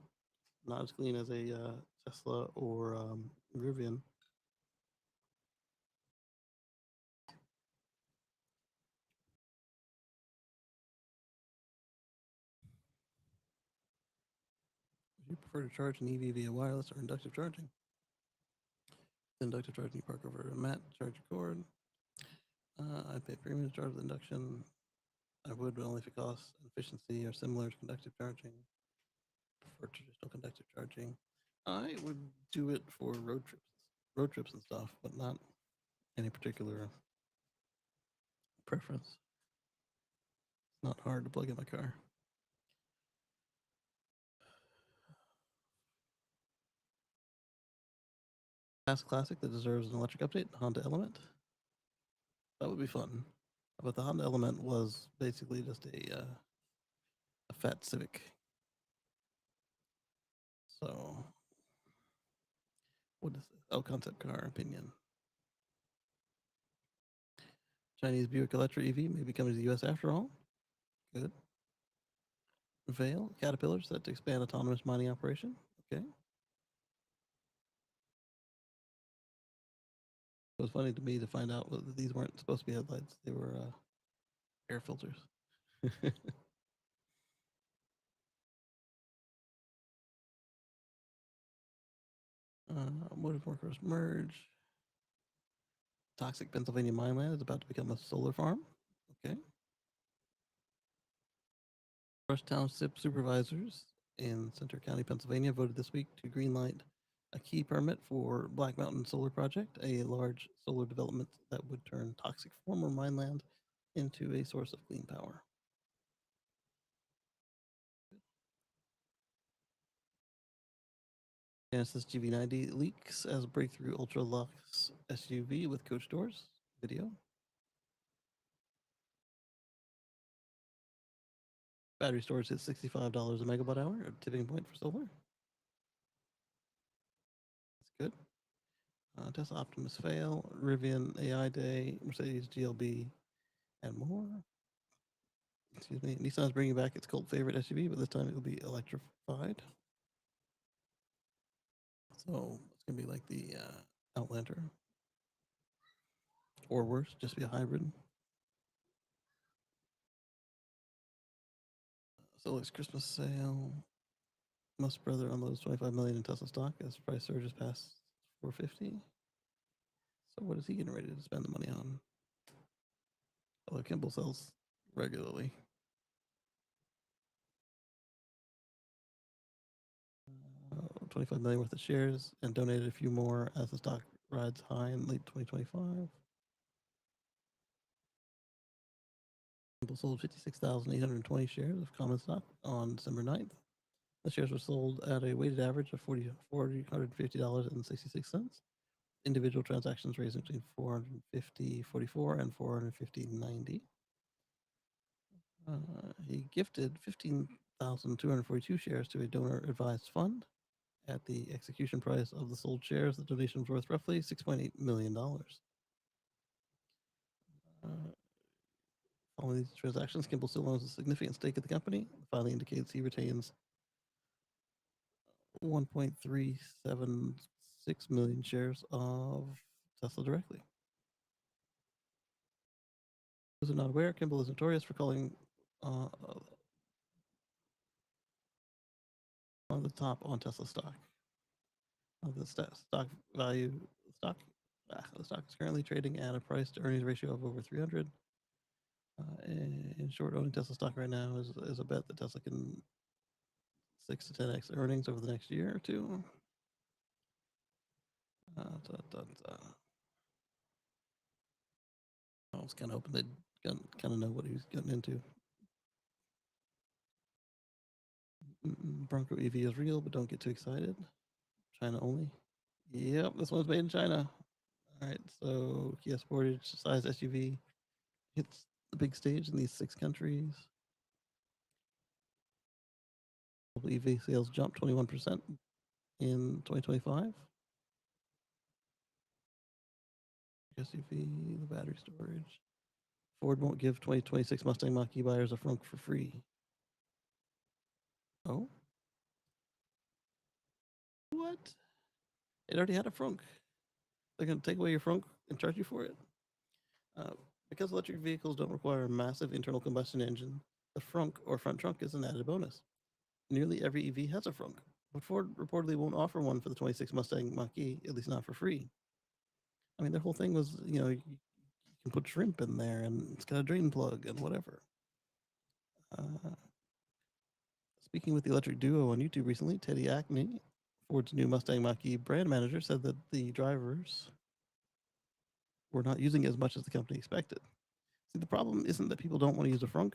not as clean as a Tesla or Rivian. Would you prefer to charge an EV via wireless or inductive charging? Inductive charging, you park over a mat, charge your cord. I'd pay premium to charge with induction. I would, but only if it costs and efficiency are similar to conductive charging. For traditional conductive charging, I would do it for road trips and stuff, but not any particular preference. It's not hard to plug in my car. Past classic that deserves an electric update, Honda Element. That would be fun. But the Honda Element was basically just a fat Civic. So, what is this? Oh, concept car opinion. Chinese Buick Electra EV may be coming to the US after all. Good. Vale, Caterpillar set to expand autonomous mining operation. Okay. It was funny to me to find out that these weren't supposed to be headlights; they were air filters. Motive workers merge. Toxic Pennsylvania mine land is about to become a solar farm. Okay. Rush Township supervisors in Center County, Pennsylvania voted this week to greenlight a key permit for Black Mountain Solar Project, a large solar development that would turn toxic former mine land into a source of clean power. Genesis GV90 leaks as breakthrough ultra luxe SUV with coach doors. Video. Battery storage hits $65 a megawatt hour, a tipping point for solar. That's good. Tesla Optimus fail, Rivian AI Day, Mercedes GLB, and more. Excuse me. Nissan's bringing back its cult favorite SUV, but this time it will be electrified. So it's gonna be like the Outlander. or worse, just be a hybrid. Solar's Christmas sale. Musk brother unloads 25 million in Tesla stock as price surges past 450. So what is he getting ready to spend the money on? Although Kimball sells regularly. 25 million worth of shares and donated a few more as the stock rides high in late 2025. Kimball sold 56,820 shares of common stock on December 9th. The shares were sold at a weighted average of $450.66. Individual transactions raised between 450.44 and 450.90. He gifted 15,242 shares to a donor-advised fund. At the execution price of the sold shares, the donation was worth roughly $6.8 million. Following these transactions, Kimball still owns a significant stake in the company. The filing indicates he retains 1.376 million shares of Tesla directly. Those who are not aware, Kimball is notorious for calling on the top on Tesla stock. The stock value, the stock is currently trading at a price to earnings ratio of over 300. In short, owning Tesla stock right now is a bet that Tesla can 6 to 10x earnings over the next year or two. I was kind of hoping they'd kind of know what he was getting into. Bronco EV is real, but don't get too excited. China only. Yep, this one's made in China. All right, so Kia Sportage size SUV hits the big stage in these 6 countries. EV sales jumped 21% in 2025. SUV, the battery storage. Ford won't give 2026 Mustang Mach-E buyers a frunk for free. Oh? What? It already had a frunk. They're going to take away your frunk and charge you for it? Because electric vehicles don't require a massive internal combustion engine, the frunk or front trunk is an added bonus. Nearly every EV has a frunk, but Ford reportedly won't offer one for the 26 Mustang Mach-E, at least not for free. I mean, their whole thing was, you can put shrimp in there and it's got a drain plug and whatever. Speaking with the electric duo on YouTube recently, Teddy Acme, Ford's new Mustang Mach-E brand manager, said that the drivers were not using it as much as the company expected. See, the problem isn't that people don't want to use a frunk.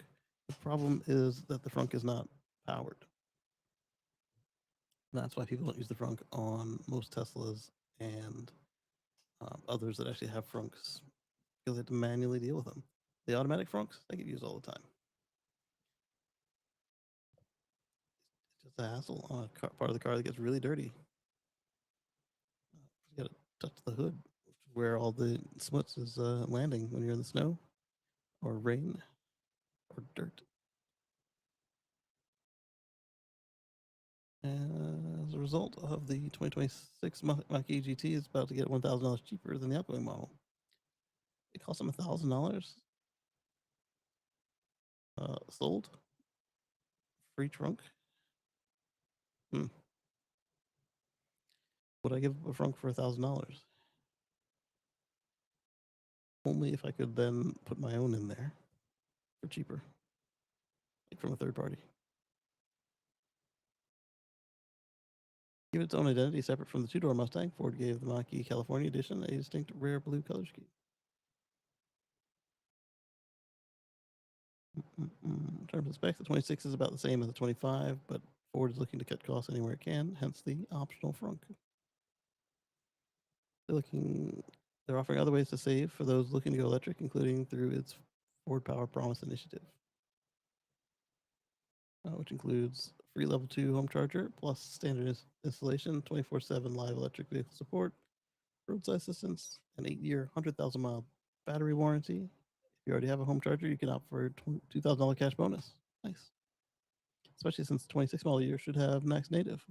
The problem is that the frunk is not powered. And that's why people don't use the frunk on most Teslas and others that actually have frunks, because they have to manually deal with them. The automatic frunks, they get used all the time. It's just a hassle on a part of the car that gets really dirty. You got to touch the hood, where all the smuts is landing when you're in the snow or rain or dirt. As a result of the 2026 Mach-E GT is about to get $1,000 cheaper than the outgoing model. It cost them $1,000. Sold. Free trunk. Would I give a frunk for $1,000? Only if I could then put my own in there for cheaper, like from a third party. Give it its own identity separate from the two-door Mustang, Ford gave the Mach-E California Edition a distinct rare blue color scheme. In terms of specs, the 26 is about the same as the 25, but Ford is looking to cut costs anywhere it can, hence the optional frunk. They're offering other ways to save for those looking to go electric, including through its Ford Power Promise initiative, which includes free level 2 home charger plus standard installation, 24/7 live electric vehicle support, roadside assistance, an 8-year, 100,000-mile battery warranty. If you already have a home charger, you can opt for a $2,000 cash bonus. Nice. Especially since 26 model year should have Max Native.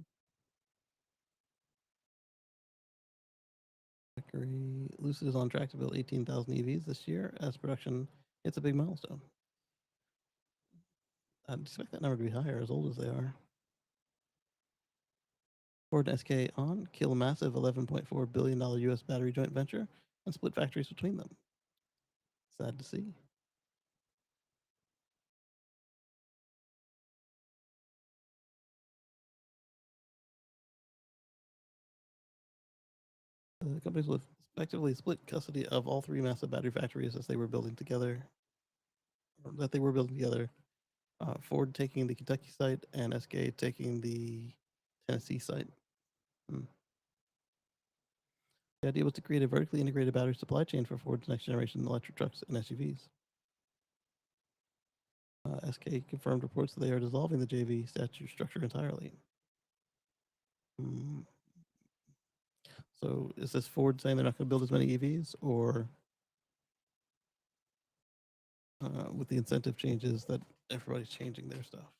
Lucid is on track to build 18,000 EVs this year as production hits a big milestone. I'd expect that number to be higher, as old as they are. Ford and SK on kill a massive $11.4 billion US battery joint venture and split factories between them. Sad to see. The companies will effectively split custody of all three massive battery factories as they were building together, or that they were building together. Ford taking the Kentucky site and SK taking the Tennessee site. The idea was to create a vertically integrated battery supply chain for Ford's next generation electric trucks and SUVs. SK confirmed reports that they are dissolving the JV statute structure entirely. So is this Ford saying they're not going to build as many EVs, or with the incentive changes that everybody's changing their stuff?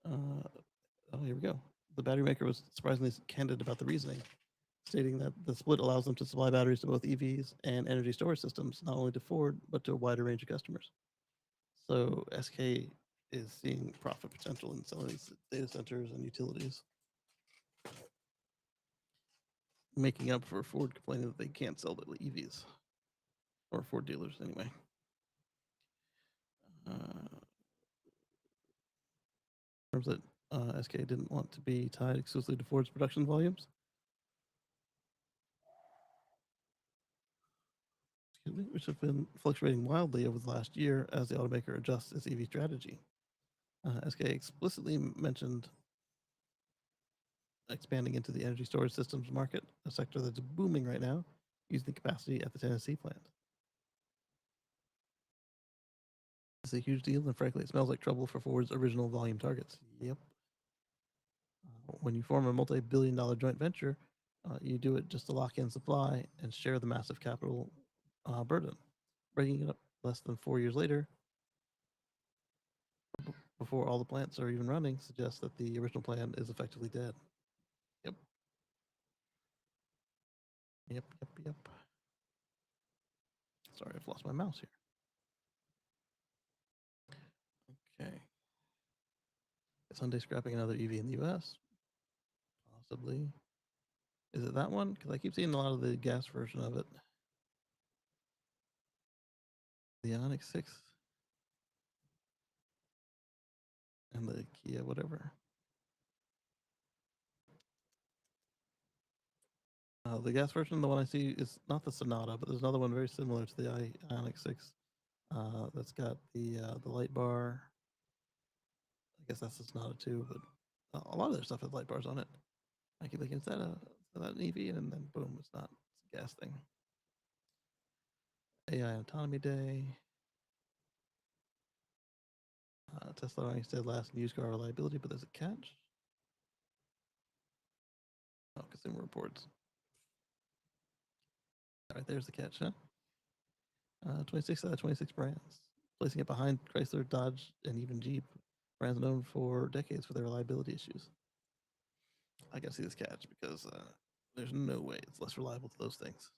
Oh, here we go. The battery maker was surprisingly candid about the reasoning, stating that the split allows them to supply batteries to both EVs and energy storage systems, not only to Ford, but to a wider range of customers. So SK is seeing profit potential in selling these data centers and utilities, making up for Ford complaining that they can't sell the EVs, or Ford dealers anyway. Terms that SK didn't want to be tied exclusively to Ford's production volumes. Which have been fluctuating wildly over the last year as the automaker adjusts its EV strategy. SK explicitly mentioned expanding into the energy storage systems market, a sector that's booming right now, using the capacity at the Tennessee plant. It's a huge deal, and frankly, it smells like trouble for Ford's original volume targets. Yep. When you form a multi-billion-dollar joint venture, you do it just to lock in supply and share the massive capital burden. Breaking it up less than 4 years later, before all the plants are even running, suggests that the original plan is effectively dead. Yep. Yep. Sorry, I've lost my mouse here. Okay. Is Hyundai scrapping another EV in the US? Possibly. Is it that one? Because I keep seeing a lot of the gas version of it. The Ioniq 6 and the Kia whatever. The gas version, the one I see is not the Sonata, but there's another one very similar to the Ioniq 6 that's got the light bar. I guess that's the Sonata too, but a lot of their stuff has light bars on it. I keep thinking, is that an EV? And then boom, it's not. It's a gas thing. AI Autonomy Day. Tesla earnings said last in used car reliability, but there's a catch. Oh, consumer reports. All right, there's the catch, huh? 26 out of 26 brands, placing it behind Chrysler, Dodge, and even Jeep, brands known for decades for their reliability issues. I gotta see this catch because there's no way it's less reliable to those things.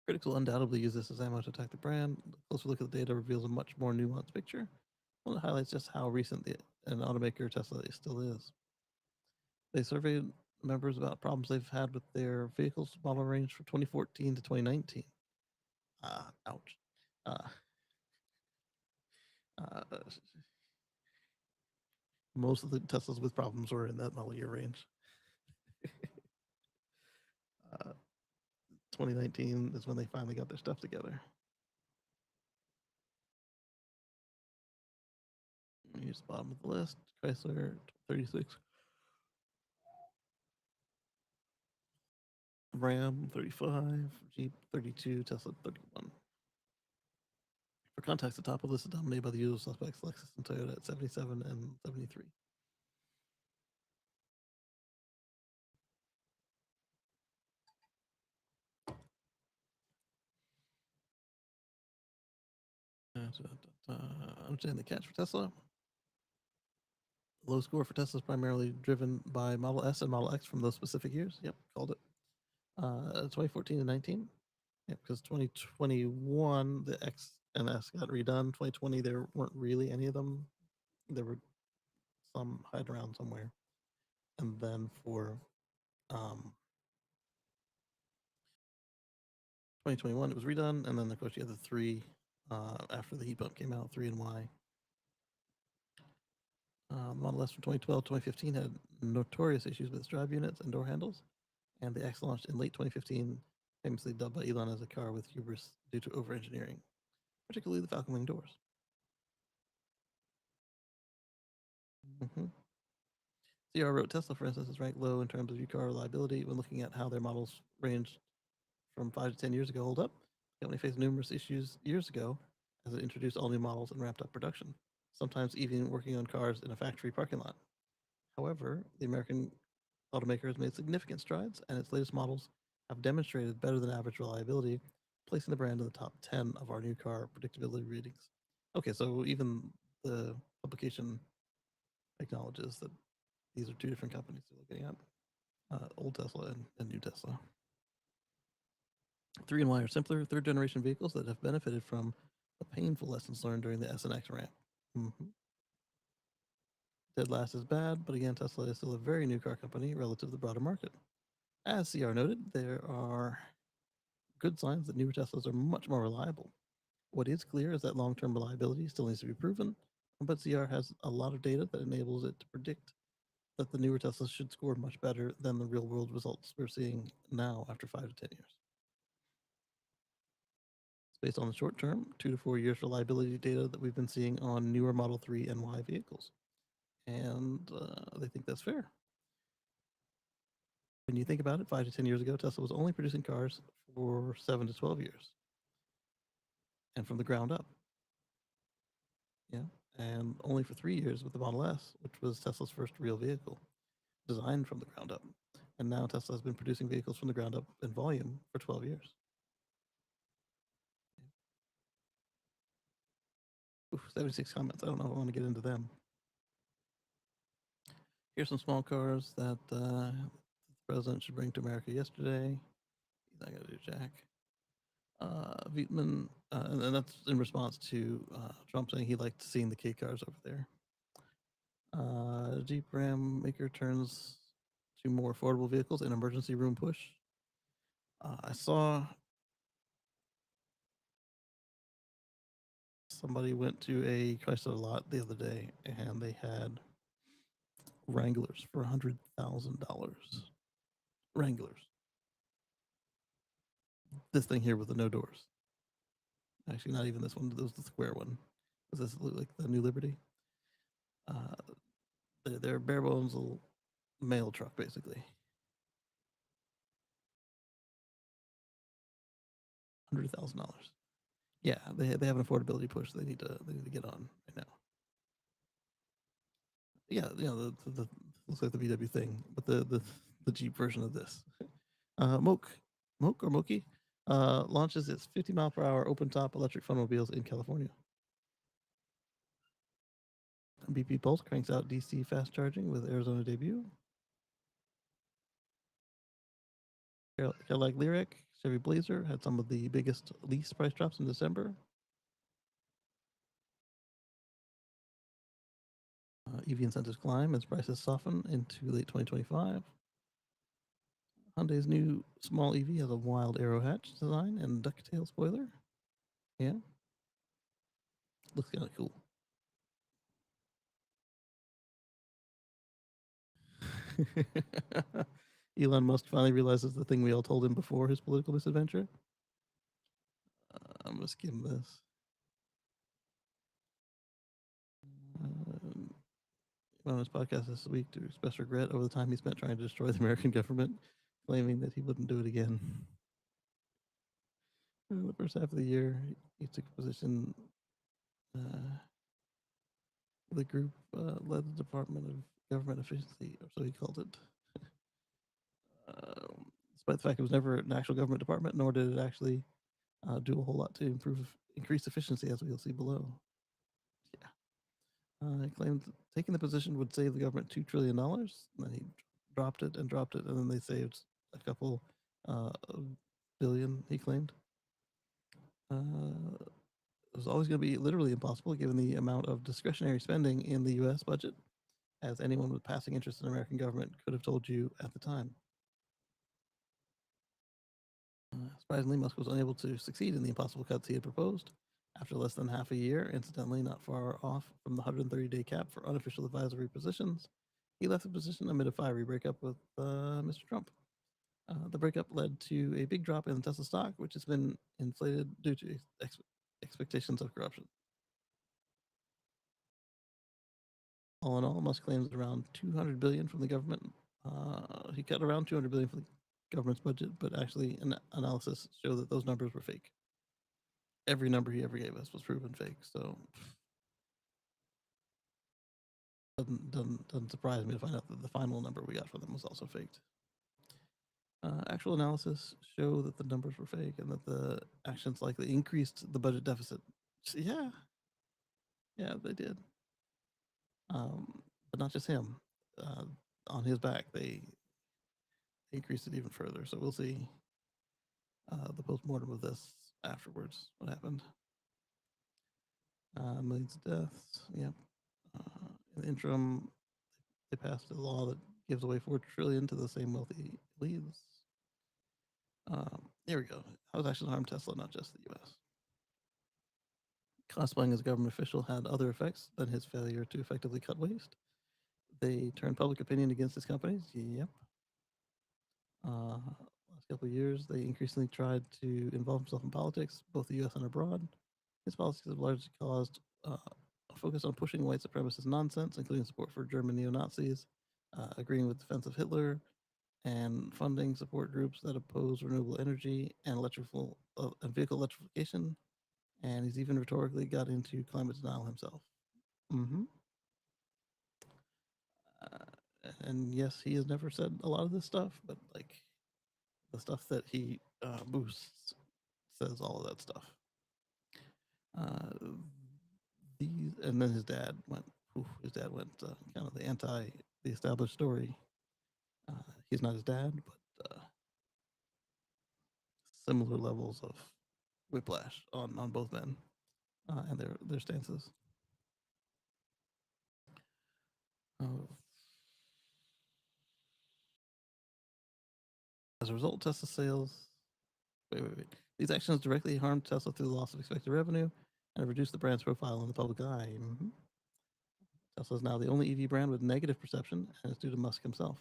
Critics will undoubtedly use this as ammo to attack the brand. A closer look at the data reveals a much more nuanced picture. One that highlights just how recent an automaker Tesla still is. They surveyed members about problems they've had with their vehicles model range from 2014 to 2019. Ouch. Most of the Teslas with problems were in that model year range. 2019 is when they finally got their stuff together. Here's the bottom of the list. Chrysler 36. Ram 35, Jeep 32, Tesla 31. For context, the top of the list is dominated by the usual suspects Lexus and Toyota at 77 and 73. Understand the catch for Tesla. Low score for Tesla is primarily driven by Model S and Model X from those specific years. Yep, called it. 2014 and 19. Yep, because 2021 the X and S got redone. 2020 there weren't really any of them. There were some hiding around somewhere. And then for 2021 it was redone, and then of course you had the three after the heat pump came out, 3 and Y. Model S from 2012 2015 had notorious issues with its drive units and door handles, and the X launched in late 2015, famously dubbed by Elon as a car with hubris due to over engineering, particularly the Falcon Wing doors. Mm-hmm. CR wrote Tesla, for instance, is ranked low in terms of car reliability when looking at how their models ranged from 5 to 10 years ago hold up. The company faced numerous issues years ago as it introduced all new models and ramped up production, sometimes even working on cars in a factory parking lot. However, the American automaker has made significant strides, and its latest models have demonstrated better than average reliability, placing the brand in the top 10 of our new car predictability ratings. Okay, so even the publication acknowledges that these are two different companies they're looking at, old Tesla and new Tesla. 3 and Y are simpler, third generation vehicles that have benefited from the painful lessons learned during the S and X ramp. Mm-hmm. Dead last is bad, but again, Tesla is still a very new car company relative to the broader market. As CR noted, there are good signs that newer Teslas are much more reliable. What is clear is that long term reliability still needs to be proven, but CR has a lot of data that enables it to predict that the newer Teslas should score much better than the real world results we're seeing now after 5 to 10 years. It's based on the short term, 2 to 4 years reliability data that we've been seeing on newer Model 3 and Y vehicles. And they think that's fair. When you think about it, 5 to 10 years ago, Tesla was only producing cars for 7 to 12 years and from the ground up. Yeah. And only for 3 years with the Model S, which was Tesla's first real vehicle designed from the ground up. And now Tesla has been producing vehicles from the ground up in volume for 12 years. Oof, 76 comments. I don't know if I want to get into them. Here's some small cars that the president should bring to America yesterday. He's not going to do jack. Vietman, and that's in response to Trump saying he liked seeing the K cars over there. Jeep Ram maker turns to more affordable vehicles and emergency room push. I saw somebody went to a Chrysler lot the other day and they had Wranglers for $100,000. Wranglers. This thing here with the no doors. Actually, not even this one. This was the square one. Does this look like the New Liberty? They're bare bones little mail truck, basically. $100,000. Yeah, they have an affordability push they need to get on right now. Yeah, you know the looks like the VW thing, but the Jeep version of this. Moke or Moki launches its 50-mile-per-hour open-top electric automobiles in California. BP Pulse cranks out DC fast charging with Arizona debut. Cadillac Lyriq, Chevy Blazer had some of the biggest lease price drops in December. EV incentives climb as prices soften into late 2025. Hyundai's new small EV has a wild arrow hatch design and ducktail spoiler. Yeah. Looks kind of cool. Elon Musk finally realizes the thing we all told him before his political misadventure. I'm going to skim this. On his podcast this week to express regret over the time he spent trying to destroy the American government, claiming that he wouldn't do it again. In the first half of the year, he took a position. The group led the Department of Government Efficiency, or so he called it. Despite the fact it was never an actual government department, nor did it actually do a whole lot to increase efficiency, as we'll see below. Yeah. He claimed taking the position would save the government $2 trillion. Then he dropped it, and then they saved a couple billion, he claimed. It was always going to be literally impossible given the amount of discretionary spending in the US budget, as anyone with passing interest in American government could have told you at the time. Surprisingly, Musk was unable to succeed in the impossible cuts he had proposed. After less than half a year, incidentally not far off from the 130-day cap for unofficial advisory positions, he left the position amid a fiery breakup with Mr. Trump. The breakup led to a big drop in the Tesla stock, which has been inflated due to expectations of corruption. All in all, Musk claims around 200 billion from the government. He cut around 200 billion from the government's budget, but actually, an analysis showed that those numbers were fake. Every number he ever gave us was proven fake. So doesn't surprise me to find out that the final number we got from them was also faked. Actual analysis show that the numbers were fake and that the actions likely increased the budget deficit. So, yeah, they did. But not just him. On his back, they increased it even further. So we'll see the postmortem of this afterwards. What happened? Millions of deaths. Yep. In the interim, they passed a law that gives away $4 trillion to the same wealthy elites. There we go. How was actually harm Tesla, not just the U.S. Cosplaying as a government official had other effects than his failure to effectively cut waste. They turned public opinion against his companies. Yep. Last couple of years, they increasingly tried to involve himself in politics, both the U.S. and abroad. His policies have largely caused a focus on pushing white supremacist nonsense, including support for German neo-Nazis, agreeing with defense of Hitler, and funding support groups that oppose renewable energy and electrical and vehicle electrification. And he's even rhetorically got into climate denial himself. Mm-hmm. And yes, he has never said a lot of this stuff, but like the stuff that he boosts says all of that stuff. And then his dad went. Kind of the established story. He's not his dad, but similar levels of whiplash on both men and their stances. As a result, Tesla sales. Wait. These actions directly harmed Tesla through the loss of expected revenue and have reduced the brand's profile in the public eye. Mm-hmm. Tesla is now the only EV brand with negative perception, and it's due to Musk himself.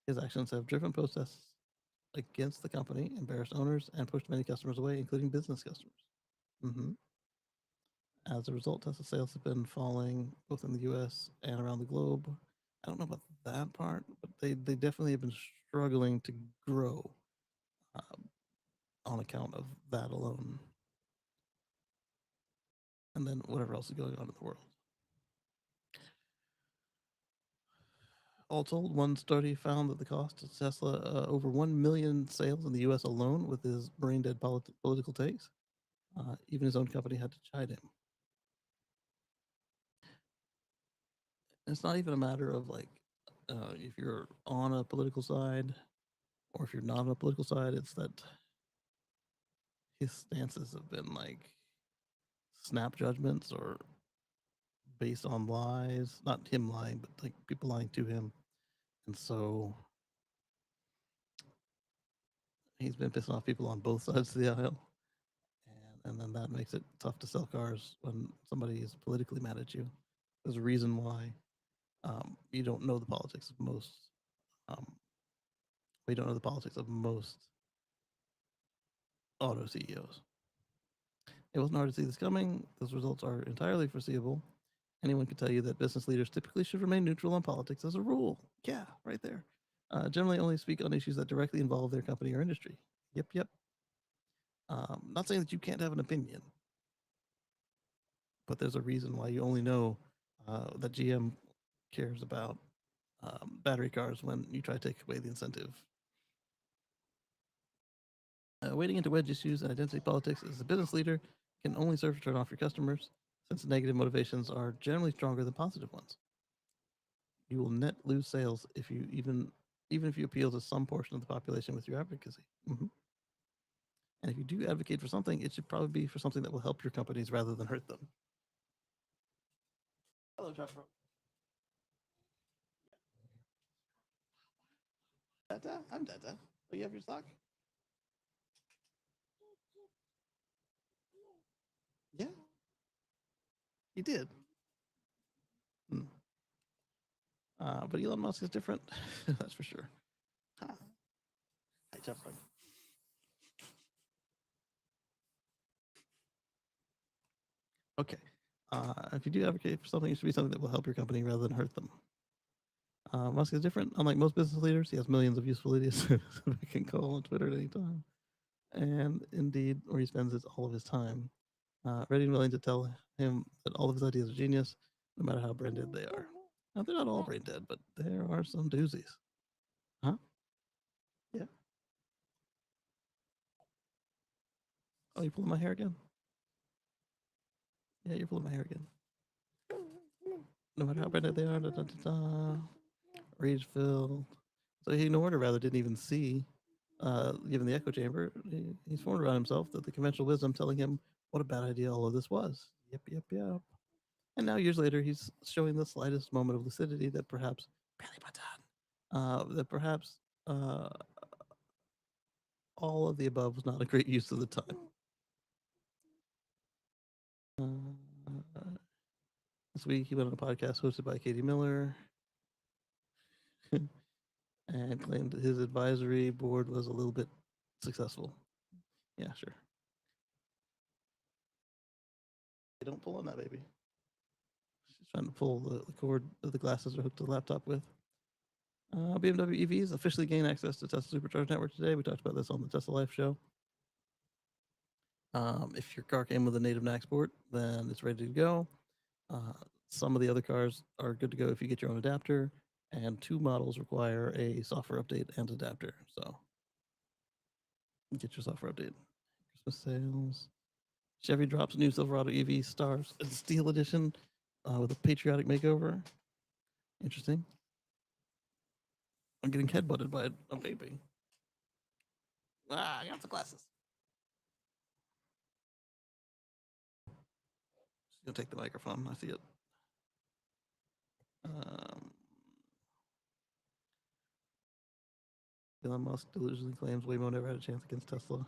His actions have driven protests against the company, embarrassed owners, and pushed many customers away, including business customers. Mm-hmm. As a result, Tesla sales have been falling both in the US and around the globe. I don't know about that part, but they definitely have been struggling to grow on account of that alone. And then whatever else is going on in the world. All told, one study found that the cost of Tesla over 1 million sales in the US alone with his brain dead political takes. Even his own company had to chide him. It's not even a matter of like if you're on a political side or if you're not on a political side, it's that his stances have been like snap judgments or based on lies. Not him lying, but like people lying to him. And so he's been pissing off people on both sides of the aisle. And then that makes it tough to sell cars when somebody is politically mad at you. There's a reason why you don't know the politics of most. We don't know the politics of most auto CEOs. It wasn't hard to see this coming. Those results are entirely foreseeable. Anyone can tell you that business leaders typically should remain neutral on politics as a rule. Yeah, right there. Generally only speak on issues that directly involve their company or industry. Yep. Not saying that you can't have an opinion, but there's a reason why you only know that GM cares about battery cars when you try to take away the incentive. Wading into wedge issues and identity politics as a business leader can only serve to turn off your customers. since negative motivations are generally stronger than positive ones. You will net lose sales if you even if you appeal to some portion of the population with your advocacy. And if you do advocate for something, it should probably be for something that will help your companies rather than hurt them. Hello, Joshua. Dada, I'm Dada. Oh, you have your sock? Yeah, you did. But Elon Musk is different. That's for sure. Hi, Jeff. Okay. If you do advocate for something, it should be something that will help your company rather than hurt them. Musk is different. Unlike most business leaders, he has millions of useful idiots that he can call on Twitter at any time. And indeed, where he spends all of his time, ready and willing to tell him that all of his ideas are genius, no matter how brain dead they are. Now, they're not all brain dead, but there are some doozies. Huh? Yeah. Oh, you pulling my hair again? Yeah, you're pulling my hair again. No matter how brain dead they are, rage filled. So he ignored, or rather didn't even see, given the echo chamber, he's formed around himself that the conventional wisdom telling him what a bad idea all of this was. Yep. And now, years later, he's showing the slightest moment of lucidity that perhaps, uh, all of the above was not a great use of the time. This week, he went on a podcast hosted by Katie Miller and claimed that his advisory board was a little bit successful. Yeah, sure. Don't pull on that, baby. She's trying to pull the cord that the glasses are hooked to the laptop with. BMW EVs officially gain access to Tesla Supercharger network today. We talked about this on the Tesla Life show. If your car came with a native NAC port, then it's ready to go. Some of the other cars are good to go if you get your own adapter, and 2 models require a software update and adapter. So get your software update. Christmas sales. Chevy drops new Silverado EV Stars Steel Edition with a patriotic makeover. Interesting. I'm getting headbutted by a baby. I got the glasses. She's gonna take the microphone. I see it. Elon Musk delusionally claims Waymo never had a chance against Tesla.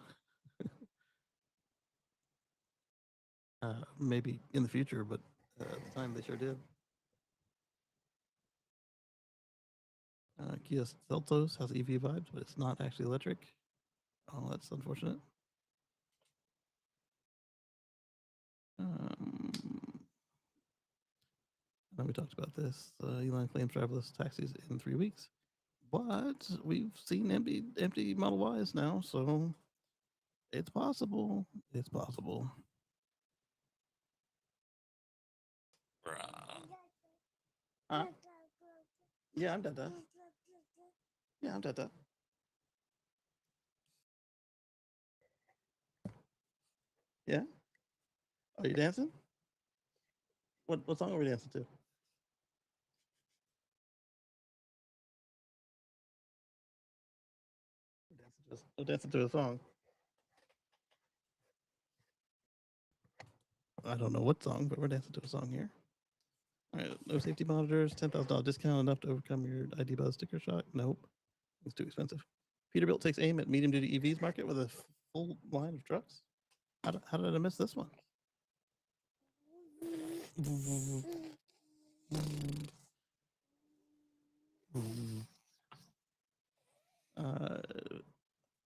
Maybe in the future, but at the time they sure did. Kia Seltos has EV vibes, but it's not actually electric. Oh, that's unfortunate. And we talked about this. Elon claims driverless taxis in 3 weeks, but we've seen empty Model Ys now, so it's possible. It's possible. Huh? Yeah, I'm Dada. Yeah, I'm Dada. Yeah? Are you dancing? What song are we dancing to? We're dancing to a song. I don't know what song, but we're dancing to a song here. All right, no safety monitors, $10,000 discount enough to overcome your ID Buzz sticker shock? Nope, it's too expensive. Peterbilt takes aim at medium duty EVs market with a full line of trucks. How did I miss this one?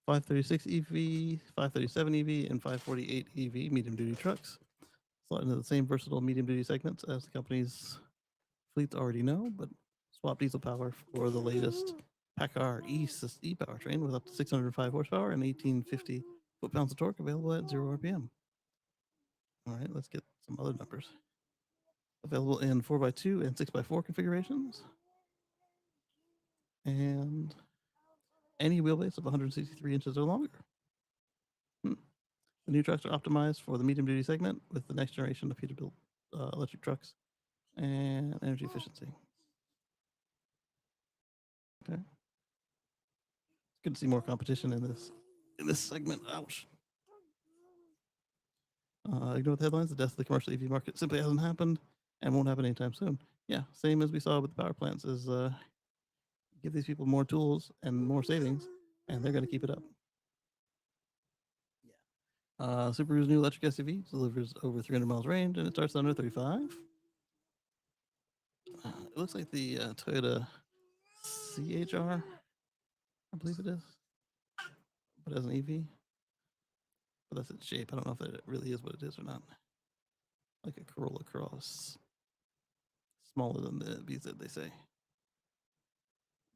536 EV, 537 EV, and 548 EV medium duty trucks. Slot into the same versatile medium duty segments as the company's fleets already know, but swap diesel power for the latest PACCAR E powertrain with up to 605 horsepower and 1850 foot-pounds of torque available at 0 RPM. All right, let's get some other numbers. Available in 4x2 and 6x4 configurations. And any wheelbase of 163 inches or longer. The new trucks are optimized for the medium duty segment with the next generation of Peterbilt electric trucks and energy efficiency. Okay, it's good to see more competition in this segment. Ouch. Ignore the headlines. The death of the commercial EV market simply hasn't happened and won't happen anytime soon. Yeah, same as we saw with the power plants. Is give these people more tools and more savings, and they're going to keep it up. Subaru's new electric SUV delivers over 300 miles range, and it starts under 35. It looks like the Toyota CHR, I believe it is, but as an EV. But that's its shape. I don't know if it really is what it is or not. Like a Corolla Cross, smaller than the BZ, they say.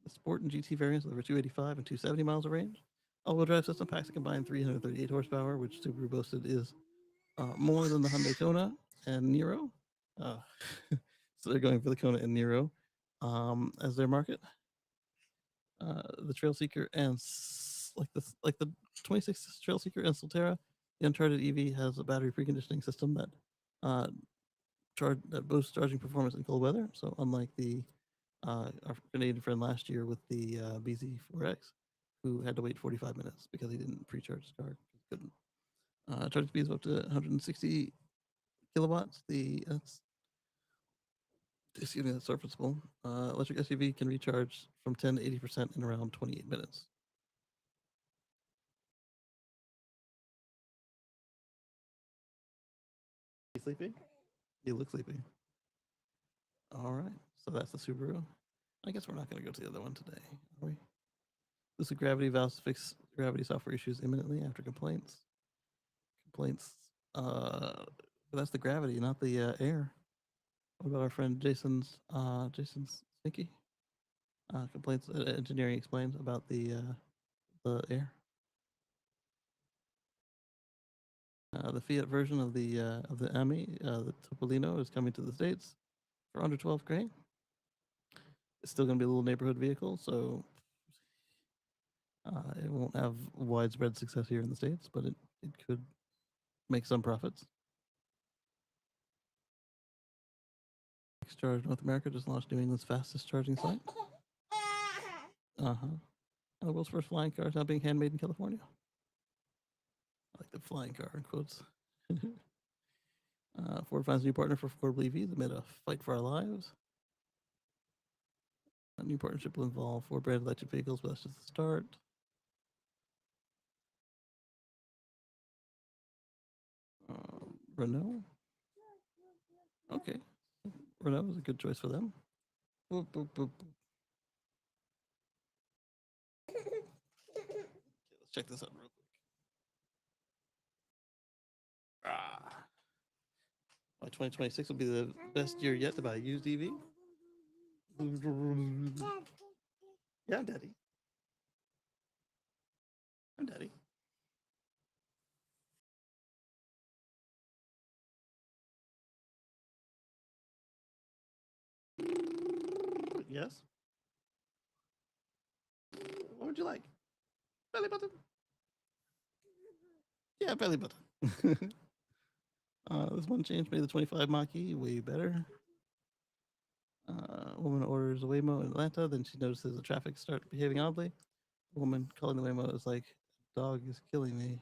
The Sport and GT variants deliver 285 and 270 miles of range. All-wheel drive system packs a combined 338 horsepower, which Subaru boasted is more than the Hyundai Kona and Niro. So they're going for the Kona and Niro as their market. The Trail Seeker and like the 26 Trail Seeker and Solterra, the Uncharted EV has a battery preconditioning system that boosts charging performance in cold weather. So unlike the our Canadian friend last year with the BZ4X, who had to wait 45 minutes because he didn't pre-charge his car. Couldn't. Charging speeds up to 160 kilowatts. That's surfaceable. Electric SUV can recharge from 10 to 80% in around 28 minutes. You sleepy? You look sleepy. All right, so that's the Subaru. I guess we're not going to go to the other one today, are we? Lucid Gravity vows to fix Gravity software issues imminently after complaints. That's the Gravity, not the Air. What about our friend Jason's Sneaky? Complaints. Engineering explains about the Air. The Fiat version of the Ami, the Topolino, is coming to the States for under 12K. It's still going to be a little neighborhood vehicle, so it won't have widespread success here in the States, but it could make some profits. Charge North America just launched New England's fastest charging site. And the world's first flying car is now being handmade in California. I like the flying car in quotes. Ford finds a new partner for affordable EVs amid a fight for our lives. A new partnership will involve Ford branded electric vehicles, but that's just the start. Renault. Okay. Renault is a good choice for them. Boop, boop, boop. Okay, let's check this out real quick. By 2026 will be the best year yet to buy a used EV. Yeah, I'm Daddy. I'm Daddy. Yes. What would you like? Belly button. Yeah, belly button. This one change made the 25 Mach-E way better. Woman orders a Waymo in Atlanta, then she notices the traffic start behaving oddly. The woman calling the Waymo is like, "Dog is killing me."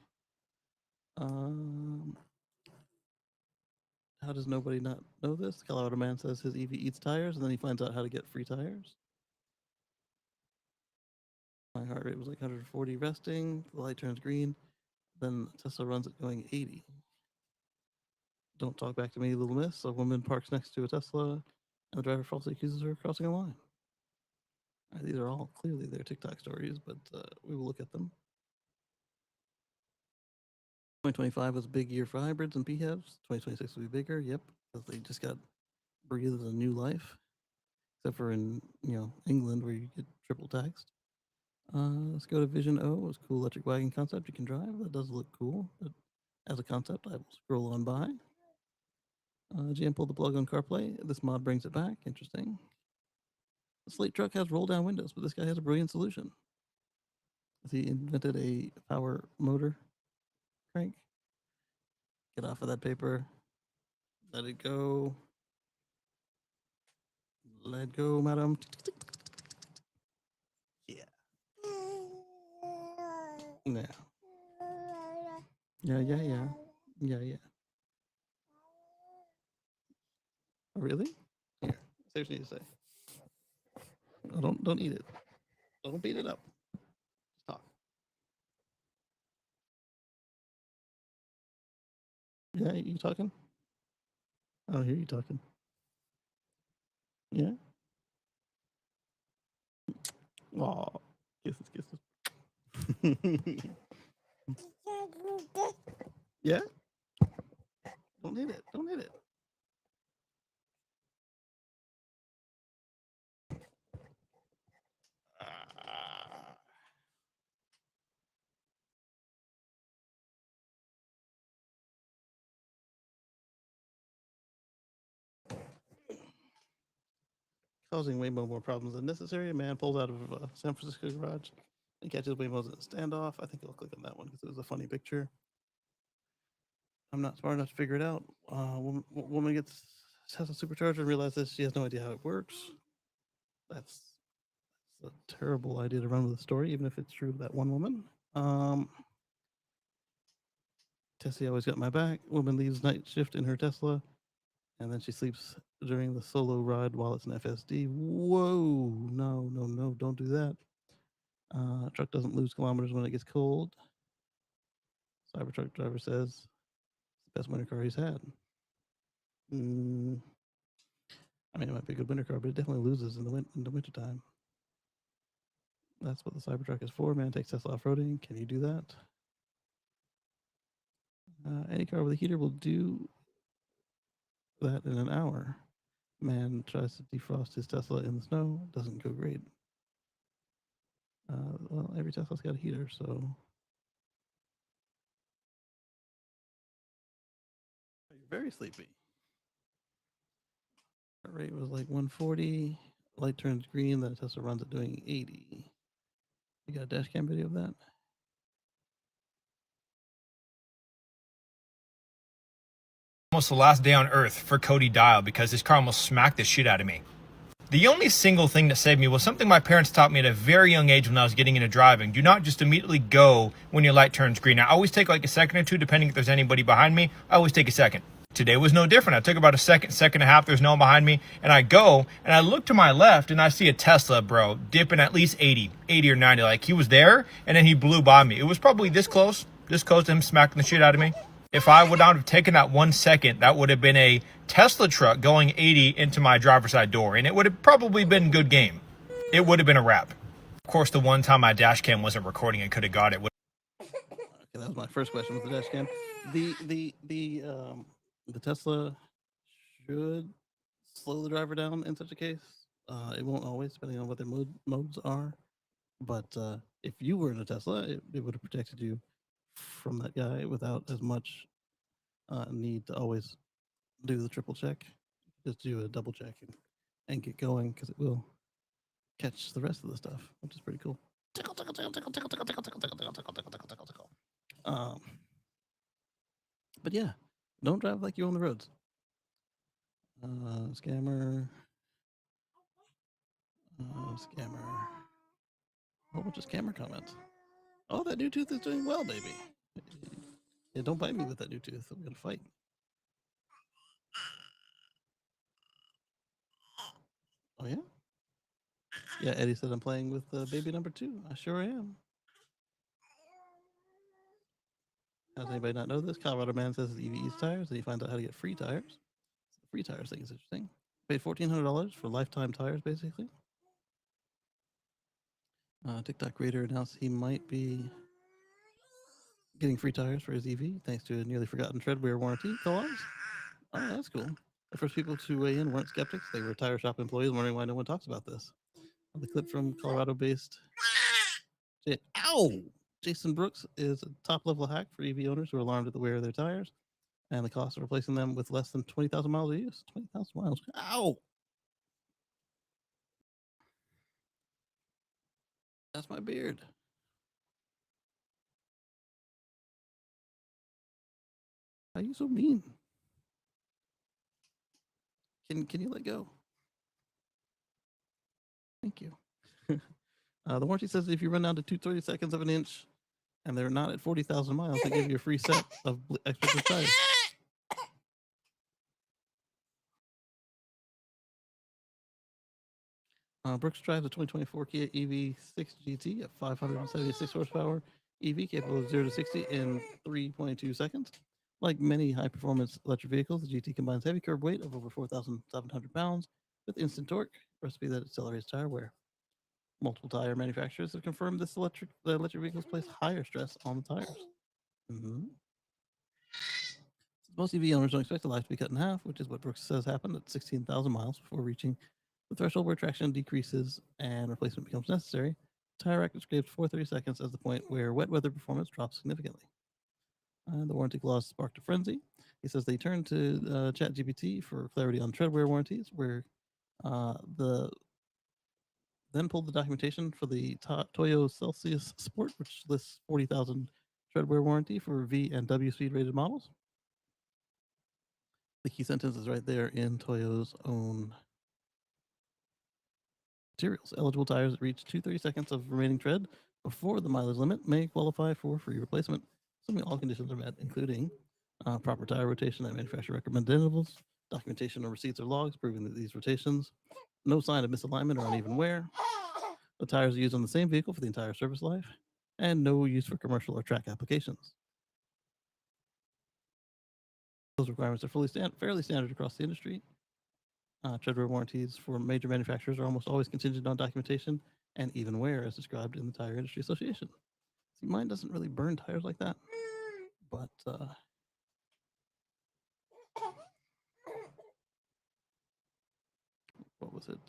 How does nobody not know this? The Colorado man says his EV eats tires, and then he finds out how to get free tires. My heart rate was like 140 resting. The light turns green. Then Tesla runs it going 80. Don't talk back to me, little miss. A woman parks next to a Tesla, and the driver falsely accuses her of crossing a line. These are all clearly their TikTok stories, but we will look at them. 2025 was a big year for hybrids and PHEVs. 2026 will be bigger. Yep, because they just got breathed a new life, except for in England where you get triple taxed. Let's go to Vision O. It's a cool electric wagon concept you can drive. That does look cool. But as a concept, I will scroll on by. GM pulled the plug on CarPlay. This mod brings it back. Interesting. The Slate truck has roll down windows, but this guy has a brilliant solution. He invented a power motor crank. Get off of that paper. Let it go. Let go, madam. Yeah. Yeah. Yeah, yeah, yeah. Yeah, yeah. Oh, really? Here. Say what you need to say. Oh, don't eat it. Don't beat it up. Stop. Yeah, you talking? I don't hear you talking. Yeah. Oh, kisses. Yeah. Don't hit it. Don't hit it. Ah. Causing Waymo more problems than necessary. A man pulls out of a San Francisco garage and catches Waymo's in a standoff. I think I'll click on that one because it was a funny picture. I'm not smart enough to figure it out. Woman gets Tesla supercharger and realizes she has no idea how it works. That's a terrible idea to run with a story, even if it's true of that one woman. Tessie always got my back. Woman leaves night shift in her Tesla, and then she sleeps during the solo ride while it's an FSD. Whoa, no, no, no, don't do that. Truck doesn't lose kilometers when it gets cold. Cybertruck driver says it's the best winter car he's had. I mean, it might be a good winter car, but it definitely loses in the wintertime. That's what the Cybertruck is for. Man takes Tesla off-roading. Can you do that? Any car with a heater will do that in an hour. Man tries to defrost his Tesla in the snow. Doesn't go great. Well, every Tesla's got a heater, so. You're very sleepy. Heart rate was like 140. Light turns green, then Tesla runs at doing 80. You got a dash cam video of that? Almost the last day on earth for Cody Dial because his car almost smacked the shit out of me. The only single thing that saved me was something my parents taught me at a very young age when I was getting into driving. Do not just immediately go when your light turns green. I always take like a second or two, depending if there's anybody behind me. I always take a second. Today was no different. I took about a second and a half. There's no one behind me. And I go and I look to my left and I see a Tesla, bro, dipping at least 80 or 90. Like he was there and then he blew by me. It was probably this close to him smacking the shit out of me. If I would not have taken that 1 second, that would have been a Tesla truck going 80 into my driver's side door, and it would have probably been good game. It would have been a wrap. Of course, the one time my dash cam wasn't recording and could have got it. Okay, that was my first question with the dash cam. The Tesla should slow the driver down in such a case. It won't always, depending on what their modes are. But if you were in a Tesla, it would have protected you from that guy without as much need to always do the triple check. Just do a double check and get going because it will catch the rest of the stuff, which is pretty cool. Tickle, tickle, tickle, tickle, tickle, tickle, tickle, tickle, tickle, tickle, tickle, tickle, tickle, tickle. But yeah, don't drive like you on the roads. Scammer. Scammer. A whole bunch of scammer comments. Oh, that new tooth is doing well, baby. Yeah, don't bite me with that new tooth. I'm gonna fight. Oh yeah? Yeah, Eddie said I'm playing with baby number 2. I sure am. Does anybody not know this? Colorado man says his EV eats tires, and he finds out how to get free tires. The free tires thing is interesting. Paid $1,400 for lifetime tires, basically. TikTok creator announced he might be getting free tires for his EV thanks to a nearly forgotten treadwear warranty clause. Oh, that's cool. The first people to weigh in weren't skeptics. They were tire shop employees wondering why no one talks about this. The clip from Colorado-based Jason Brooks is a top-level hack for EV owners who are alarmed at the wear of their tires and the cost of replacing them with less than 20,000 miles of use. 20,000 miles. Ow! That's my beard. How are you so mean? Can you let go? Thank you. The warranty says if you run down to 2/30 of an inch and they're not at 40,000 miles, they give you a free set of extra tires. Brooks drives a 2024 Kia EV6 GT at 576 horsepower EV capable of 0 to 60 in 3.2 seconds. Like many high-performance electric vehicles, the GT combines heavy curb weight of over 4,700 pounds with instant torque, a recipe that accelerates tire wear. Multiple tire manufacturers have confirmed the electric vehicles place higher stress on the tires. Most EV owners don't expect the life to be cut in half, which is what Brooks says happened at 16,000 miles before reaching the threshold where traction decreases and replacement becomes necessary. Tire Rack describes 430 seconds as the point where wet weather performance drops significantly. The warranty clause sparked a frenzy. He says they turned to ChatGPT for clarity on treadwear warranties, where the then pulled the documentation for the Toyo Celsius Sport, which lists 40,000 treadwear warranty for V and W speed rated models. The key sentence is right there in Toyo's own materials. Eligible tires that reach 230 seconds of remaining tread before the mileage limit may qualify for free replacement, assuming all conditions are met, including proper tire rotation at manufacturer recommended intervals, documentation or receipts or logs proving that these rotations, no sign of misalignment or uneven wear, the tires are used on the same vehicle for the entire service life, and no use for commercial or track applications. Those requirements are fairly standard across the industry. Treadwear warranties for major manufacturers are almost always contingent on documentation and even wear, as described in the Tire Industry Association. See, mine doesn't really burn tires like that, but what was it?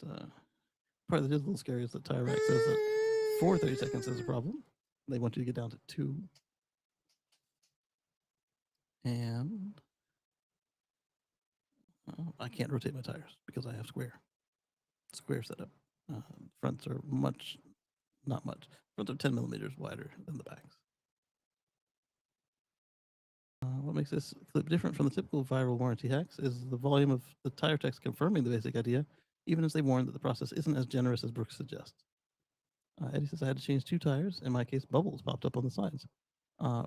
Part that is a little scary is that Tire Rack says that 430 seconds is a problem. They want you to get down to 2. And I can't rotate my tires because I have square setup. Fronts are not much. Fronts are 10 millimeters wider than the backs. What makes this clip different from the typical viral warranty hacks is the volume of the tire text confirming the basic idea, even as they warn that the process isn't as generous as Brooks suggests. Eddie says I had to change 2 tires. In my case, bubbles popped up on the sides,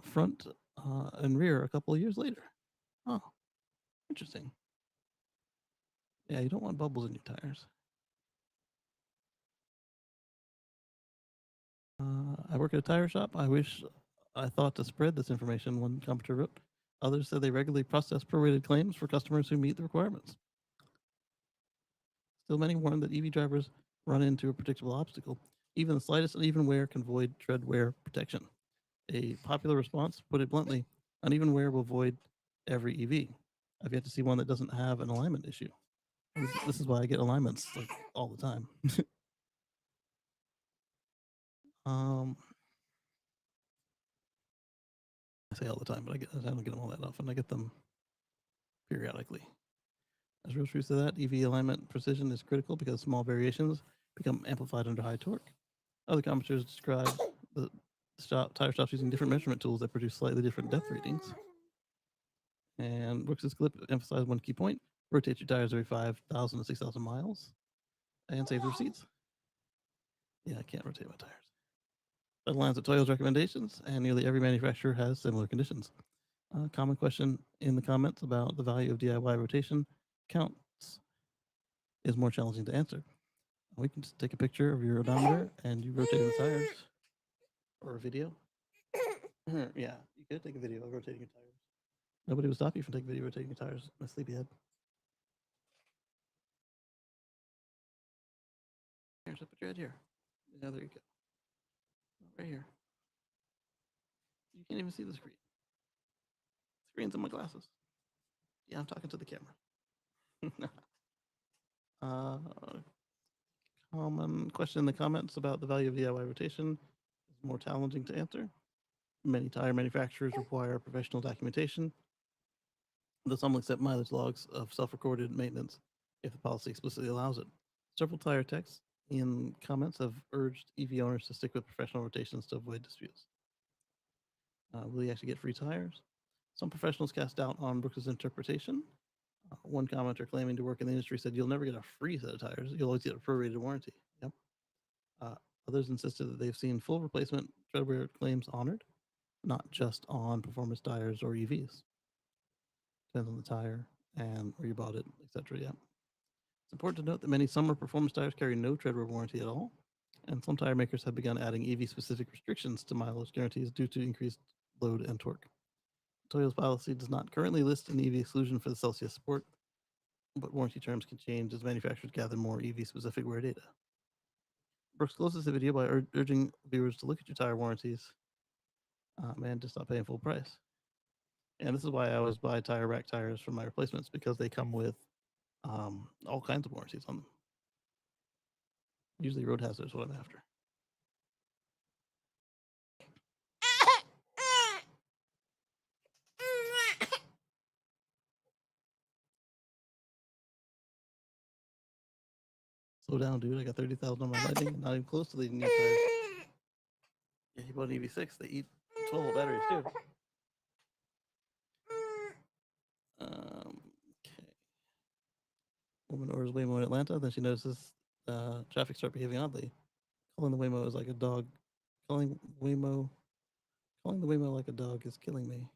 front and rear a couple of years later. Oh, interesting. Yeah, you don't want bubbles in your tires. I work at a tire shop. I wish I thought to spread this information, one commenter wrote. Others said they regularly process prorated claims for customers who meet the requirements. Still, many warn that EV drivers run into a predictable obstacle. Even the slightest uneven wear can void tread wear protection. A popular response, put it bluntly, uneven wear will void every EV. I've yet to see one that doesn't have an alignment issue. This is why I get alignments like all the time. I say all the time, but I don't get them all that often. I get them periodically. As real truth to that, EV alignment precision is critical because small variations become amplified under high torque. Other commenters describe the tire shops using different measurement tools that produce slightly different depth readings. And Brooks's clip emphasized one key point: rotate your tires every 5,000 to 6,000 miles, and save the receipts. Yeah, I can't rotate my tires. That aligns with Toyo's recommendations, and nearly every manufacturer has similar conditions. Common question in the comments about the value of DIY rotation counts is more challenging to answer. We can just take a picture of your odometer and you rotate the tires, or a video. Yeah, you could take a video of rotating your tires. Nobody will stop you from taking a video rotating your tires, my sleepyhead. Here, so put your head here. Yeah, there you go. Right here. You can't even see the screen. Screen's on my glasses. Yeah, I'm talking to the camera. Common question in the comments about the value of DIY rotation is more challenging to answer. Many tire manufacturers require professional documentation, though some will accept mileage logs of self-recorded maintenance if the policy explicitly allows it. Several tire techs in comments have urged EV owners to stick with professional rotations to avoid disputes. Will you actually get free tires? Some professionals cast doubt on Brooks's interpretation. One commenter claiming to work in the industry said, "You'll never get a free set of tires. You'll always get a prorated warranty." Yep. Others insisted that they've seen full replacement treadwear claims honored, not just on performance tires or EVs. Depends on the tire and where you bought it, etc. Yeah. It's important to note that many summer performance tires carry no treadwear warranty at all, and some tire makers have begun adding EV-specific restrictions to mileage guarantees due to increased load and torque. Toyota's policy does not currently list an EV exclusion for the Celsius Sport, but warranty terms can change as manufacturers gather more EV-specific wear data. Brooks closes the video by urging viewers to look at your tire warranties and to stop paying full price. And this is why I always buy tire rack tires for my replacements, because they come with all kinds of warranties on them. Usually road hazard is what I'm after. Slow down, dude. I got 30,000 on my Lightning, not even close to the new tires. Yeah, you bought an EV6. They eat 12 batteries too. Okay. Woman orders Waymo in Atlanta. Then she notices traffic start behaving oddly. Calling the Waymo is like a dog. Calling the Waymo like a dog is killing me.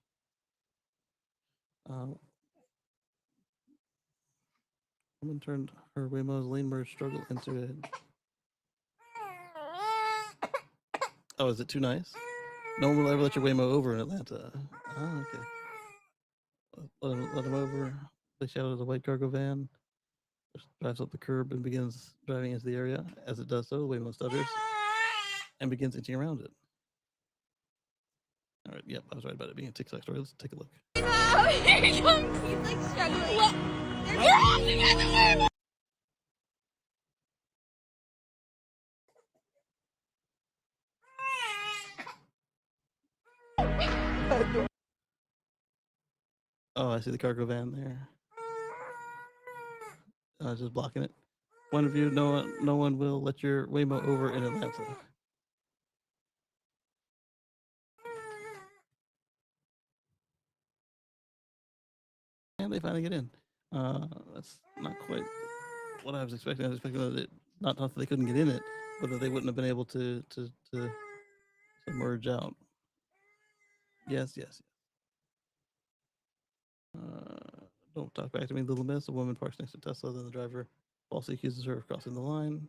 Woman turned her Waymo's lane merge struggle into it. Oh, is it too nice? No one will ever let your Waymo over in Atlanta. Oh, okay. Let him over. They shout at the white cargo van. Drives up the curb and begins driving into the area. As it does so, the Waymo stutters and begins inching around it. All right, yep, I was right about it being a TikTok story. Let's take a look. Here he comes. He's like struggling. You're laughing at the Waymo. Oh, I see the cargo van there. Just blocking it. Point of view: no one will let your Waymo over in Atlanta. And they finally get in. That's not quite what I was expecting. I was expecting that it not that they couldn't get in it, but that they wouldn't have been able to merge out. Yes. Don't talk back to me, little miss. A woman parks next to Tesla, then the driver falsely accuses her of crossing the line.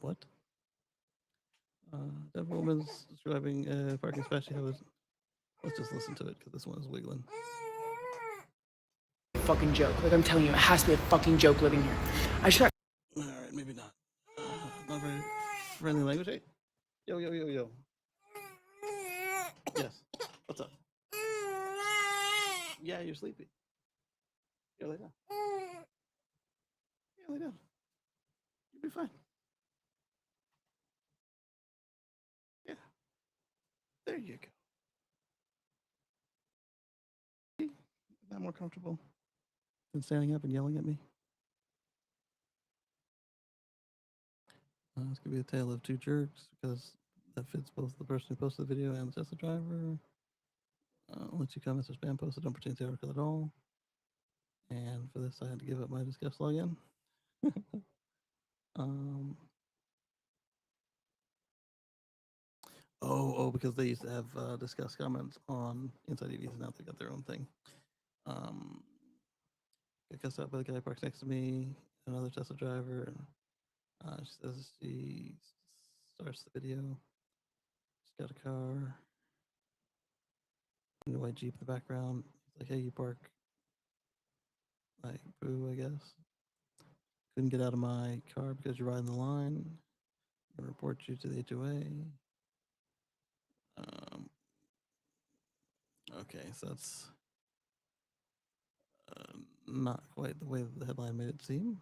What? That woman's describing a parking spot she has. Let's just listen to it because this one is wiggling. Fucking joke. Like I'm telling you, it has to be a fucking joke living here. I should. All right, maybe not. Not very friendly language. Hey, yo. Yes. What's up? Yeah, you're sleepy. Yeah, lay down. Yeah, lay down. You'll be fine. Yeah. There you go. Is that more comfortable than standing up and yelling at me? This could be a tale of two jerks because that fits both the person who posted the video and the Tesla driver. Only 2 comments are spam posted, don't pertain to the article at all. And for this, I had to give up my Discuss login. Because they used to have Discuss comments on Inside EVs, and now they got their own thing. Got cussed out by the guy who parks next to me, another Tesla driver. She says she starts the video. She's got a car, a white Jeep in the background. It's like, hey, you park. Like, boo, I guess. Couldn't get out of my car because you're riding the line. I'll report you to the HOA. Okay, so that's not quite the way that the headline made it seem.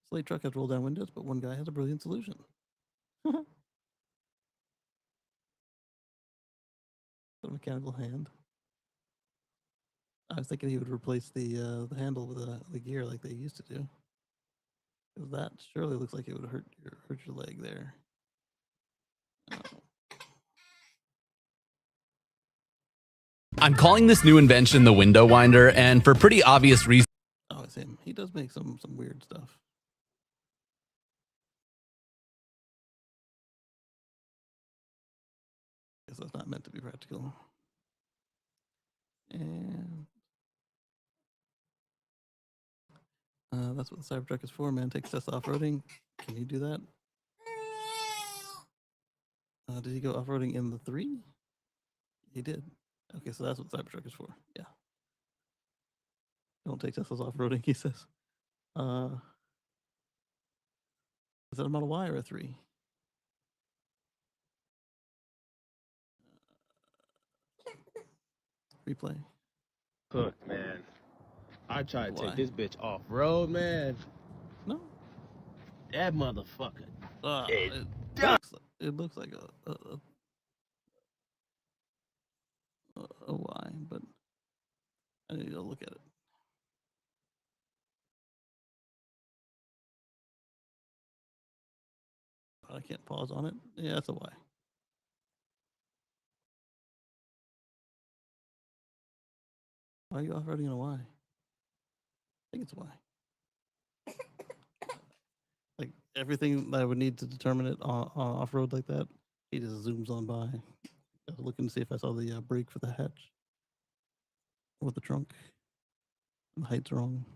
Slate truck has rolled down windows, but one guy has a brilliant solution. The mechanical hand. I was thinking he would replace the handle with the gear like they used to do. Because that surely looks like it would hurt your leg there. I'm calling this new invention the window winder, and for pretty obvious reasons. Oh, it's him. He does make some weird stuff. Guess that's not meant to be practical. And that's what the Cybertruck is for, man. Takes Tesla off-roading. Can you do that? Did he go off-roading in the 3? He did. Okay, so that's what the Cybertruck is for. Yeah. Don't take Teslas off-roading, he says. Is that a Model Y or a 3? Replay. Cooked, man. I tried to Why? take this bitch off road, man. No. That motherfucker. It looks like a Y, but I need to look at it. I can't pause on it. Yeah, that's a Y. Why are you off-roading in a Y? I think it's a Y. Like everything that I would need to determine it on off-road like that, he just zooms on by. I was looking to see if I saw the brake for the hatch or the trunk. And the height's wrong.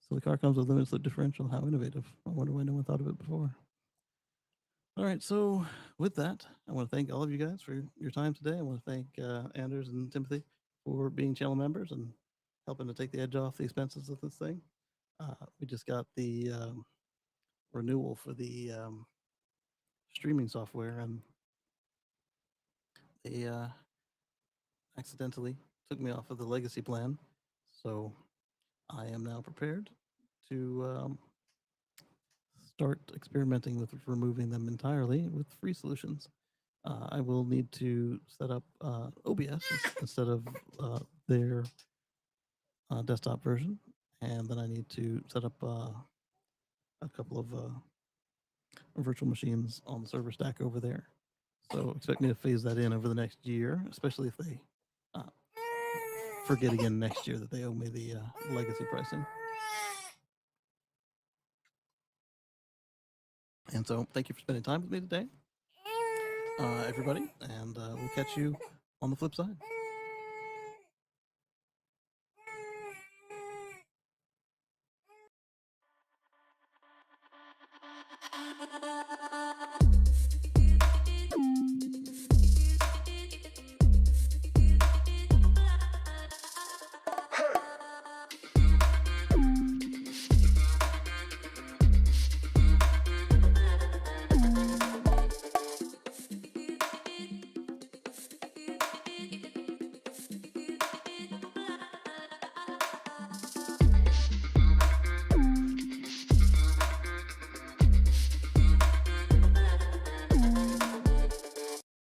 So the car comes with limited differential. How innovative. I wonder why no one thought of it before. All right, so with that, I want to thank all of you guys for your time today. I want to thank Anders and Timothy for being channel members and helping to take the edge off the expenses of this thing. We just got the renewal for the streaming software, and they accidentally took me off of the legacy plan. So I am now prepared to start experimenting with removing them entirely with free solutions. I will need to set up OBS instead of their desktop version, and then I need to set up a couple of virtual machines on the server stack over there. So expect me to phase that in over the next year, especially if they forget again next year that they owe me the legacy pricing. And so thank you for spending time with me today, everybody, and we'll catch you on the flip side.